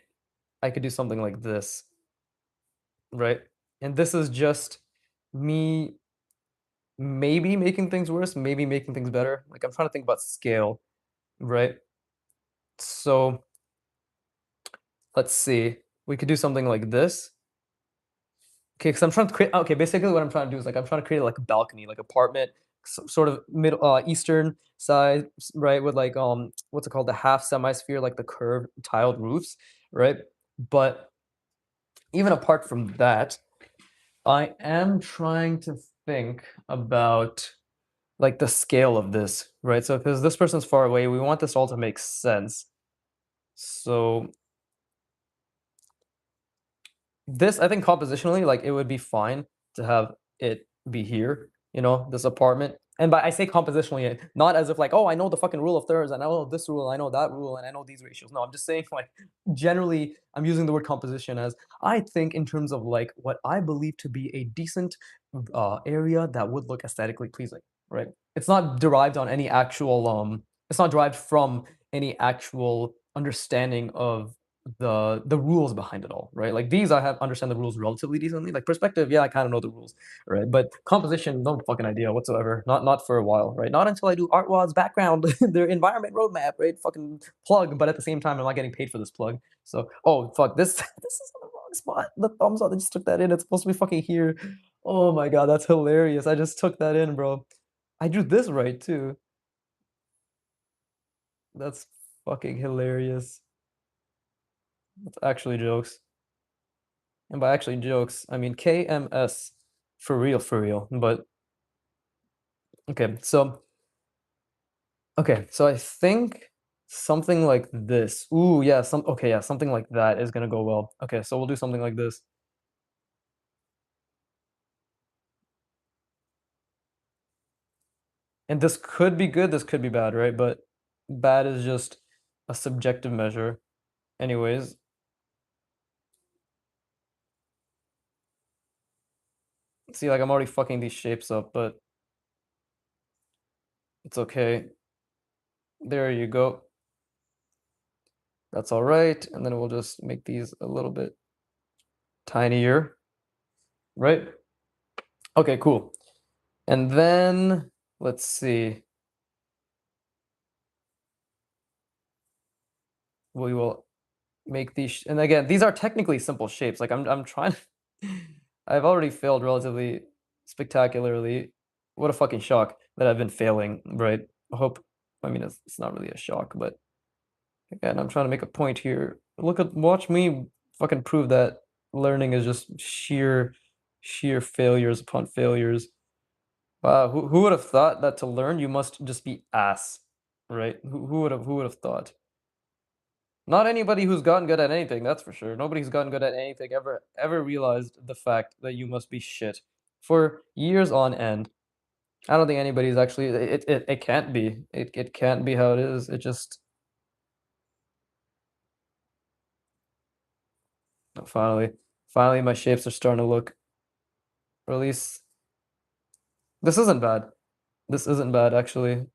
I could do something like this, right? And this is just me maybe making things worse, maybe making things better. Like I'm trying to think about scale, right? So let's see. We could do something like this. Okay, because I'm trying to create. Okay, basically what I'm trying to do is like I'm trying to create like a balcony, like apartment, sort of middle eastern side, right? With like what's it called, the half semi-sphere, like the curved tiled roofs, right? But even apart from that, I am trying to think about like the scale of this, right? So because this person's far away, we want this all to make sense. So this, I think compositionally, like it would be fine to have it be here, this apartment. And by I say compositionally, not as if like, oh, I know the fucking rule of thirds, and I know this rule, I know that rule, and I know these ratios. No, I'm just saying like generally, I'm using the word composition as I think in terms of like what I believe to be a decent area that would look aesthetically pleasing, right? It's not derived on any actual it's not derived from any actual understanding of the rules behind it all, right? Like these I have understand the rules relatively decently. Like perspective, yeah, I kind of know the rules, right? But composition, no fucking idea whatsoever. Not for a while, right? Not until I do ArtWad's background, their environment roadmap, right? Fucking plug, but at the same time, I'm not getting paid for this plug. So, oh fuck, this this is on the wrong spot. The thumbs up, I just took that in. It's supposed to be fucking here. Oh my god, that's hilarious. I just took that in, bro. I drew this right too. That's fucking hilarious. That's actually jokes. And by actually jokes, I mean KMS for real, for real. But okay, so I think something like this. Ooh, yeah, something like that is gonna go well. Okay, so we'll do something like this. And this could be good, this could be bad, right? But bad is just a subjective measure. Anyways, see, like I'm already fucking these shapes up, but it's okay. There you go. That's all right. And then we'll just make these a little bit tinier, right? Okay, cool. And then let's see. We will make these, and again, these are technically simple shapes. Like I'm trying. I've already failed relatively spectacularly. What a fucking shock that I've been failing. Right. I hope. I mean, it's not really a shock, but again, I'm trying to make a point here. Watch me fucking prove that learning is just sheer failures upon failures. Wow, who would have thought that to learn you must just be ass, right? Who would have thought? Not anybody who's gotten good at anything, that's for sure. Nobody who's gotten good at anything ever realized the fact that you must be shit for years on end. I don't think anybody's actually it can't be. It can't be how it is. It just finally finally my shapes are starting to look, or at least this isn't bad. This isn't bad actually.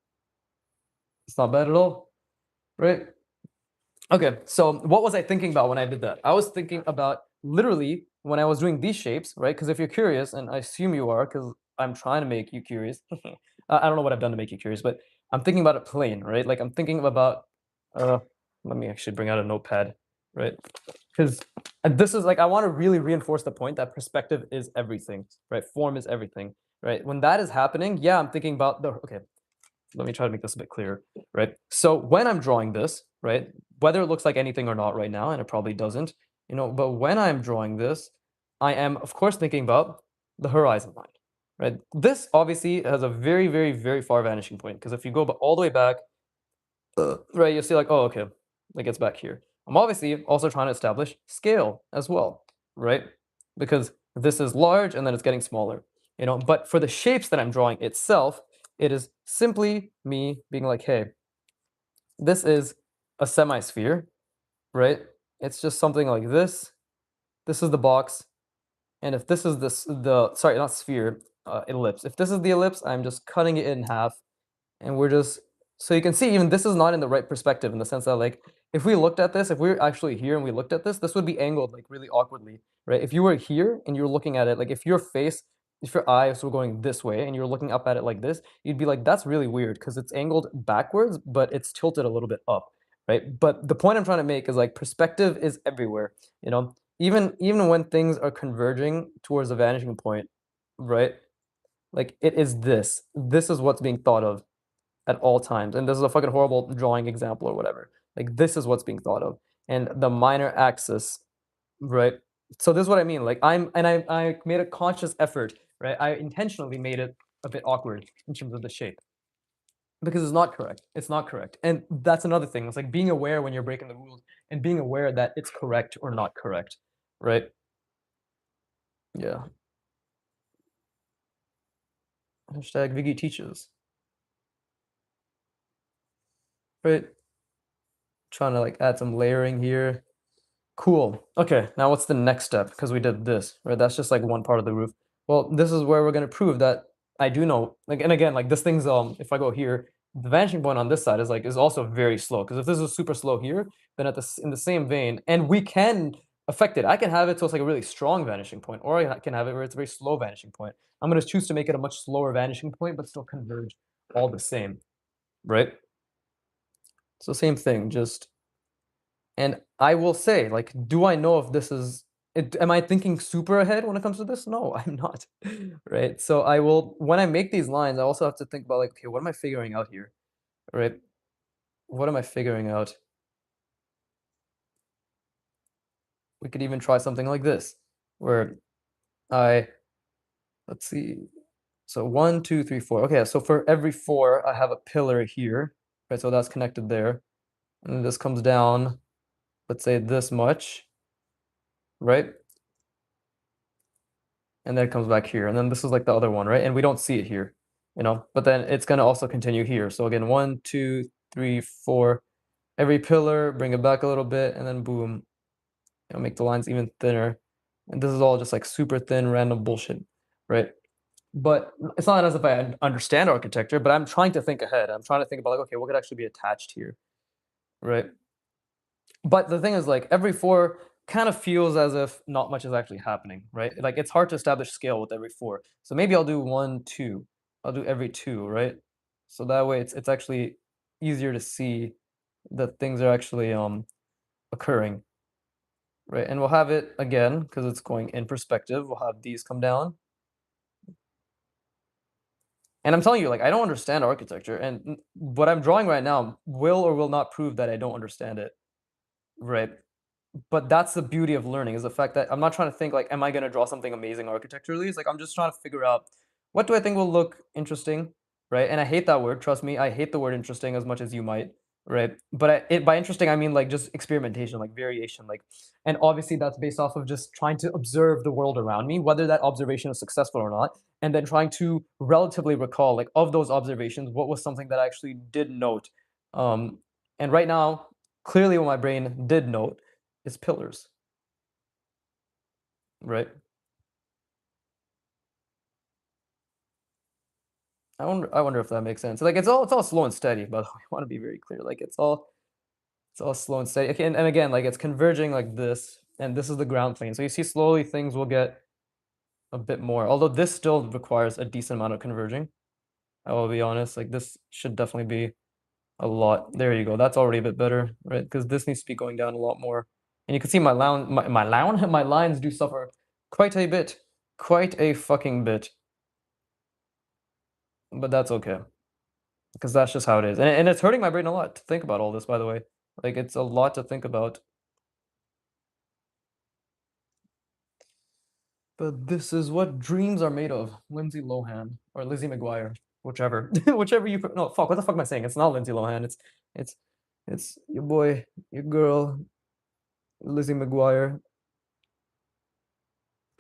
It's not bad at all, right? Okay, so what was I thinking about when I did that? I was thinking about literally when I was doing these shapes, right? Because if you're curious, and I assume you are, because I'm trying to make you curious. I don't know what I've done to make you curious, but I'm thinking about it plain, right? Like I'm thinking about, uh, let me actually bring out a notepad, right? Because this is like, I want to really reinforce the point that perspective is everything, right? Form is everything, right? When that is happening, yeah, I'm thinking about okay, let me try to make this a bit clearer, right? So when I'm drawing this, right, whether it looks like anything or not right now, and it probably doesn't, but when I'm drawing this, I am, of course, thinking about the horizon line, right? This obviously has a very, very, very far vanishing point because if you go all the way back, right, you'll see like, oh, okay, like it's back here. I'm obviously also trying to establish scale as well, right? Because this is large and then it's getting smaller, but for the shapes that I'm drawing itself, it is simply me being like, hey, this is a semi-sphere, right? It's just something like this. This is the box. And if this is sorry, not sphere, ellipse. If this is the ellipse, I'm just cutting it in half and we're just so you can see even this is not in the right perspective in the sense that like if we looked at this, if we were actually here and we looked at this would be angled like really awkwardly, right? If you were here and you're looking at it, like if your eyes were going this way and you're looking up at it like this, you'd be like, that's really weird because it's angled backwards, but it's tilted a little bit up, right? But the point I'm trying to make is like perspective is everywhere, even when things are converging towards a vanishing point, right? Like it is this. This is what's being thought of at all times. And this is a fucking horrible drawing example or whatever. Like this is what's being thought of. And the minor axis, right? So this is what I mean. Like I made a conscious effort, right? I intentionally made it a bit awkward in terms of the shape because it's not correct. It's not correct. And that's another thing. It's like being aware when you're breaking the rules and being aware that it's correct or not correct, right? Yeah. Hashtag Viggy teaches, right? Trying to like add some layering here. Cool. Okay, now what's the next step? Because we did this, right? That's just like one part of the roof. Well, this is where we're gonna prove that I do know. Like, and again, like this thing's if I go here, the vanishing point on this side is also very slow. Because if this is super slow here, then in the same vein, and we can affect it. I can have it so it's like a really strong vanishing point, or I can have it where it's a very slow vanishing point. I'm gonna choose to make it a much slower vanishing point, but still converge all the same, right? So same thing, just and I will say, like, do I know if this is am I thinking super ahead when it comes to this? No, I'm not. Right? So I will when I make these lines, I also have to think about like, okay, what am I figuring out here? Right? What am I figuring out? We could even try something like this, where I let's see. So one, two, three, four. Okay, so for every four, I have a pillar here. Right? So that's connected there. And this comes down, let's say this much, right? And then it comes back here. And then this is like the other one, right? And we don't see it here, but then it's going to also continue here. So again, one, two, three, four, every pillar, bring it back a little bit, and then boom, make the lines even thinner. And this is all just like super thin, random bullshit, right? But it's not as if I understand architecture, but I'm trying to think ahead. I'm trying to think about like, okay, what could actually be attached here, right? But the thing is, like, every 4 kind of feels as if not much is actually happening, right? Like, it's hard to establish scale with every 4. So maybe I'll do 1, 2. I'll do every 2, right? So that way it's actually easier to see that things are actually occurring, right? And we'll have it again because it's going in perspective. We'll have these come down. And I'm telling you, like, I don't understand architecture, and what I'm drawing right now will or will not prove that I don't understand it, right? But that's the beauty of learning, is the fact that I'm not trying to think like, am I gonna draw something amazing architecturally? It's like I'm just trying to figure out what do I think will look interesting, right? And I hate that word. Trust me, I hate the word interesting as much as you might, right? But by interesting, I mean like just experimentation, like variation, like, and obviously that's based off of just trying to observe the world around me, whether that observation is successful or not, and then trying to relatively recall, like, of those observations, what was something that I actually did note. Um, and right now, clearly, what my brain did note is pillars, right? I wonder if that makes sense. Like it's all slow and steady, but I want to be very clear. Like it's all slow and steady. Okay, and again, like it's converging like this, and this is the ground plane. So you see slowly things will get a bit more. Although this still requires a decent amount of converging. I will be honest. Like this should definitely be a lot. There you go. That's already a bit better, right? Because this needs to be going down a lot more. And you can see my lines do suffer quite a bit, quite a fucking bit. But that's okay. Because that's just how it is, and it's hurting my brain a lot to think about all this, by the way. Like, it's a lot to think about. But this is what dreams are made of. Lindsay Lohan or Lizzie McGuire, whichever, whichever you. No, fuck. What the fuck am I saying? It's not Lindsay Lohan. It's, it's your boy, your girl, Lizzie McGuire.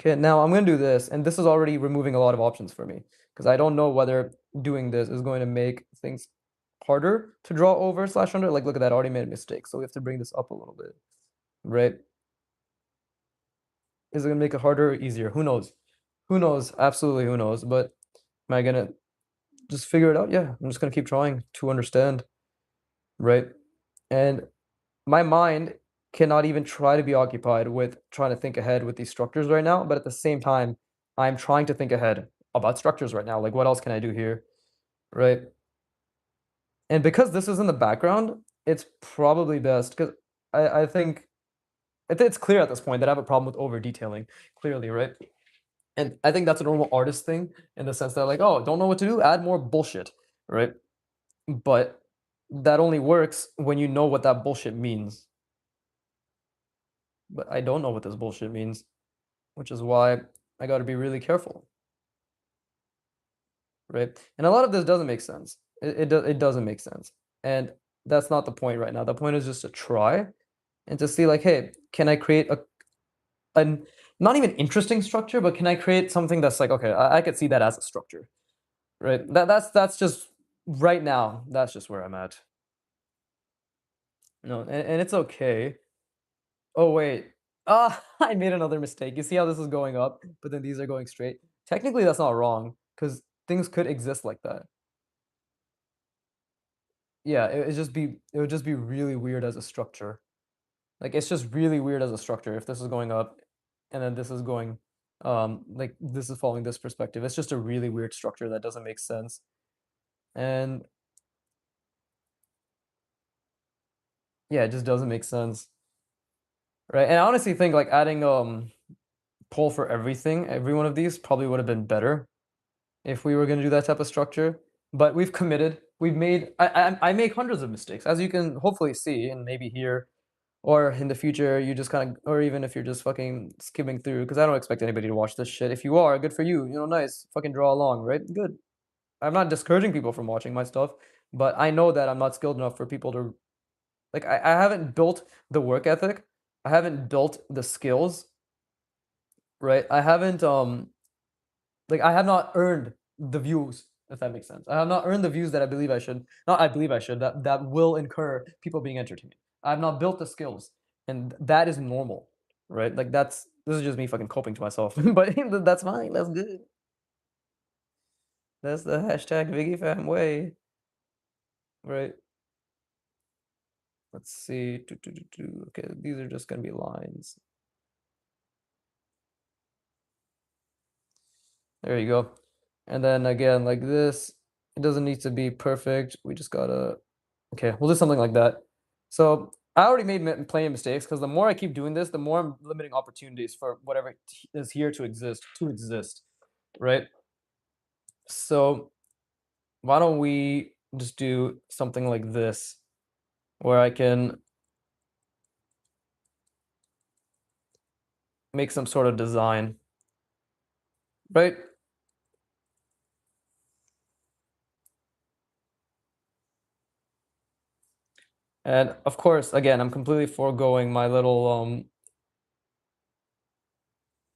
Okay, now I'm gonna do this, and this is already removing a lot of options for me because I don't know whether doing this is going to make things harder to draw over slash under. Like, look at that, I already made a mistake, so we have to bring this up a little bit, right? Is it gonna make it harder or easier? Who knows? Who knows? Absolutely, who knows? But am I gonna just figure it out? Yeah, I'm just gonna keep trying to understand, right? And my mind cannot even try to be occupied with trying to think ahead with these structures right now. But at the same time, I'm trying to think ahead about structures right now. Like, what else can I do here, right? And because this is in the background, it's probably best because I think it's clear at this point that I have a problem with over detailing. Clearly, right? And I think that's a normal artist thing in the sense that like, oh, don't know what to do, add more bullshit, right? But that only works when you know what that bullshit means. But I don't know what this bullshit means, which is why I got to be really careful, right? And a lot of this doesn't make sense. It doesn't make sense. And that's not the point right now. The point is just to try and to see like, hey, can I create an not even interesting structure, but can I create something that's like, okay, I could see that as a structure. Right. That's just right now, that's just where I'm at. No, and it's okay. Oh wait. Ah, I made another mistake. You see how this is going up, but then these are going straight. Technically, that's not wrong because things could exist like that. Yeah, it would just be really weird as a structure. Like it's just really weird as a structure if this is going up and then this is going like this is following this perspective. It's just a really weird structure that doesn't make sense. And yeah, it just doesn't make sense. Right. And I honestly think like adding pull for everything, every one of these probably would have been better if we were going to do that type of structure. But we've committed. We've made. I make hundreds of mistakes, as you can hopefully see, and maybe hear, or in the future, you just kind of, or even if you're just fucking skimming through, because I don't expect anybody to watch this shit. If you are, good for you. You know, nice. Fucking draw along, right? Good. I'm not discouraging people from watching my stuff, but I know that I'm not skilled enough for people to like. I haven't built the work ethic. I haven't built the skills, right? I haven't like I have not earned the views, if that makes sense. I have not earned the views that I believe I should. Not I believe I should. That will incur people being entertained. I have not built the skills, and that is normal, right? Like this is just me fucking coping to myself, but that's fine. That's good. That's the hashtag Viggy Fam way, right? Let's see. Okay, these are just gonna be lines. There you go. And then again, like this, it doesn't need to be perfect. We just gotta, okay, we'll do something like that. So I already made plenty of mistakes because the more I keep doing this, the more I'm limiting opportunities for whatever is here to exist, right? So why don't we just do something like this, where I can make some sort of design, right? And of course, again, I'm completely foregoing my little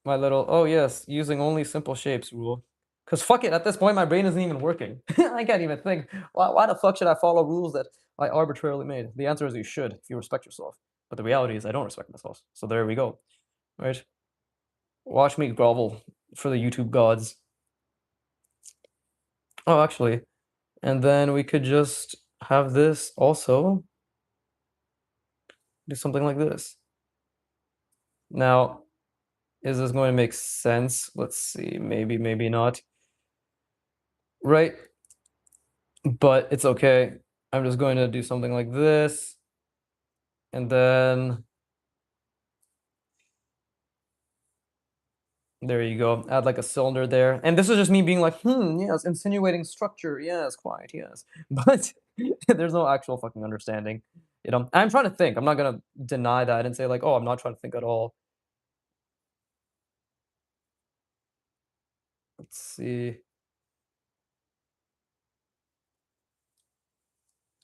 oh yes, using only simple shapes rule. Cause fuck it, at this point my brain isn't even working. I can't even think. Why the fuck should I follow rules that I arbitrarily made? The answer is you should if you respect yourself. But the reality is I don't respect myself. So there we go. Right? Watch me grovel for the YouTube gods. Oh, actually. And then we could just have this also do something like this. Now, is this going to make sense? Let's see. Maybe, maybe not. Right? But it's okay. I'm just going to do something like this. And then there you go. Add like a cylinder there. And this is just me being like, yes, insinuating structure. Yes, quite, yes. But there's no actual fucking understanding. I'm trying to think. I'm not gonna deny that and say like, oh, I'm not trying to think at all. Let's see.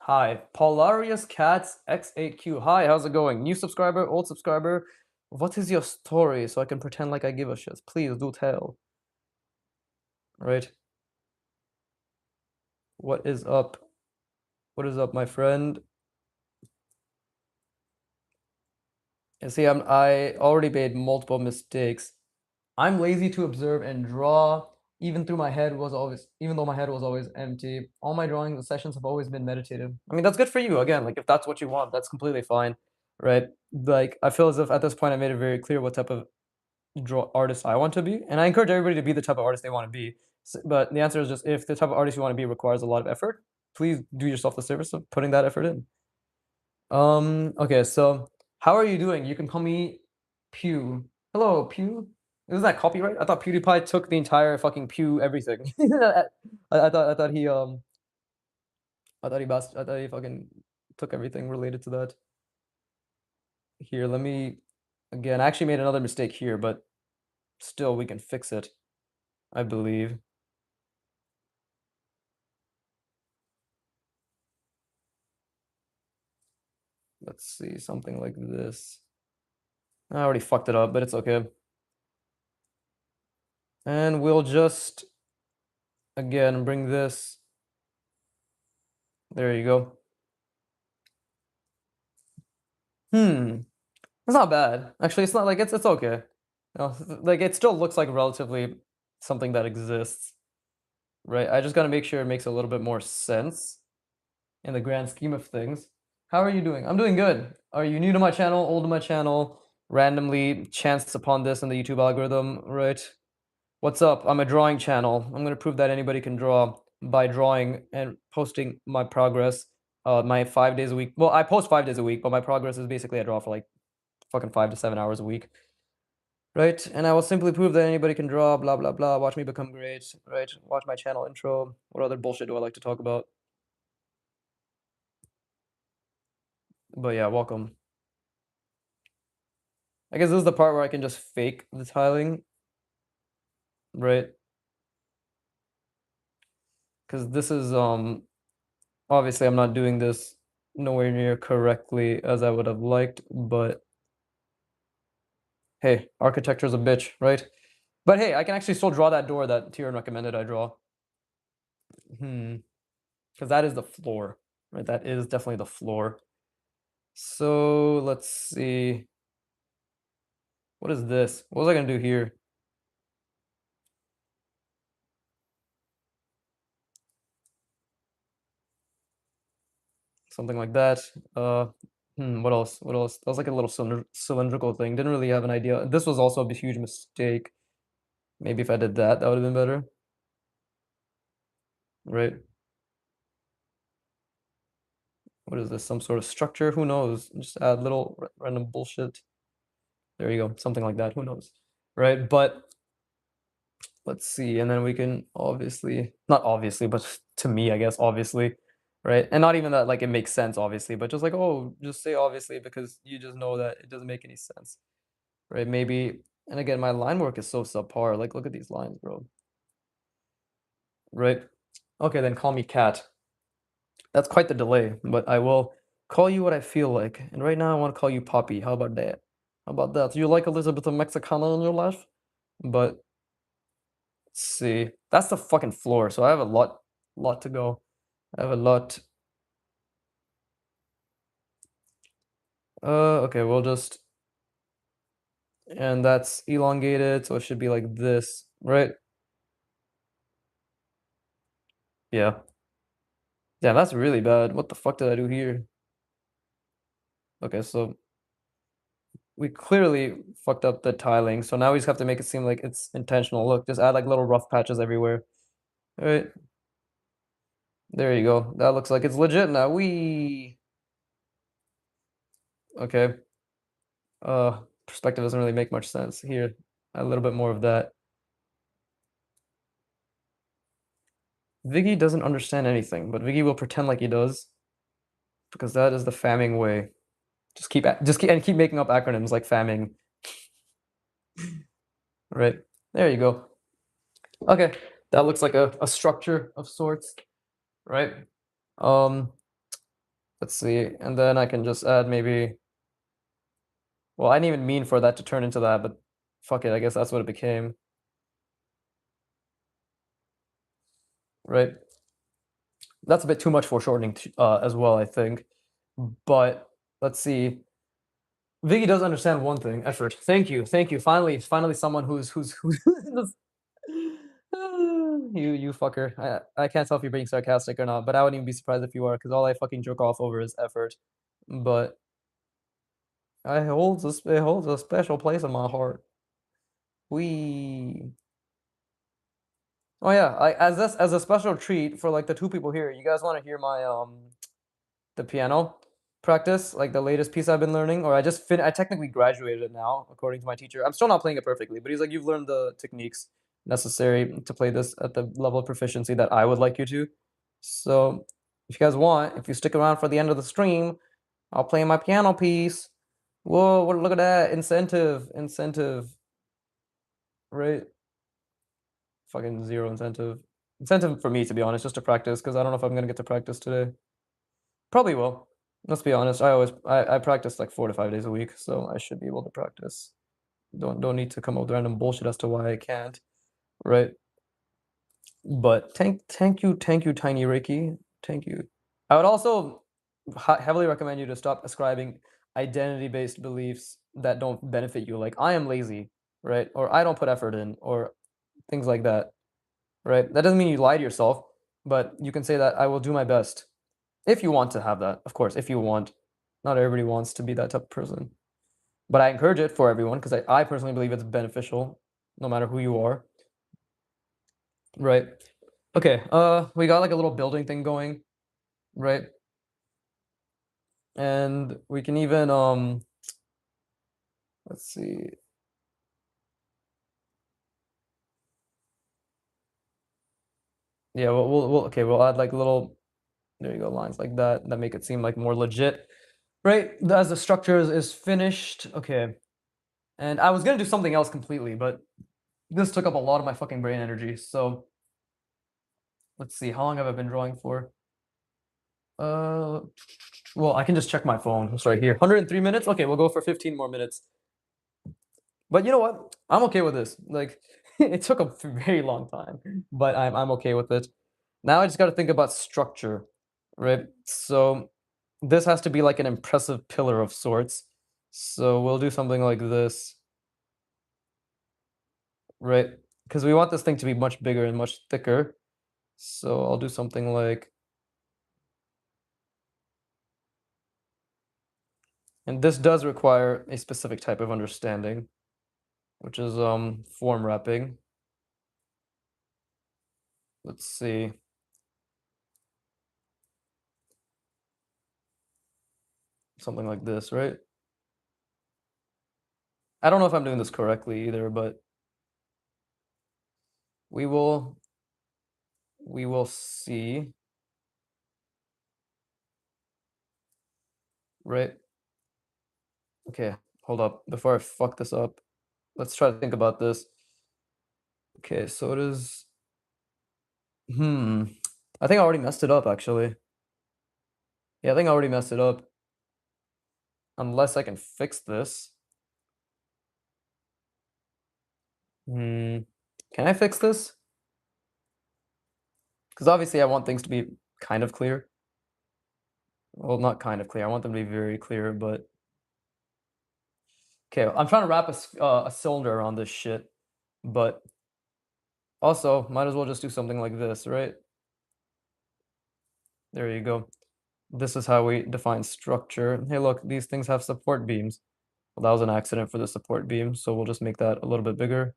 Hi, Polarius Cats X8Q. Hi, how's it going? New subscriber, old subscriber. What is your story so I can pretend like I give a shit? Please do tell. Right? What is up? What is up, my friend? And see, I already made multiple mistakes. I'm lazy to observe and draw, even though my head was always empty. All my drawing sessions have always been meditative. I mean, that's good for you. Again, like if that's what you want, that's completely fine, right? Like I feel as if at this point I made it very clear what type of draw artist I want to be, and I encourage everybody to be the type of artist they want to be. But the answer is just if the type of artist you want to be requires a lot of effort, please do yourself the service of putting that effort in. Okay, so how are you doing? You can call me Pew. Hello, Pew. Isn't that copyright? I thought PewDiePie took the entire fucking Pew everything. I thought he fucking took everything related to that. Here, let me again. I actually made another mistake here, but still we can fix it, I believe. Let's see, something like this. I already fucked it up, but it's okay. And we'll just again bring this. There you go. It's not bad. Actually, it's not like it's okay. Like it still looks like relatively something that exists, right? I just gotta make sure it makes a little bit more sense in the grand scheme of things. How are you doing? I'm doing good. Are you new to my channel, old to my channel, randomly chanced upon this in the YouTube algorithm, right? What's up? I'm a drawing channel. I'm gonna prove that anybody can draw by drawing and posting my progress. My 5 days a week. Well, I post 5 days a week, but my progress is basically I draw for like fucking 5 to 7 hours a week. Right, and I will simply prove that anybody can draw, blah, blah, blah. Watch me become great, right? Watch my channel intro. What other bullshit do I like to talk about? But yeah, welcome. I guess this is the part where I can just fake the tiling, right? Because this is, obviously I'm not doing this nowhere near correctly as I would have liked, but hey, architecture's a bitch, right? But hey, I can actually still draw that door that Tyrion recommended I draw. Because that is the floor, right? That is definitely the floor. So let's see. What is this? What was I gonna do here? Something like that. Uh, what else? What else? That was like a little cylindrical thing. Didn't really have an idea. This was also a huge mistake. Maybe if I did that, that would have been better. Right? What is this? Some sort of structure? Who knows? Just add little random bullshit. There you go. Something like that. Who knows? Right? But let's see. And then we can obviously, not obviously, but to me, I guess, obviously, right? And not even that like it makes sense, obviously, but just like, oh, just say obviously because you just know that it doesn't make any sense, right? Maybe, and again, my line work is so subpar. Like, look at these lines, bro, right? Okay, then call me cat. That's quite the delay, but I will call you what I feel like. And right now, I want to call you Poppy. How about that? How about that? Do you like a little bit of Mexicana in your life? But let's see. That's the fucking floor. So I have a lot to go. I have a lot. Okay, we'll just, and that's elongated, so it should be like this, right? Yeah. Yeah, that's really bad. What the fuck did I do here? Okay, so we clearly fucked up the tiling, so now we just have to make it seem like it's intentional. Look, just add like little rough patches everywhere. All right, there you go. That looks like it's legit now. We okay. Perspective doesn't really make much sense here. A little bit more of that. Viggy doesn't understand anything, but Viggy will pretend like he does because that is the famming way. Just keep making up acronyms like famming. Right. There you go. Okay. That looks like a structure of sorts, right? Um, let's see. And then I can just add maybe, well, I didn't even mean for that to turn into that, but fuck it, I guess that's what it became. Right. That's a bit too much foreshortening as well, I think. But let's see. Viggy does understand one thing, effort. Thank you, thank you. Finally, someone who's you fucker. I can't tell if you're being sarcastic or not, but I wouldn't even be surprised if you are, because all I fucking jerk off over is effort. But it holds a special place in my heart. We Oh yeah, as a special treat for like the two people here, you guys want to hear my the piano practice, like the latest piece I've been learning, or I technically graduated it now, according to my teacher. I'm still not playing it perfectly, but he's like, you've learned the techniques necessary to play this at the level of proficiency that I would like you to. So if you guys want, if you stick around for the end of the stream, I'll play my piano piece. Whoa, look at that. Incentive, right? Fucking zero incentive. Incentive for me, to be honest, just to practice, because I don't know if I'm gonna get to practice today. Probably will. Let's be honest. I practice like 4 to 5 days a week, so I should be able to practice. Don't need to come up with random bullshit as to why I can't, right? But thank you, Tiny Ricky. Thank you. I would also heavily recommend you to stop ascribing identity-based beliefs that don't benefit you. Like I am lazy, right? Or I don't put effort in, or things like that, right? That doesn't mean you lie to yourself, but you can say that I will do my best. If you want to have that, of course, if you want. Not everybody wants to be that type of person. But I encourage it for everyone because I personally believe it's beneficial no matter who you are. Right. Okay, we got like a little building thing going, right? And we can even let's see. Yeah, we'll add like little, there you go, lines like that make it seem like more legit. Right, as the structure is finished. Okay. And I was gonna do something else completely, but this took up a lot of my fucking brain energy. So let's see, how long have I been drawing for? Uh, well, I can just check my phone. It's right here. 103 minutes. Okay, we'll go for 15 more minutes. But you know what? I'm okay with this. Like, it took a very long time, but I'm okay with it. Now I just got to think about structure, right? So this has to be like an impressive pillar of sorts. So we'll do something like this, right? Because we want this thing to be much bigger and much thicker. So I'll do something like, and this does require a specific type of understanding, which is form wrapping. Let's see. Something like this, right? I don't know if I'm doing this correctly either, but we will we will see, right? Okay, hold up. Before I fuck this up, let's try to think about this. Okay, so it is. Hmm. I think I already messed it up, actually. Yeah, I think I already messed it up. Unless I can fix this. Hmm. Can I fix this? Because obviously I want things to be kind of clear. Well, not kind of clear. I want them to be very clear, but okay. I'm trying to wrap a cylinder around this shit, but also might as well just do something like this, right? There you go. This is how we define structure. Hey, look, these things have support beams. Well, that was an accident for the support beam, so we'll just make that a little bit bigger,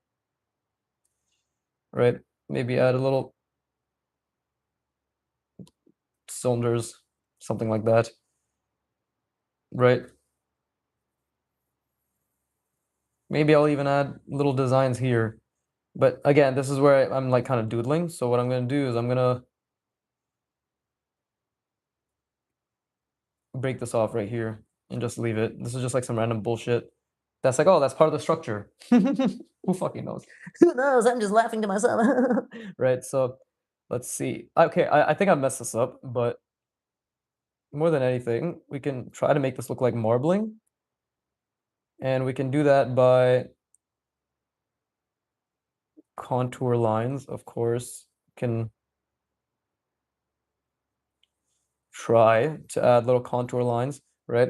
right? Maybe add a little cylinders, something like that, right? Maybe I'll even add little designs here. But again, this is where I'm like kind of doodling. So what I'm going to do is I'm going to break this off right here and just leave it. This is just like some random bullshit. That's like, oh, that's part of the structure. Who fucking knows? Who knows? I'm just laughing to myself. Right. So let's see. Okay. I think I messed this up, but more than anything, we can try to make this look like marbling. And we can do that by contour lines, of course. Can try to add little contour lines, right?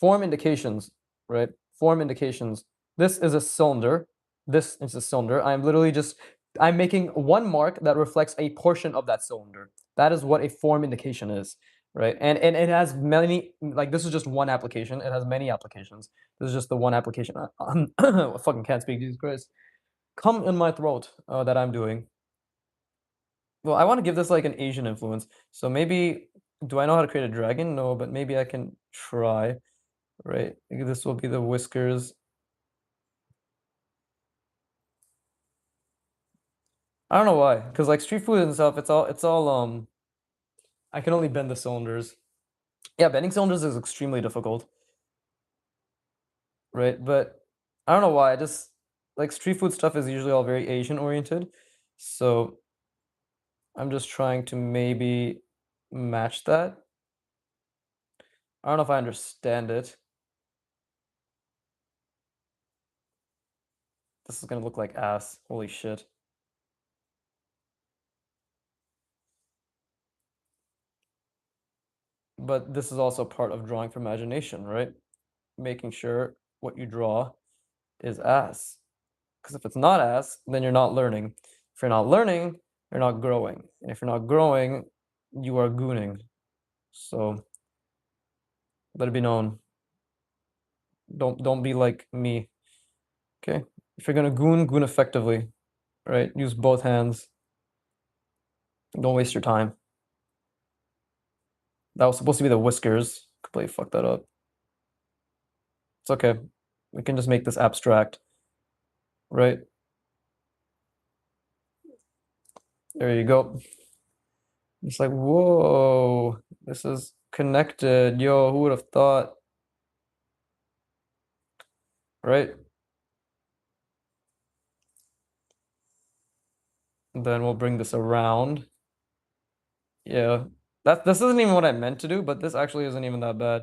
Form indications, right? Form indications. This is a cylinder. This is a cylinder. I'm literally just, I'm making one mark that reflects a portion of that cylinder. That is what a form indication is, right? And it has many, like this is just one application. It has many applications. This is just the one application. I fucking can't speak, Jesus Christ. Come in my throat that I'm doing. Well, I want to give this like an Asian influence. So maybe, do I know how to create a dragon? No, but maybe I can try, right? Maybe this will be the whiskers. I don't know why, because like street food and stuff, it's all I can only bend the cylinders. Yeah, bending cylinders is extremely difficult, right? But I don't know why. I just like street food stuff is usually all very Asian oriented. So I'm just trying to maybe match that. I don't know if I understand it. This is gonna look like ass. Holy shit. But this is also part of drawing for imagination, right? Making sure what you draw is ass. Because if it's not ass, then you're not learning. If you're not learning, you're not growing. And if you're not growing, you are gooning. So let it be known. Don't be like me. Okay? If you're gonna goon, goon effectively. Right? Use both hands. Don't waste your time. That was supposed to be the whiskers. Completely fucked that up. It's okay. We can just make this abstract. Right? There you go. It's like, whoa, this is connected. Yo, who would have thought? Right? And then we'll bring this around. Yeah. This isn't even what I meant to do, but this actually isn't even that bad.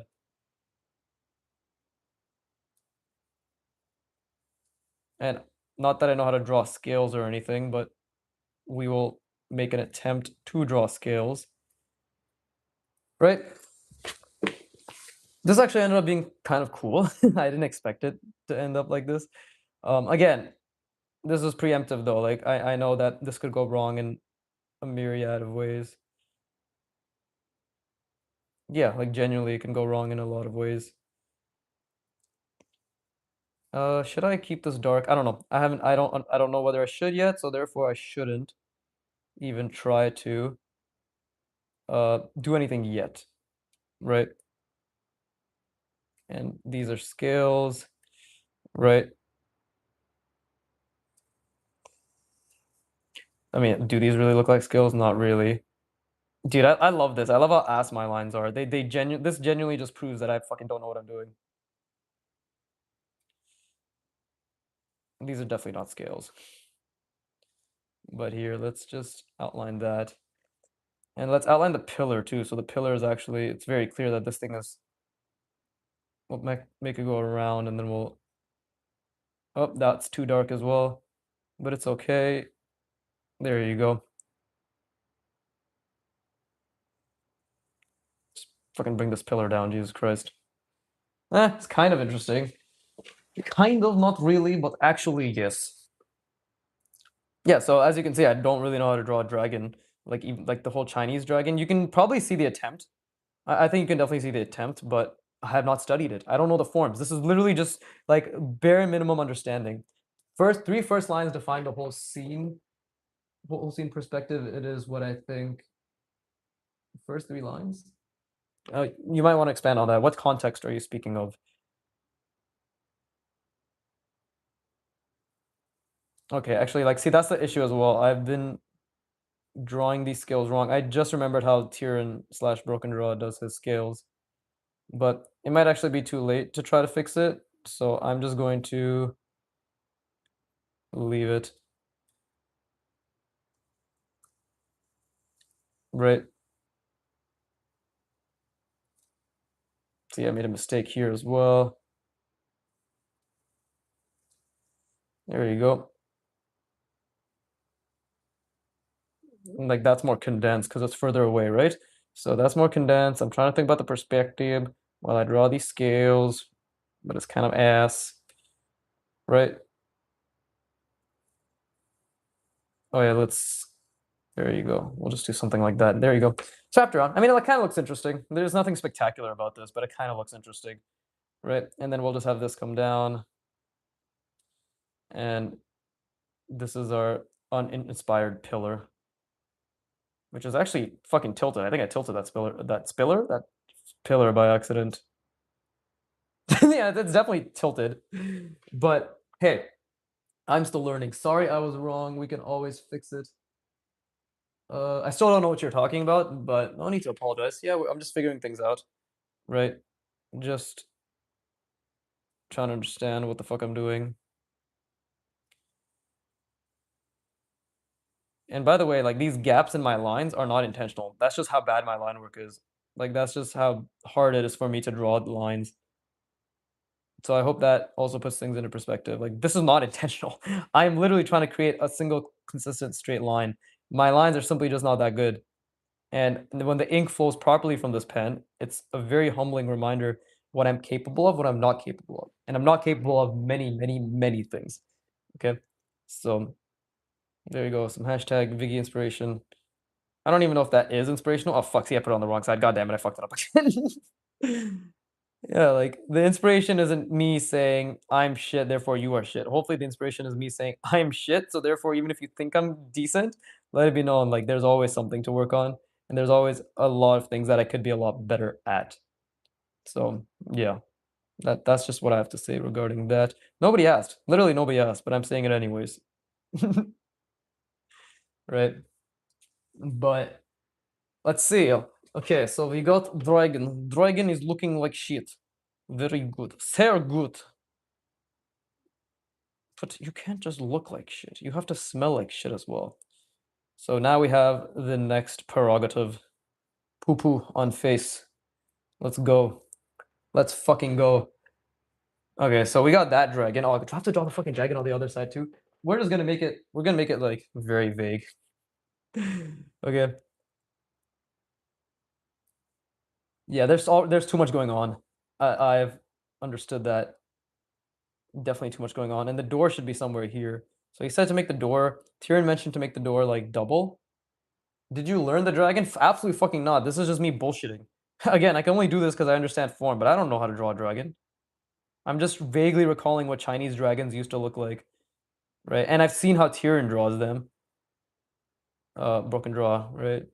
And not that I know how to draw scales or anything, but we will make an attempt to draw scales. Right? This actually ended up being kind of cool. I didn't expect it to end up like this. Again, this is preemptive though. Like I know that this could go wrong in a myriad of ways. Yeah, like genuinely it can go wrong in a lot of ways. Should I keep this dark? I don't know. I don't know whether I should yet, so therefore I shouldn't even try to do anything yet, right? And these are scales, right? I mean, do these really look like skills? Not really. Dude, I love this. I love how ass my lines are. This genuinely just proves that I fucking don't know what I'm doing. These are definitely not scales. But here, let's just outline that. And let's outline the pillar too. So the pillar is actually, it's very clear that this thing is, we'll make it go around and then we'll, oh, that's too dark as well. But it's okay. There you go. Just fucking bring this pillar down, Jesus Christ. It's kind of interesting. Kind of, not really, but actually, yes. Yeah, so as you can see, I don't really know how to draw a dragon, like even like the whole Chinese dragon. You can probably see the attempt. I think you can definitely see the attempt, but I have not studied it. I don't know the forms. This is literally just like bare minimum understanding. First lines define the whole scene perspective. It is what I think. First three lines. You might want to expand on that. What context are you speaking of? Okay, actually, like, see, that's the issue as well. I've been drawing these scales wrong. I just remembered how Tyrion slash Broken Draw does his scales, but it might actually be too late to try to fix it. So I'm just going to leave it. Right. See, I made a mistake here as well. There you go. Like that's more condensed because it's further away, right? So that's more condensed. I'm trying to think about the perspective while I draw these scales, but it's kind of ass, right? Oh yeah, there you go. We'll just do something like that. There you go. Chapter on. I mean, it kind of looks interesting. There's nothing spectacular about this, but it kind of looks interesting, right? And then we'll just have this come down, and this is our uninspired pillar, which is actually fucking tilted. I think I tilted that pillar by accident. Yeah, that's definitely tilted. But hey, I'm still learning. Sorry, I was wrong. We can always fix it. I still don't know what you're talking about, but no need to apologize. Yeah, I'm just figuring things out, right? Just trying to understand what the fuck I'm doing. And by the way, like these gaps in my lines are not intentional. That's just how bad my line work is. Like that's just how hard it is for me to draw the lines. So I hope that also puts things into perspective. Like this is not intentional. I am literally trying to create a single consistent straight line. My lines are simply just not that good. And when the ink flows properly from this pen, it's a very humbling reminder what I'm capable of, what I'm not capable of. And I'm not capable of many, many, many things. Okay. So there you go. Some hashtag Viggy inspiration. I don't even know if that is inspirational. Oh fuck, see, I put it on the wrong side. God damn it, I fucked it up again. Yeah, like the inspiration isn't me saying I'm shit, therefore you are shit. Hopefully the inspiration is me saying I'm shit, so therefore even if you think I'm decent, let it be known like there's always something to work on and there's always a lot of things that I could be a lot better at. So, yeah. That's just what I have to say regarding that. Nobody asked. Literally nobody asked, but I'm saying it anyways. Right? But let's see. Okay, so we got Dragon. Dragon is looking like shit. Very good. Sehr good. But you can't just look like shit. You have to smell like shit as well. So now we have the next prerogative. Poo poo on face. Let's go. Let's fucking go. Okay, so we got that dragon. Oh, I have to draw the fucking dragon on the other side too. We're just gonna make it. We're gonna make it like very vague. Okay. Yeah, there's too much going on. I've understood that. Definitely too much going on, and the door should be somewhere here. So he said to make the door. Tyrion mentioned to make the door like double. Did you learn the dragon? Absolutely fucking not. This is just me bullshitting. Again, I can only do this because I understand form, but I don't know how to draw a dragon. I'm just vaguely recalling what Chinese dragons used to look like, right? And I've seen how Tyrion draws them. Broken draw, right?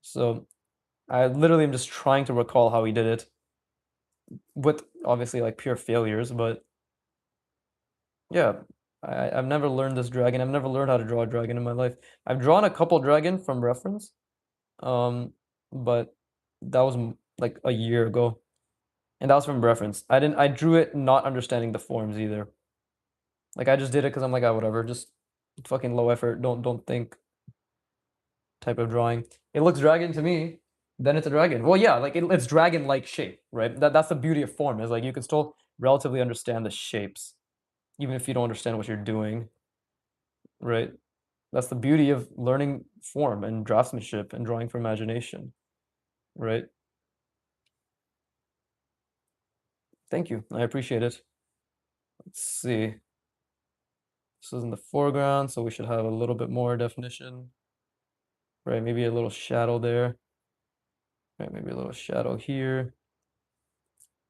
So I literally am just trying to recall how he did it with obviously like pure failures, but yeah, I've never learned this dragon. I've never learned how to draw a dragon in my life. I've drawn a couple dragon from reference, um, but that was like a year ago, and that was from reference. I drew it not understanding the forms either. Like I just did it because I'm like, ah, whatever, just fucking low effort. Don't think type of drawing. It looks dragon to me. Then it's a dragon. Well, yeah, like it's dragon-like shape, right? That's the beauty of form is like you can still relatively understand the shapes, even if you don't understand what you're doing, right? That's the beauty of learning form and draftsmanship and drawing from imagination, right? Thank you. I appreciate it. Let's see. This is in the foreground, so we should have a little bit more definition, right? Maybe a little shadow there, right? Maybe a little shadow here,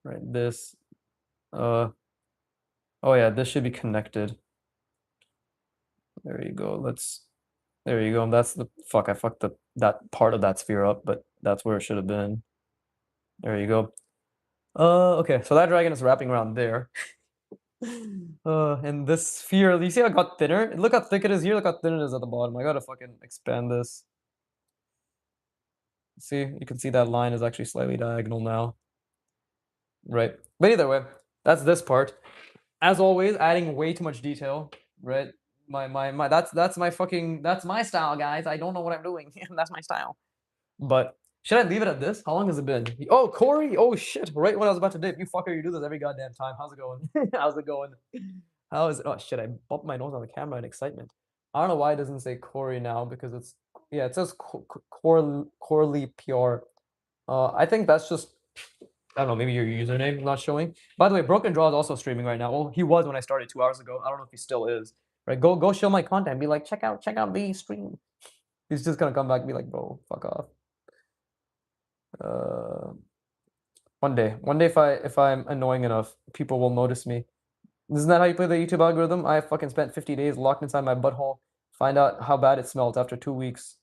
right? This, oh yeah, this should be connected. There you go. There you go. That's the fuck. I fucked that part of that sphere up, but that's where it should have been. There you go. Okay. So that dragon is wrapping around there. And this sphere, you see how it got thinner? Look how thick it is here. Look how thin it is at the bottom. I gotta fucking expand this. See, you can see that line is actually slightly diagonal now. Right. But either way, that's this part. As always, adding way too much detail, right? My that's my fucking that's my style, guys. I don't know what I'm doing. That's my style. But should I leave it at this? How long has it been? Oh, Corey. Oh shit. Right when I was about to dip. You fucker, you do this every goddamn time. How's it going? How's it going? How is it? Oh shit, I bumped my nose on the camera in excitement. I don't know why it doesn't say Corey now because it's yeah, it says Corley PR. I think that's just I don't know, maybe your username not showing. By the way, Broken Draw is also streaming right now. Well, he was when I started 2 hours ago. I don't know if he still is. Right? Go show my content. Be like, check out the stream. He's just gonna come back and be like, bro, fuck off. Uh, one day, if I'm annoying enough, people will notice me. Isn't that how you play the YouTube algorithm? I fucking spent 50 days locked inside my butthole. Find out how bad it smelled after 2 weeks,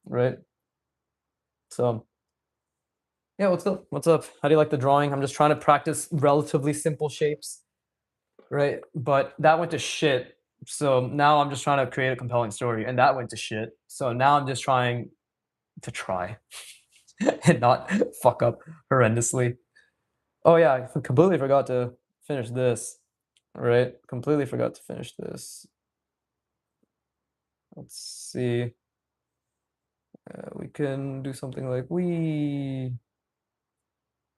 right? So yeah, what's up? What's up? How do you like the drawing? I'm just trying to practice relatively simple shapes, right? But that went to shit. So now I'm just trying to create a compelling story, and that went to shit. So now I'm just trying to try and not fuck up horrendously. Oh yeah, I completely forgot to finish this. Right? Completely forgot to finish this. Let's see. We can do something like we.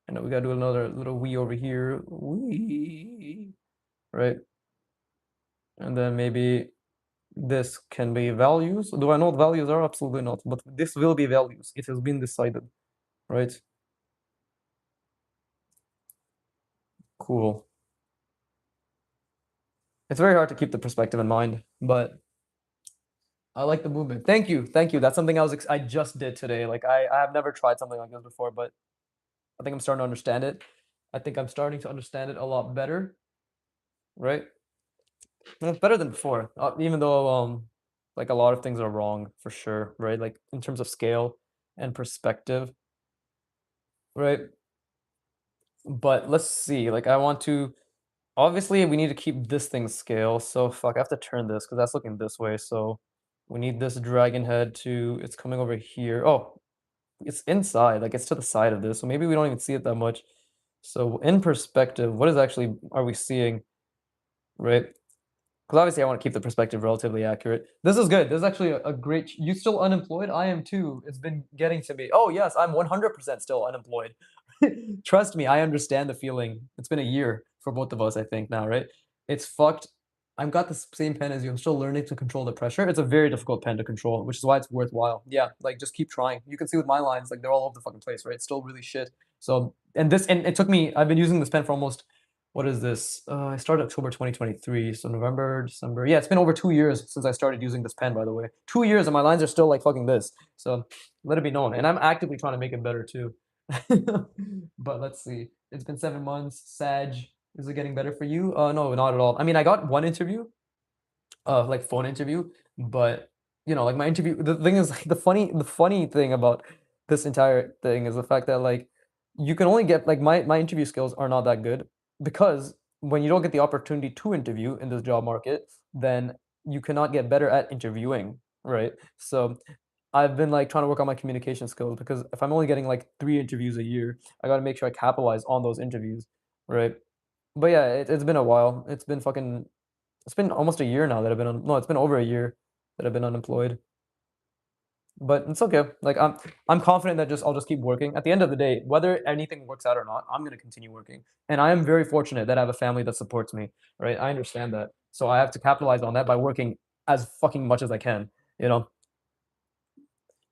I know we gotta do another little we over here. We. Right? And then maybe this can be values. Do I know what values are? Absolutely not. But this will be values. It has been decided. Right? Cool. It's very hard to keep the perspective in mind, but I like the movement. Thank you. Thank you. That's something I just did today. Like I have never tried something like this before, but I think I'm starting to understand it. I think I'm starting to understand it a lot better, right? And it's better than before, even though like a lot of things are wrong for sure, right? Like in terms of scale and perspective, right? But let's see. Like I want to obviously we need to keep this thing scale. So fuck, I have to turn this because that's looking this way. So we need this dragon head to it's coming over here. Oh, it's inside, like it's to the side of this. So maybe we don't even see it that much. So in perspective, what is actually are we seeing, right? Because obviously I want to keep the perspective relatively accurate. This is good. This is actually a great. You still unemployed? I am too. It's been getting to me. Oh yes, I'm 100% still unemployed. Trust me, I understand the feeling. It's been a year for both of us, I think now, right? It's fucked. I've got the same pen as you. I'm still learning to control the pressure. It's a very difficult pen to control, which is why it's worthwhile. Yeah, like just keep trying. You can see with my lines, like they're all over the fucking place, right? It's still really shit. So, and it took me. I've been using this pen for almost what is this? I started October 2023, so November, December. Yeah, it's been over 2 years since I started using this pen, by the way. 2 years and my lines are still like fucking this. So let it be known. And I'm actively trying to make it better too. But let's see. It's been 7 months. Sag, is it getting better for you? No, not at all. I mean, I got one interview, like phone interview, but you know, like my interview. The thing is, like the funny thing about this entire thing is the fact that like you can only get like my interview skills are not that good because when you don't get the opportunity to interview in this job market, then you cannot get better at interviewing, right? So I've been like trying to work on my communication skills because if I'm only getting like 3 interviews a year, I got to make sure I capitalize on those interviews, right? But yeah, it's been a while. It's been almost a year now that I've been no, it's been over a year that I've been unemployed. But it's okay. Like I'm confident that just I'll just keep working. At the end of the day, whether anything works out or not, I'm gonna continue working. And I am very fortunate that I have a family that supports me, right? I understand that. So I have to capitalize on that by working as fucking much as I can, you know,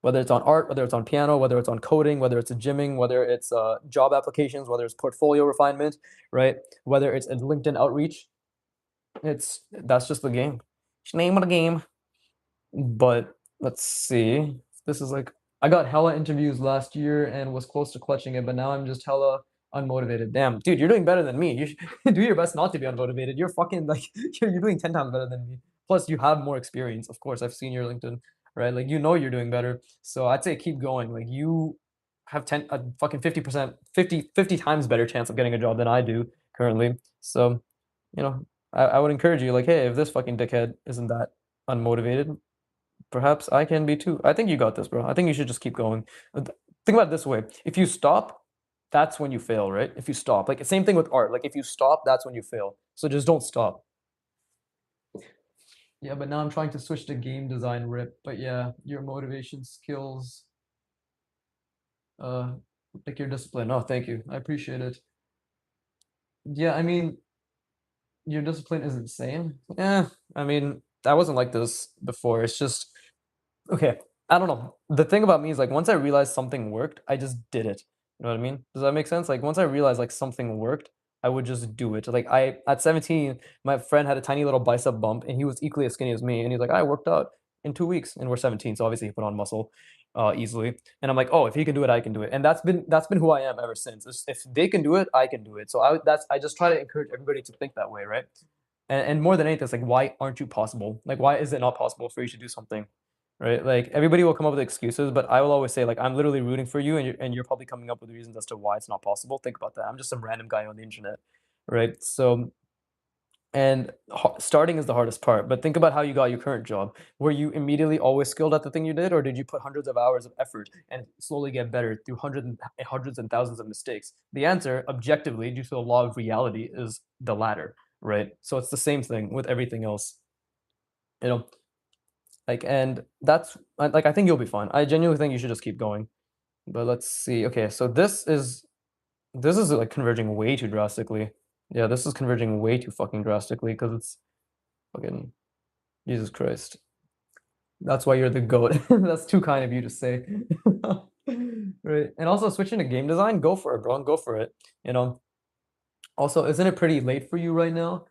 whether it's on art, whether it's on piano, whether it's on coding, whether it's gymming, whether it's job applications, whether it's portfolio refinement, right? Whether it's a LinkedIn outreach. That's just the game. It's the name of the game. But let's see. This is like I got hella interviews last year and was close to clutching it, but now I'm just hella unmotivated. Damn, dude, you're doing better than me. You should do your best not to be unmotivated. You're fucking like you're doing 10 times better than me. Plus, you have more experience. Of course, I've seen your LinkedIn, right? Like you know you're doing better. So I'd say keep going. Like you have 10 a fucking 50%, 50 times better chance of getting a job than I do currently. So, you know, I would encourage you, like, hey, if this fucking dickhead isn't that unmotivated, perhaps I can be too. I think you got this, bro. I think you should just keep going. Think about it this way. If you stop, that's when you fail, right? If you stop. Like same thing with art. Like if you stop, that's when you fail. So just don't stop. Yeah, but now I'm trying to switch to game design rip. But yeah, your motivation skills, uh like your discipline. Oh, thank you. I appreciate it. Yeah, I mean, your discipline is insane. Yeah, I mean, I wasn't like this before. It's just okay, I don't know. The thing about me is like once I realized something worked, I just did it. You know what I mean? Does that make sense? Like once I realized like something worked, I would just do it. Like I at 17, my friend had a tiny little bicep bump and he was equally as skinny as me. And he's like, I worked out in 2 weeks and we're 17. So obviously he put on muscle easily. And I'm like, oh, if he can do it, I can do it. And that's been who I am ever since. If they can do it, I can do it. So I just try to encourage everybody to think that way, right? And more than anything, it's like, why aren't you possible? Like, why is it not possible for you to do something? Right? Like everybody will come up with excuses, but I will always say, like, I'm literally rooting for you, and you're probably coming up with reasons as to why it's not possible. Think about that. I'm just some random guy on the internet, right? So, and starting is the hardest part. But think about how you got your current job. Were you immediately always skilled at the thing you did, or did you put hundreds of hours of effort and slowly get better through hundreds and thousands of mistakes? The answer, objectively, due to the law of reality, is the latter, right? So it's the same thing with everything else. You know, like, and that's like I think you'll be fine. I genuinely think you should just keep going. But let's see. Okay, so this is like converging way too drastically. Yeah, this is converging way too fucking drastically because it's fucking Jesus Christ. That's why you're the goat. That's too kind of you to say. Right. And also switching to game design, go for it, bro. Go for it. You know. Also, isn't it pretty late for you right now?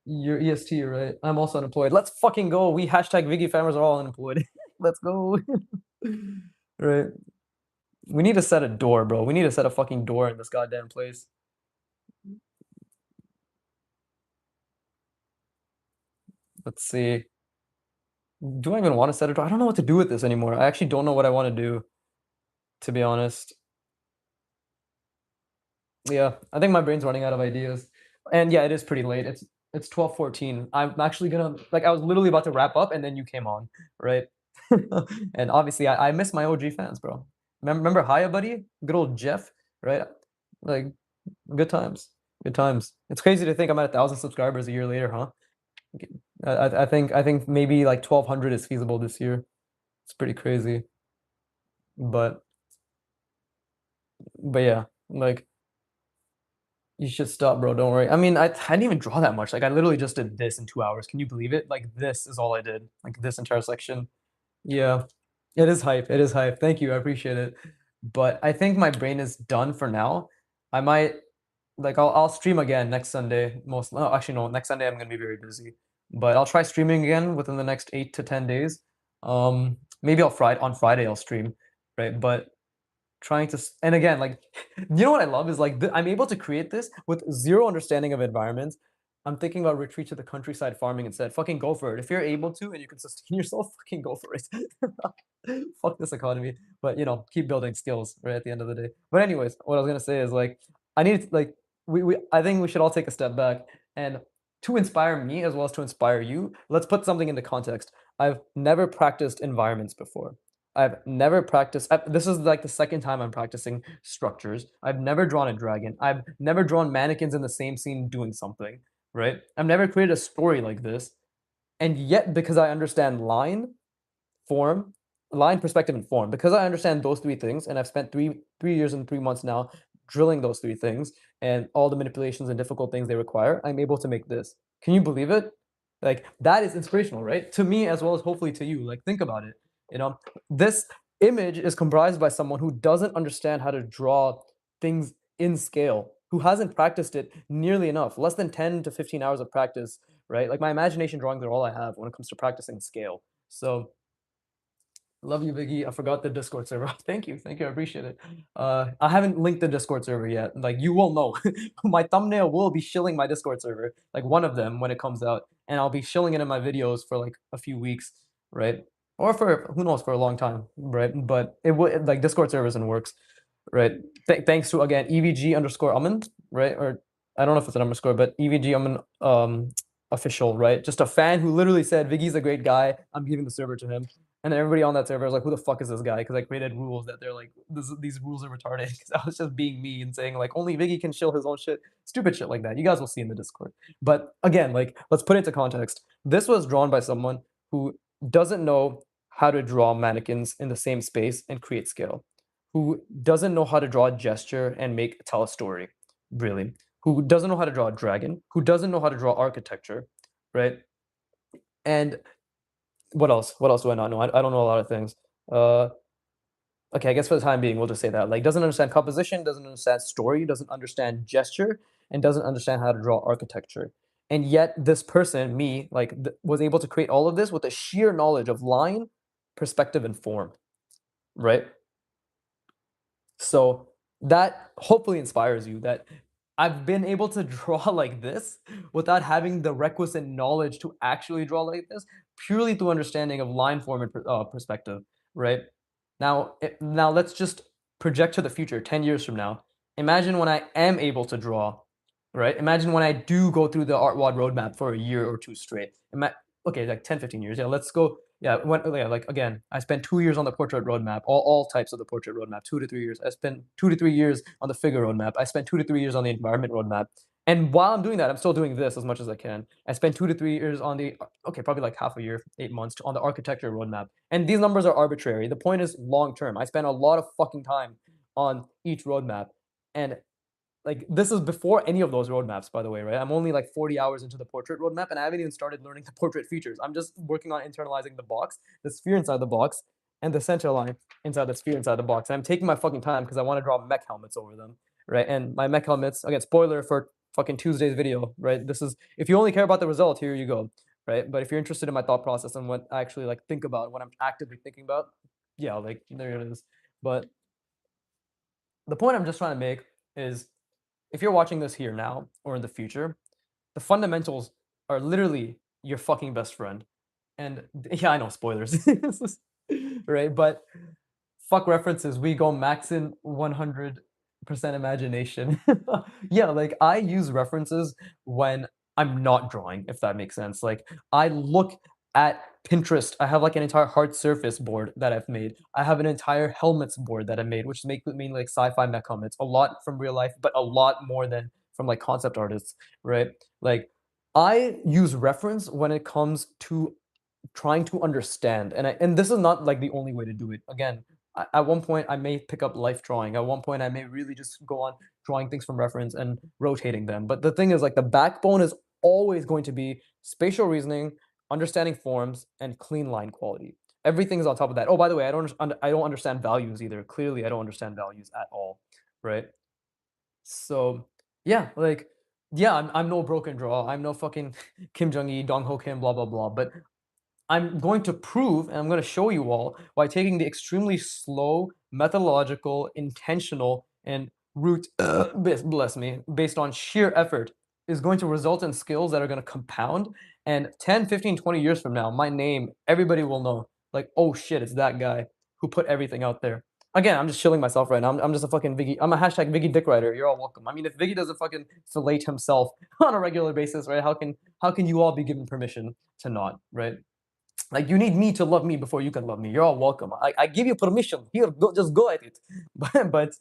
You're EST, right? I'm also unemployed. Let's fucking go. We hashtag Vigi farmers are all unemployed. Let's go. Right. We need to set a door, bro. We need to set a fucking door in this goddamn place. Let's see. Do I even want to set a door? I don't know what to do with this anymore. I actually don't know what I want to do, to be honest. Yeah, I think my brain's running out of ideas. And yeah, it is pretty late. It's 12:14. I'm actually gonna like I was literally about to wrap up and then you came on, right? And obviously I miss my OG fans, bro. Remember Hiya Buddy? Good old Jeff, right? Like good times. Good times. It's crazy to think I'm at 1,000 subscribers a year later, huh? Okay, I think maybe like 1,200 is feasible this year. It's pretty crazy. But but yeah, like you should stop, bro. Don't worry. I mean, I didn't even draw that much. Like I literally just did this in 2 hours. Can you believe it? Like this is all I did. Like this entire section. Yeah. It is hype. It is hype. Thank you. I appreciate it. But I think my brain is done for now. I might like I'll stream again next Sunday. Most no, actually no, next Sunday I'm gonna be very busy. But I'll try streaming again within the next 8 to 10 days. Maybe on Friday I'll stream, right? But trying to and again like you know what I love is like I'm able to create this with zero understanding of environments. I'm thinking about retreat to the countryside farming instead. Fucking go for it. If you're able to and you can sustain yourself, fucking go for it. Fuck this economy. But you know, keep building skills right at the end of the day. But anyways, what I was gonna say is like I need to, like we I think we should all take a step back and to inspire me as well as to inspire you, let's put something into context. I've never practiced environments before. I've never practiced. This is like the second time I'm practicing structures. I've never drawn a dragon. I've never drawn mannequins in the same scene doing something, right? I've never created a story like this. And yet, because I understand form, line, perspective, and form. Because I understand those three things, and I've spent three years and 3 months now drilling those three things and all the manipulations and difficult things they require, I'm able to make this. Can you believe it? Like that is inspirational, right? To me as well as hopefully to you. Like think about it. You know, this image is comprised by someone who doesn't understand how to draw things in scale, who hasn't practiced it nearly enough, less than 10 to 15 hours of practice, right? Like my imagination drawings are all I have when it comes to practicing scale. So love you, Biggie. I forgot the Discord server. Thank you, thank you. I appreciate it. I haven't linked the Discord server yet. Like you will know, my thumbnail will be shilling my Discord server, like one of them when it comes out, and I'll be shilling it in my videos for like a few weeks, right? Or for who knows for a long time, right? But it would like Discord servers and works, right? Thanks to again EVG underscore almond, right? Or I don't know if it's an underscore, but EVG almond official, right? Just a fan who literally said Viggy's a great guy. I'm giving the server to him. And then everybody on that server was like, "Who the fuck is this guy?" Because I created rules that they're like, "These rules are retarded." Because I was just being me and saying like, "Only Viggy can shill his own shit," stupid shit like that. You guys will see in the Discord. But again, like, let's put it into context. This was drawn by someone who doesn't know how to draw mannequins in the same space and create scale, who doesn't know how to draw a gesture and tell a story, really, who doesn't know how to draw a dragon, who doesn't know how to draw architecture, right? And what else? What else do I not know? I don't know a lot of things. Uh, okay, I guess for the time being, we'll just say that. Like, doesn't understand composition, doesn't understand story, doesn't understand gesture, and doesn't understand how to draw architecture. And yet, this person, me, like, was able to create all of this with a sheer knowledge of line, perspective, and form, right? So that hopefully inspires you that I've been able to draw like this without having the requisite knowledge to actually draw like this, purely through understanding of line form and perspective, right? Now let's just project to the future, 10 years from now. Imagine when I am able to draw, right? Imagine when I do go through the Art Wad roadmap for a year or two straight. Okay, like 10, 15 years. Yeah, let's go. Yeah, yeah, like again, I spent 2 years on the portrait roadmap, all types of the portrait roadmap, 2 to 3 years. I spent 2 to 3 years on the figure roadmap. I spent 2 to 3 years on the environment roadmap. And while I'm doing that, I'm still doing this as much as I can. I spent 2 to 3 years on the, okay, probably like half a year, 8 months on the architecture roadmap. And these numbers are arbitrary. The point is long term. I spent a lot of fucking time on each roadmap. And like this is before any of those roadmaps, by the way, right? I'm only like 40 hours into the portrait roadmap, and I haven't even started learning the portrait features. I'm just working on internalizing the box, the sphere inside the box, and the center line inside the sphere inside the box. And I'm taking my fucking time because I want to draw mech helmets over them, right? And my mech helmets, again, spoiler for fucking Tuesday's video, right? This is, if you only care about the result, here you go, right? But if you're interested in my thought process and what I actually like think about, what I'm actively thinking about, yeah, like there it is. But the point I'm just trying to make is if you're watching this here now or in the future, the fundamentals are literally your fucking best friend. And yeah, I know spoilers, right? But fuck references. We go max in 100% imagination. Yeah, like I use references when I'm not drawing, if that makes sense. Like I look at Pinterest. I have like an entire hard surface board that I've made. I have an entire helmets board that I made, which make me like sci-fi mech helmets. A lot from real life, but a lot more than from like concept artists, right? Like I use reference when it comes to trying to understand, and this is not like the only way to do it. Again, at one point I may pick up life drawing. At one point I may really just go on drawing things from reference and rotating them. But the thing is, like, the backbone is always going to be spatial reasoning, understanding forms, and clean line quality. Everything is on top of that. Oh, by the way, I don't understand values either. Clearly, I don't understand values at all, right? So yeah, like yeah, I'm no broken draw. I'm no fucking Kim Jong Il, Dong Ho Kim, blah blah blah. But I'm going to prove and I'm going to show you all why taking the extremely slow, methodological, intentional, and root, bless me, based on sheer effort is going to result in skills that are going to compound. And 10, 15, 20 years from now, my name, everybody will know, like, oh shit, it's that guy who put everything out there. Again, I'm just chilling myself right now. I'm just a fucking Viggy. I'm a hashtag Viggy dick writer. You're all welcome. I mean, if Viggy doesn't fucking fillet himself on a regular basis, right? How can you all be given permission to not, right? Like you need me to love me before you can love me. You're all welcome. I give you permission. Here, go, just go at it. But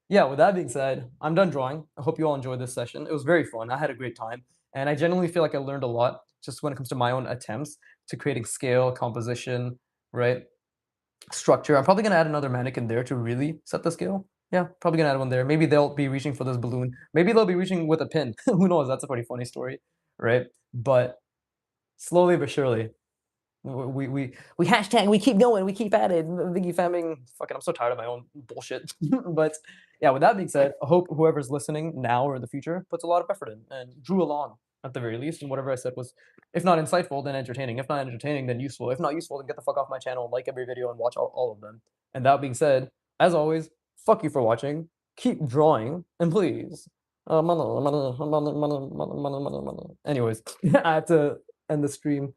yeah. With that being said, I'm done drawing. I hope you all enjoyed this session. It was very fun. I had a great time, and I genuinely feel like I learned a lot just when it comes to my own attempts to creating scale, composition, right? Structure. I'm probably gonna add another mannequin there to really set the scale. Yeah, probably gonna add one there. Maybe they'll be reaching for this balloon. Maybe they'll be reaching with a pin. Who knows? That's a pretty funny story, right? But slowly but surely, we hashtag, we keep going, we keep at it. Viggy famming. Fucking, I'm so tired of my own bullshit. But yeah, with that being said, I hope whoever's listening now or in the future puts a lot of effort in and drew along at the very least. And whatever I said was, if not insightful, then entertaining. If not entertaining, then useful. If not useful, then get the fuck off my channel, like every video, and watch all of them. And that being said, as always, fuck you for watching. Keep drawing, and please. Anyways, I have to end the stream